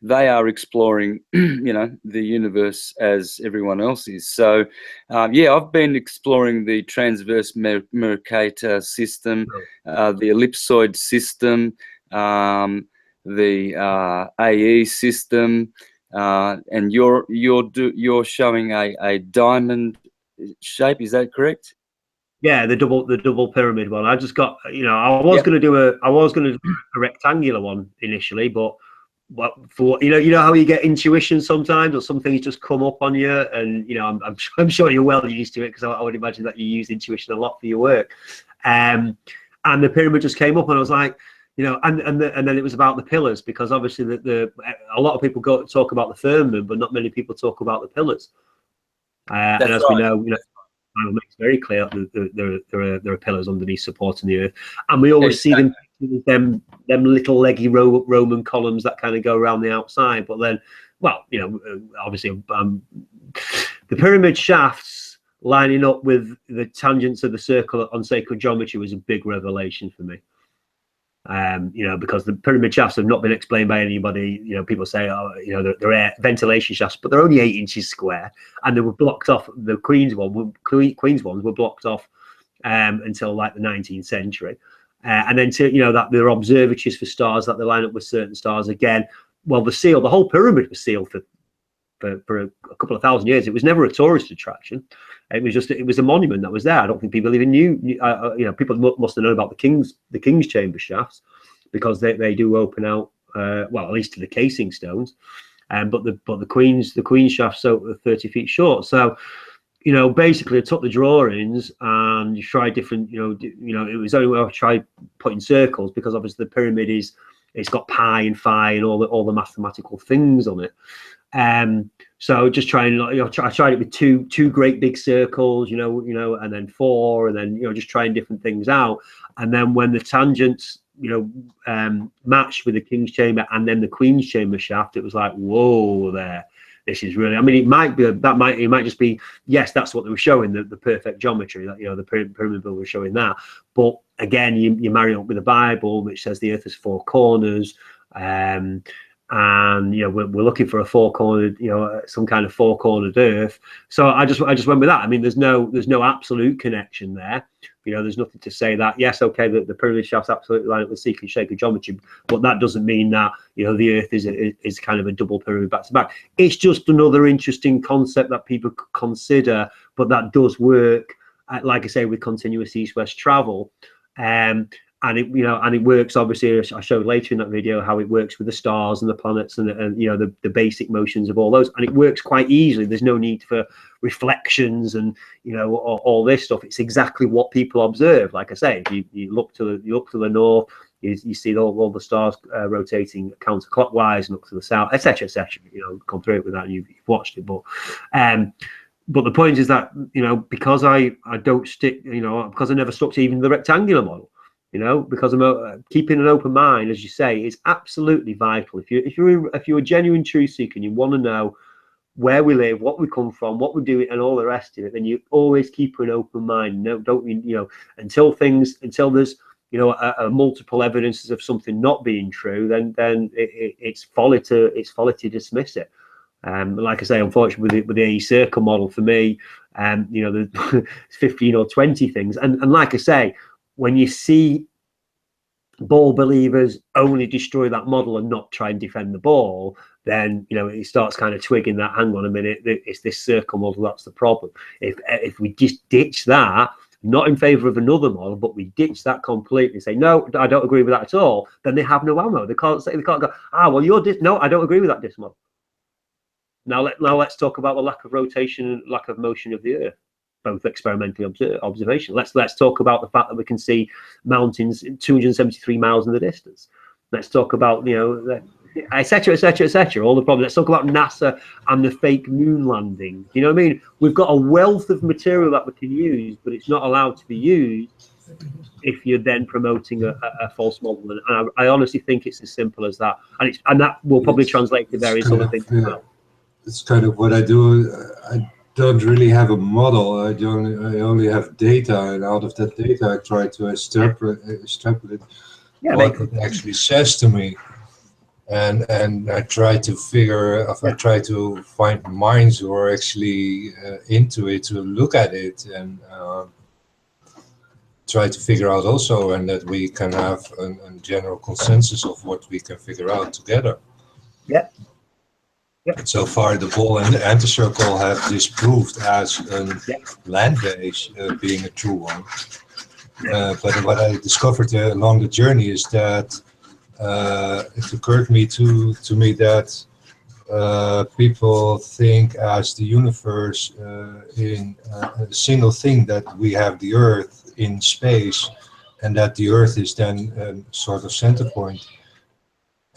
they are exploring, you know, the universe as everyone else is. So, yeah, I've been exploring the transverse Mercator system, the ellipsoid system, the AE system, and you're showing a diamond shape. Is that correct? Yeah, the double pyramid one. I just got, you know, I was going to do a rectangular one initially, but for you know how you get intuition sometimes, or some things just come up on you, and you know, I'm sure you're well used to it, because I would imagine that you use intuition a lot for your work. And the pyramid just came up, and I was like, you know, and then it was about the pillars, because obviously a lot of people talk about the firmament, but not many people talk about the pillars. And as we know, you know, it makes very clear that there are pillars underneath supporting the earth, and we always see them little leggy Roman columns that kind of go around the outside. But then, well, you know, obviously, the pyramid shafts lining up with the tangents of the circle on sacred geometry was a big revelation for me. You know, because the pyramid shafts have not been explained by anybody. You know, people say, oh, you know, they're air ventilation shafts, but they're only 8 inches square, and they were blocked off. The Queen's ones were blocked off until like the 19th century, and then you know, that there are observatories for stars that they line up with certain stars again. Well, the whole pyramid was sealed for a couple of thousand years. It was never a tourist attraction. It was a monument that was there. I don't think people even knew. You know, people must have known about the King's Chamber shafts, because they do open out, well, at least to the casing stones. But the Queen's shafts are 30 feet short. So, you know, basically, I took the drawings and tried different. You know, it was only when I tried putting circles, because obviously the pyramid it's got pi and phi and all the mathematical things on it. So just trying, you know, I tried it with two great big circles, you know, and then 4, and then, you know, just trying different things out. And then when the tangents, you know, matched with the King's Chamber and then the Queen's Chamber shaft, it was like, whoa, this is really, I mean, it might just be, yes, that's what they were showing, the perfect geometry, that, you know, the pyramid builder was showing that. But again, you marry it up with the Bible, which says the earth has 4 corners. And you know, we're looking for a 4-cornered, you know, some kind of 4-cornered earth. So I just went with that. I mean, there's no absolute connection there. You know, there's nothing to say that, yes, okay, the pyramid shafts absolutely line up with sacred geometry, but that doesn't mean that, you know, the earth is kind of a double pyramid back to back. It's just another interesting concept that people could consider, but that does work, like I say, with continuous east-west travel. And it, you know, and it works, obviously, I showed later in that video how it works with the stars and the planets and you know, the basic motions of all those, and it works quite easily. There's no need for reflections and, you know, all this stuff. It's exactly what people observe. Like I say, if you look to the north, you see all the stars rotating counterclockwise, and look to the south, etc., etc. You know, come through it with that, and you've watched it, but the point is that, you know, because I don't stick, you know, because I never stuck to even the rectangular model. You know, because I'm keeping an open mind, as you say, is absolutely vital. If you're a genuine truth seeker and you want to know where we live, what we come from, what we're doing, and all the rest of it, then you always keep an open mind. No, don't you know, until there's, you know, a multiple evidences of something not being true, then it's folly to dismiss it. Like I say, unfortunately, with the circle model for me, you know, there's 15 or 20 things, and like I say, when you see ball believers only destroy that model and not try and defend the ball, then you know it starts kind of twigging that, hang on a minute, it's this circle model that's the problem. If we just ditch that, not in favor of another model, but we ditch that completely, say no, I don't agree with that at all, then they have no ammo. They can't go, well, you're no, I don't agree with that disc model. Now let's talk about the lack of rotation and lack of motion of the Earth, both experimental observation. Let's talk about the fact that we can see mountains 273 miles in the distance. Let's talk about, you know, etc., etc., etc. All the problems. Let's talk about NASA and the fake moon landing. You know what I mean? We've got a wealth of material that we can use, but it's not allowed to be used if you're then promoting a false model. And I honestly think it's as simple as that. And that will probably translate to various other things as well. It's kind of what I do. I don't really have a model. I only have data, and out of that data, I try to extrapolate what it actually says to me, and I try to find minds who are actually into it, to look at it, and try to figure out also, and that we can have a general consensus of what we can figure out together. Yeah. And so far, the ball and the anti-circle have disproved as a land base being a true one. But what I discovered along the journey is that it occurred to me that people think as the universe in a single thing, that we have the Earth in space, and that the Earth is then a sort of center point.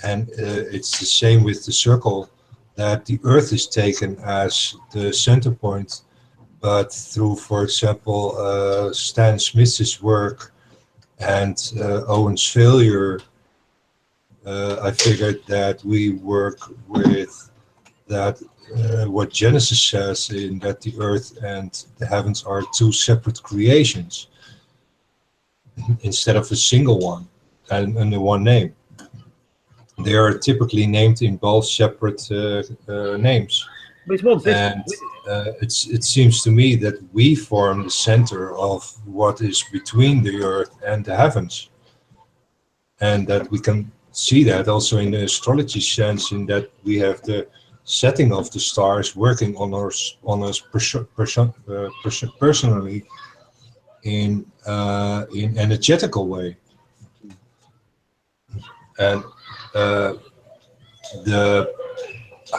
And it's the same with the circle, that the Earth is taken as the center point, but through, for example, Stan Smith's work and Owen's failure, I figured that we work with that, what Genesis says, in that the Earth and the heavens are two separate creations instead of a single one and under one name. They are typically named in both separate names. And it seems to me that we form the center of what is between the Earth and the heavens. And that we can see that also in the astrology sense, in that we have the setting of the stars working on us personally in energetical way. And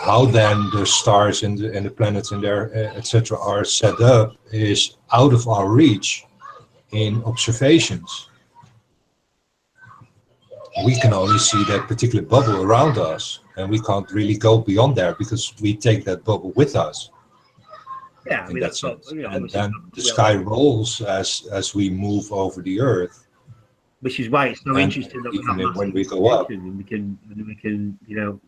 how then the stars and the planets and their etc. are set up is out of our reach in observations. We can only see that particular bubble around us, and we can't really go beyond there because we take that bubble with us. Yeah, I mean, that's and then the sky rolls as we move over the Earth. Which is why it's so interesting that we have when we go up, and we can, you know,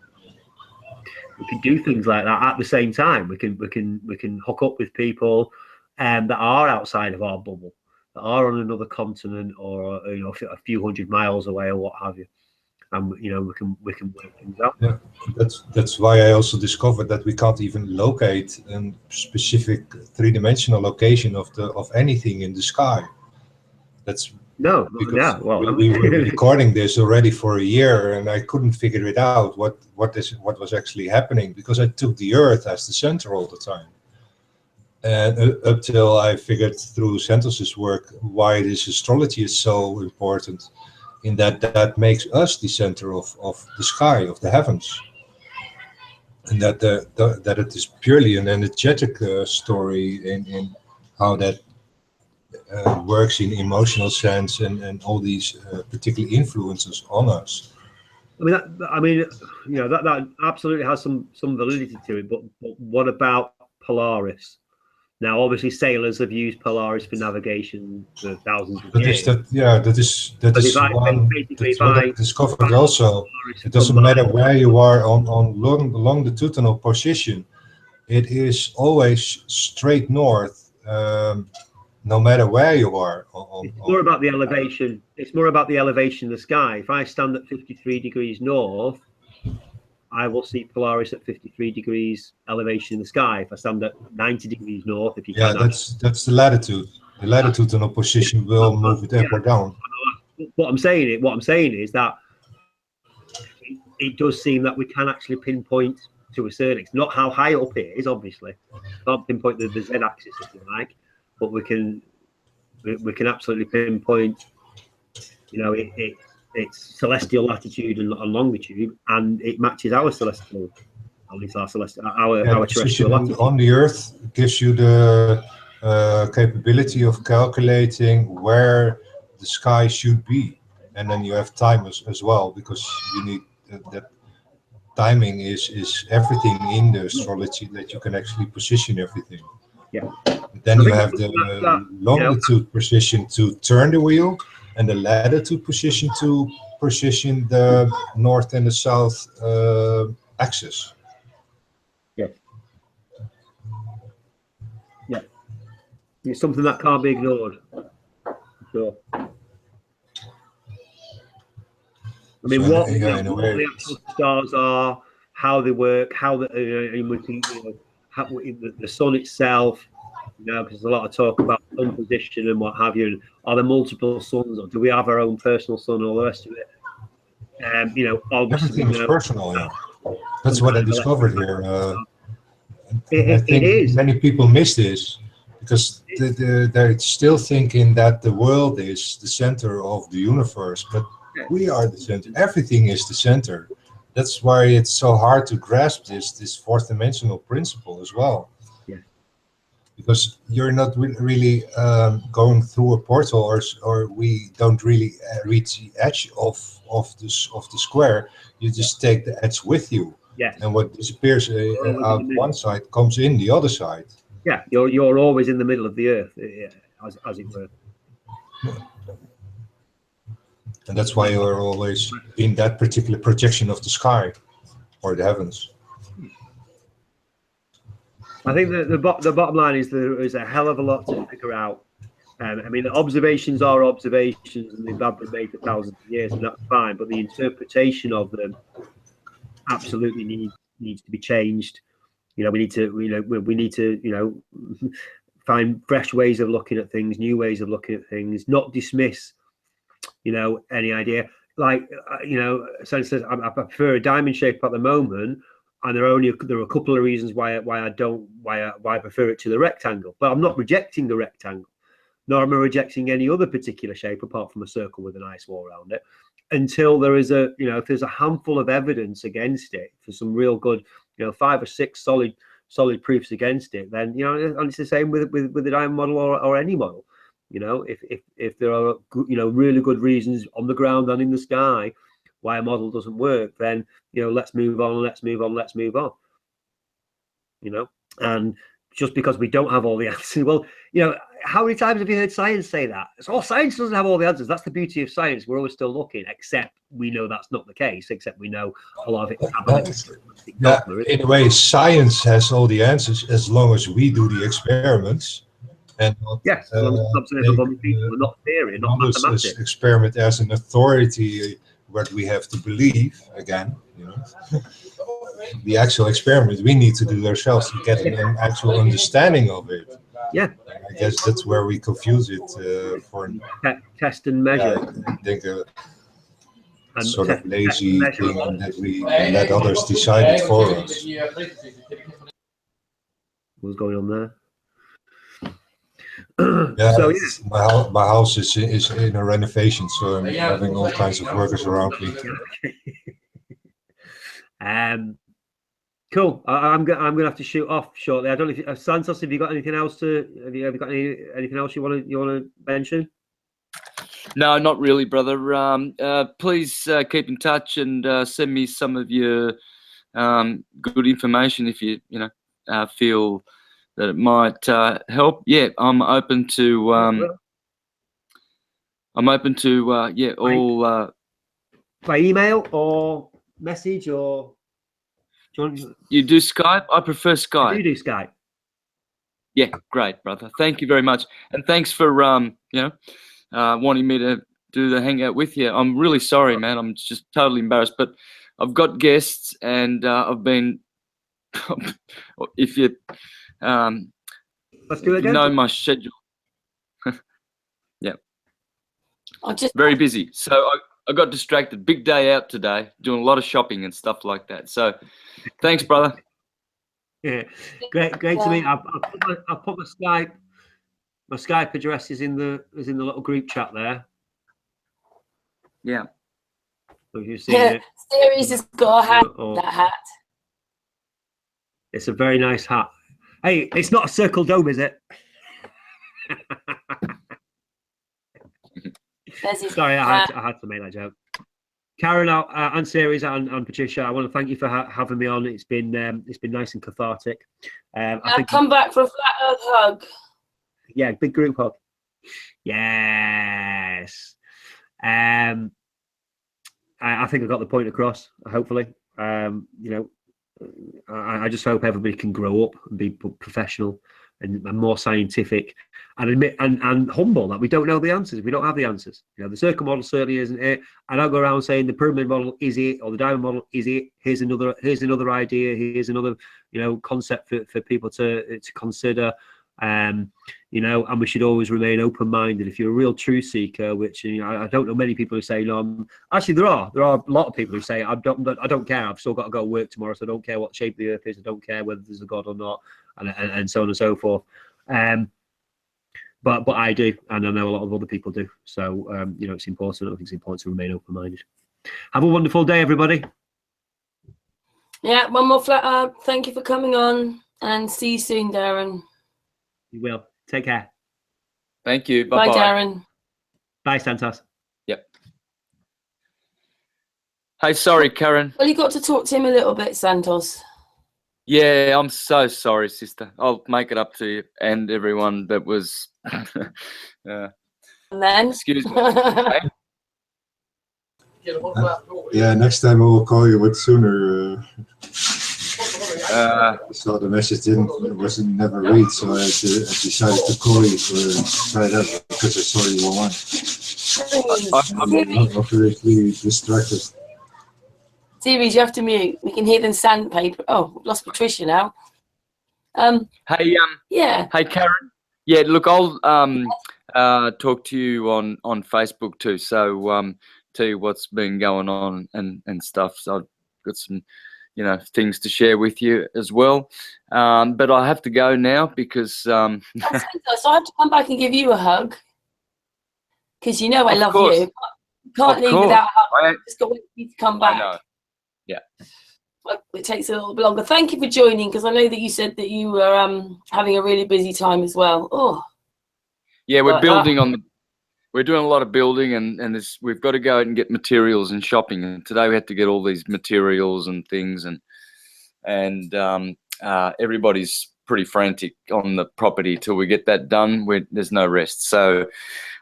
we can do things like that at the same time. We can hook up with people that are outside of our bubble, that are on another continent, or you know, a few hundred miles away, or what have you. And you know, we can work things out. Yeah, that's why I also discovered that we can't even locate a specific three-dimensional location of anything in the sky. That's no, because yeah. Well, we were recording this already for a year, and I couldn't figure it out what was actually happening, because I took the Earth as the center all the time. And up till I figured through Santos's work why this astrology is so important, in that makes us the center of the sky, of the heavens, and that it is purely an energetic story in how that works in emotional sense and all these particular influences on us. I mean, you know, that absolutely has some validity to it. But what about Polaris? Now, obviously, sailors have used Polaris for navigation for thousands of years. That is one that's what I discovered also. It doesn't matter where you are on longitudinal position. It is always straight north, no matter where you are. It's more about the elevation. It's more about the elevation of the sky. If I stand at 53 degrees north, I will see Polaris at 53 degrees elevation in the sky. If I stand at 90 degrees north, if you Yeah, can, that's the latitude. The latitudinal position will move it up or down. what I'm saying is that it does seem that we can actually pinpoint to a certain extent, not how high up it is, obviously. Can't pinpoint the z-axis if you like, but we can absolutely pinpoint, you know, it's celestial latitude and longitude, and it matches our celestial, at least our celestial, our terrestrial latitude. On the Earth gives you the capability of calculating where the sky should be, and then you have time as well, because you need that timing is everything in the astrology, that you can actually position everything. Yeah. Then you have the longitude position to turn the wheel, and the latitude position to position the north and the south axis. Yeah. Yeah. It's something that can't be ignored. Sure. I mean, So what the actual stars are, how they work, how the the sun itself, you know, because there's a lot of talk about sun position and what have you. And are there multiple suns, or do we have our own personal sun, all the rest of it? You know, obviously, everything is personal. Yeah, that's what I discovered here. I think many people miss this because they're still thinking that the world is the center of the universe, but we are the center. Everything is the center. That's why it's so hard to grasp this fourth dimensional principle as well. Yeah. Because you're not really going through a portal, or we don't really reach the edge of the square. You just take the edge with you. Yes. And what disappears out one side comes in the other side. Yeah, you're always in the middle of the earth, as it were. And that's why you're always in that particular projection of the sky or the heavens. I think the bottom line is there is a hell of a lot to figure out. I mean, observations are observations, and they've been made for thousands of years, and that's fine. But the interpretation of them absolutely needs to be changed. You know, we need to find fresh ways of looking at things, new ways of looking at things, not dismiss, you know, any idea. Like, Santos says, I prefer a diamond shape at the moment, and there are a couple of reasons why I prefer it to the rectangle. But I'm not rejecting the rectangle, nor am I rejecting any other particular shape apart from a circle with a nice wall around it, until there is if there's a handful of evidence against it, for some real good, 5 or 6 solid proofs against it, then, and it's the same with the diamond model or any model. If there are really good reasons on the ground and in the sky why a model doesn't work, then let's move on. And just because we don't have all the answers, well, how many times have you heard science say that? So, science doesn't have all the answers. That's the beauty of science. We're always still looking, except we know that's not the case. Except we know a lot of it. In a way, science has all the answers as long as we do the experiments. And not, yes, as long as it's observable on people, not theory, not mathematics. Experiment as an authority, what we have to believe again. The actual experiment we need to do ourselves to get an actual understanding of it. Yeah, I guess that's where we confuse it for test and measure. I think a sort of lazy thing that we let others decide it for us. What's going on there? Yeah, so my house is in a renovation, so I'm having all kinds of workers around me. Cool. I'm gonna have to shoot off shortly. I don't know if Santos, have you got anything else have you got anything else you want to mention? No, not really, brother. Please keep in touch and send me some of your good information if you feel that it might help. Yeah, I'm open to all by email or message, or you do Skype? I prefer Skype. You do Skype. Yeah, great, brother. Thank you very much, and thanks for wanting me to do the hangout with you. I'm really sorry, man. I'm just totally embarrassed, but I've got guests, and I've been. If you Let's do it again. know my schedule, yeah, I'll just very busy. So I got distracted. Big day out today, doing a lot of shopping and stuff like that. So, thanks, brother. Yeah, great to meet. I'll put my Skype address is in the little group chat there. Yeah. So if you've seen it, Series has got a hat. or- That hat. it's a very nice hat. Hey, it's not a circle dome, is it? There's his Sorry, hat. I had to make that joke. Karen and Series and Patricia, I want to thank you for having me on. It's been nice and cathartic. I think come back for a flat earth hug. yeah, big group hug. Yes. I think I got the point across. Hopefully, you know, I just hope everybody can grow up and be professional and more scientific, and admit and humble that we don't know the answers. We don't have the answers. You know, the circle model certainly isn't it. I don't go around saying the pyramid model is it or the diamond model is it. Here's another idea. Here's another concept for people to consider. You know, and we should always remain open-minded. If you're a real truth seeker, which I don't know many people who say no. Actually, there are a lot of people who say I don't care. I've still got to go to work tomorrow, so I don't care what shape the earth is. I don't care whether there's a God or not, and so on and so forth. But I do, and I know a lot of other people do. So you know, it's important. I think it's important to remain open-minded. Have a wonderful day, everybody. Yeah, one more flat hug. Thank you for coming on, and see you soon, Darren. You will. Take care. Thank you. Bye, Bye-bye. Darren. Bye, Santos. Yep. Hey, sorry, Karen. Well, you got to talk to him a little bit, Santos. Yeah, I'm so sorry, sister. I'll make it up to you and everyone that was. And then. Excuse me. Yeah, next time I will call you with sooner. I saw the message wasn't never read, so I decided to call you right up because I saw you online. I'm completely distracted. Series, you have to mute. We can hear them sandpaper. Oh, we've lost Patricia now. Hey, Yeah. Hey, Karen. Yeah, look, I'll talk to you on Facebook too. So tell you what's been going on and stuff. So I've got some things to share with you as well. But I have to go now because So I have to come back and give you a hug because I love course. you. Can't leave without a hug. Just got to wait for you to come back. I know. Yeah. It takes a little bit longer. Thank you for joining because I know that you said that you were having a really busy time as well. Oh. Yeah, we're we're doing a lot of building and we've got to go out and get materials and shopping. And today we had to get all these materials and things and everybody's pretty frantic on the property till we get that done. There's no rest. So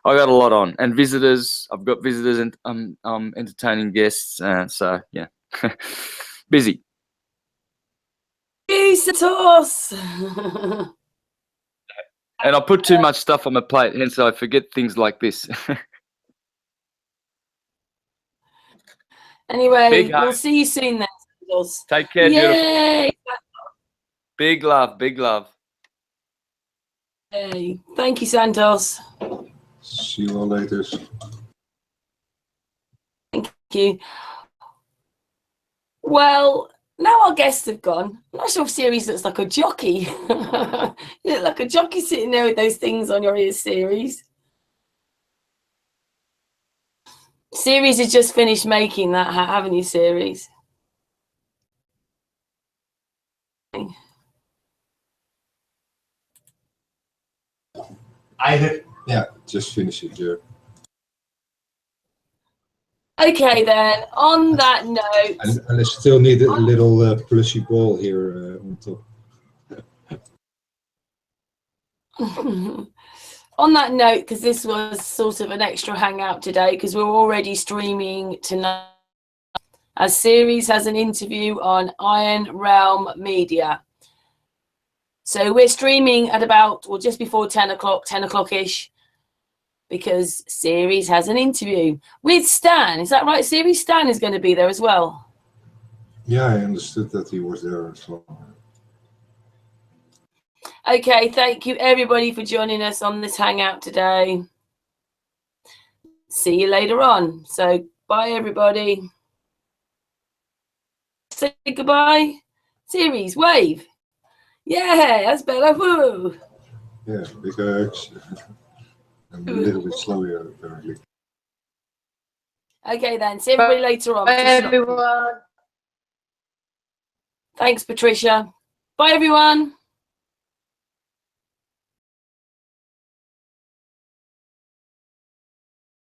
I got a lot on and visitors. I've got visitors and entertaining guests. So yeah, busy. Jesus. And I put too much stuff on my plate, hence I forget things like this. Anyway, we'll see you soon then. Take care, Yay! beautiful. Big love, big love. Hey, thank you, Santos. See you all later. Thank you. Well, now our guests have gone. I'm not sure if Series looks like a jockey. You look like a jockey sitting there with those things on your ears, Series. Series has just finished making that hat, haven't you, Series? Yeah, just finish it, Jared. Okay, then. On that note, And I still need a little plushy ball here on top. on that note, because this was sort of an extra hangout today, because we're already streaming tonight, as Series has an interview on Iron Realm Media. So we're streaming at about, well, just before 10 o'clock-ish, because Series has an interview with Stan. Is that right, Series? Stan is going to be there as well. Yeah, I understood that he was there as well. Okay, thank you everybody for joining us on this hangout today. See you later on. So bye everybody. Say goodbye. Series, wave. Yeah, that's better. Woo. Yeah, because I'm a little bit slower apparently. Okay then, see everybody later on. Bye, everyone. Thanks, Patricia. Bye everyone.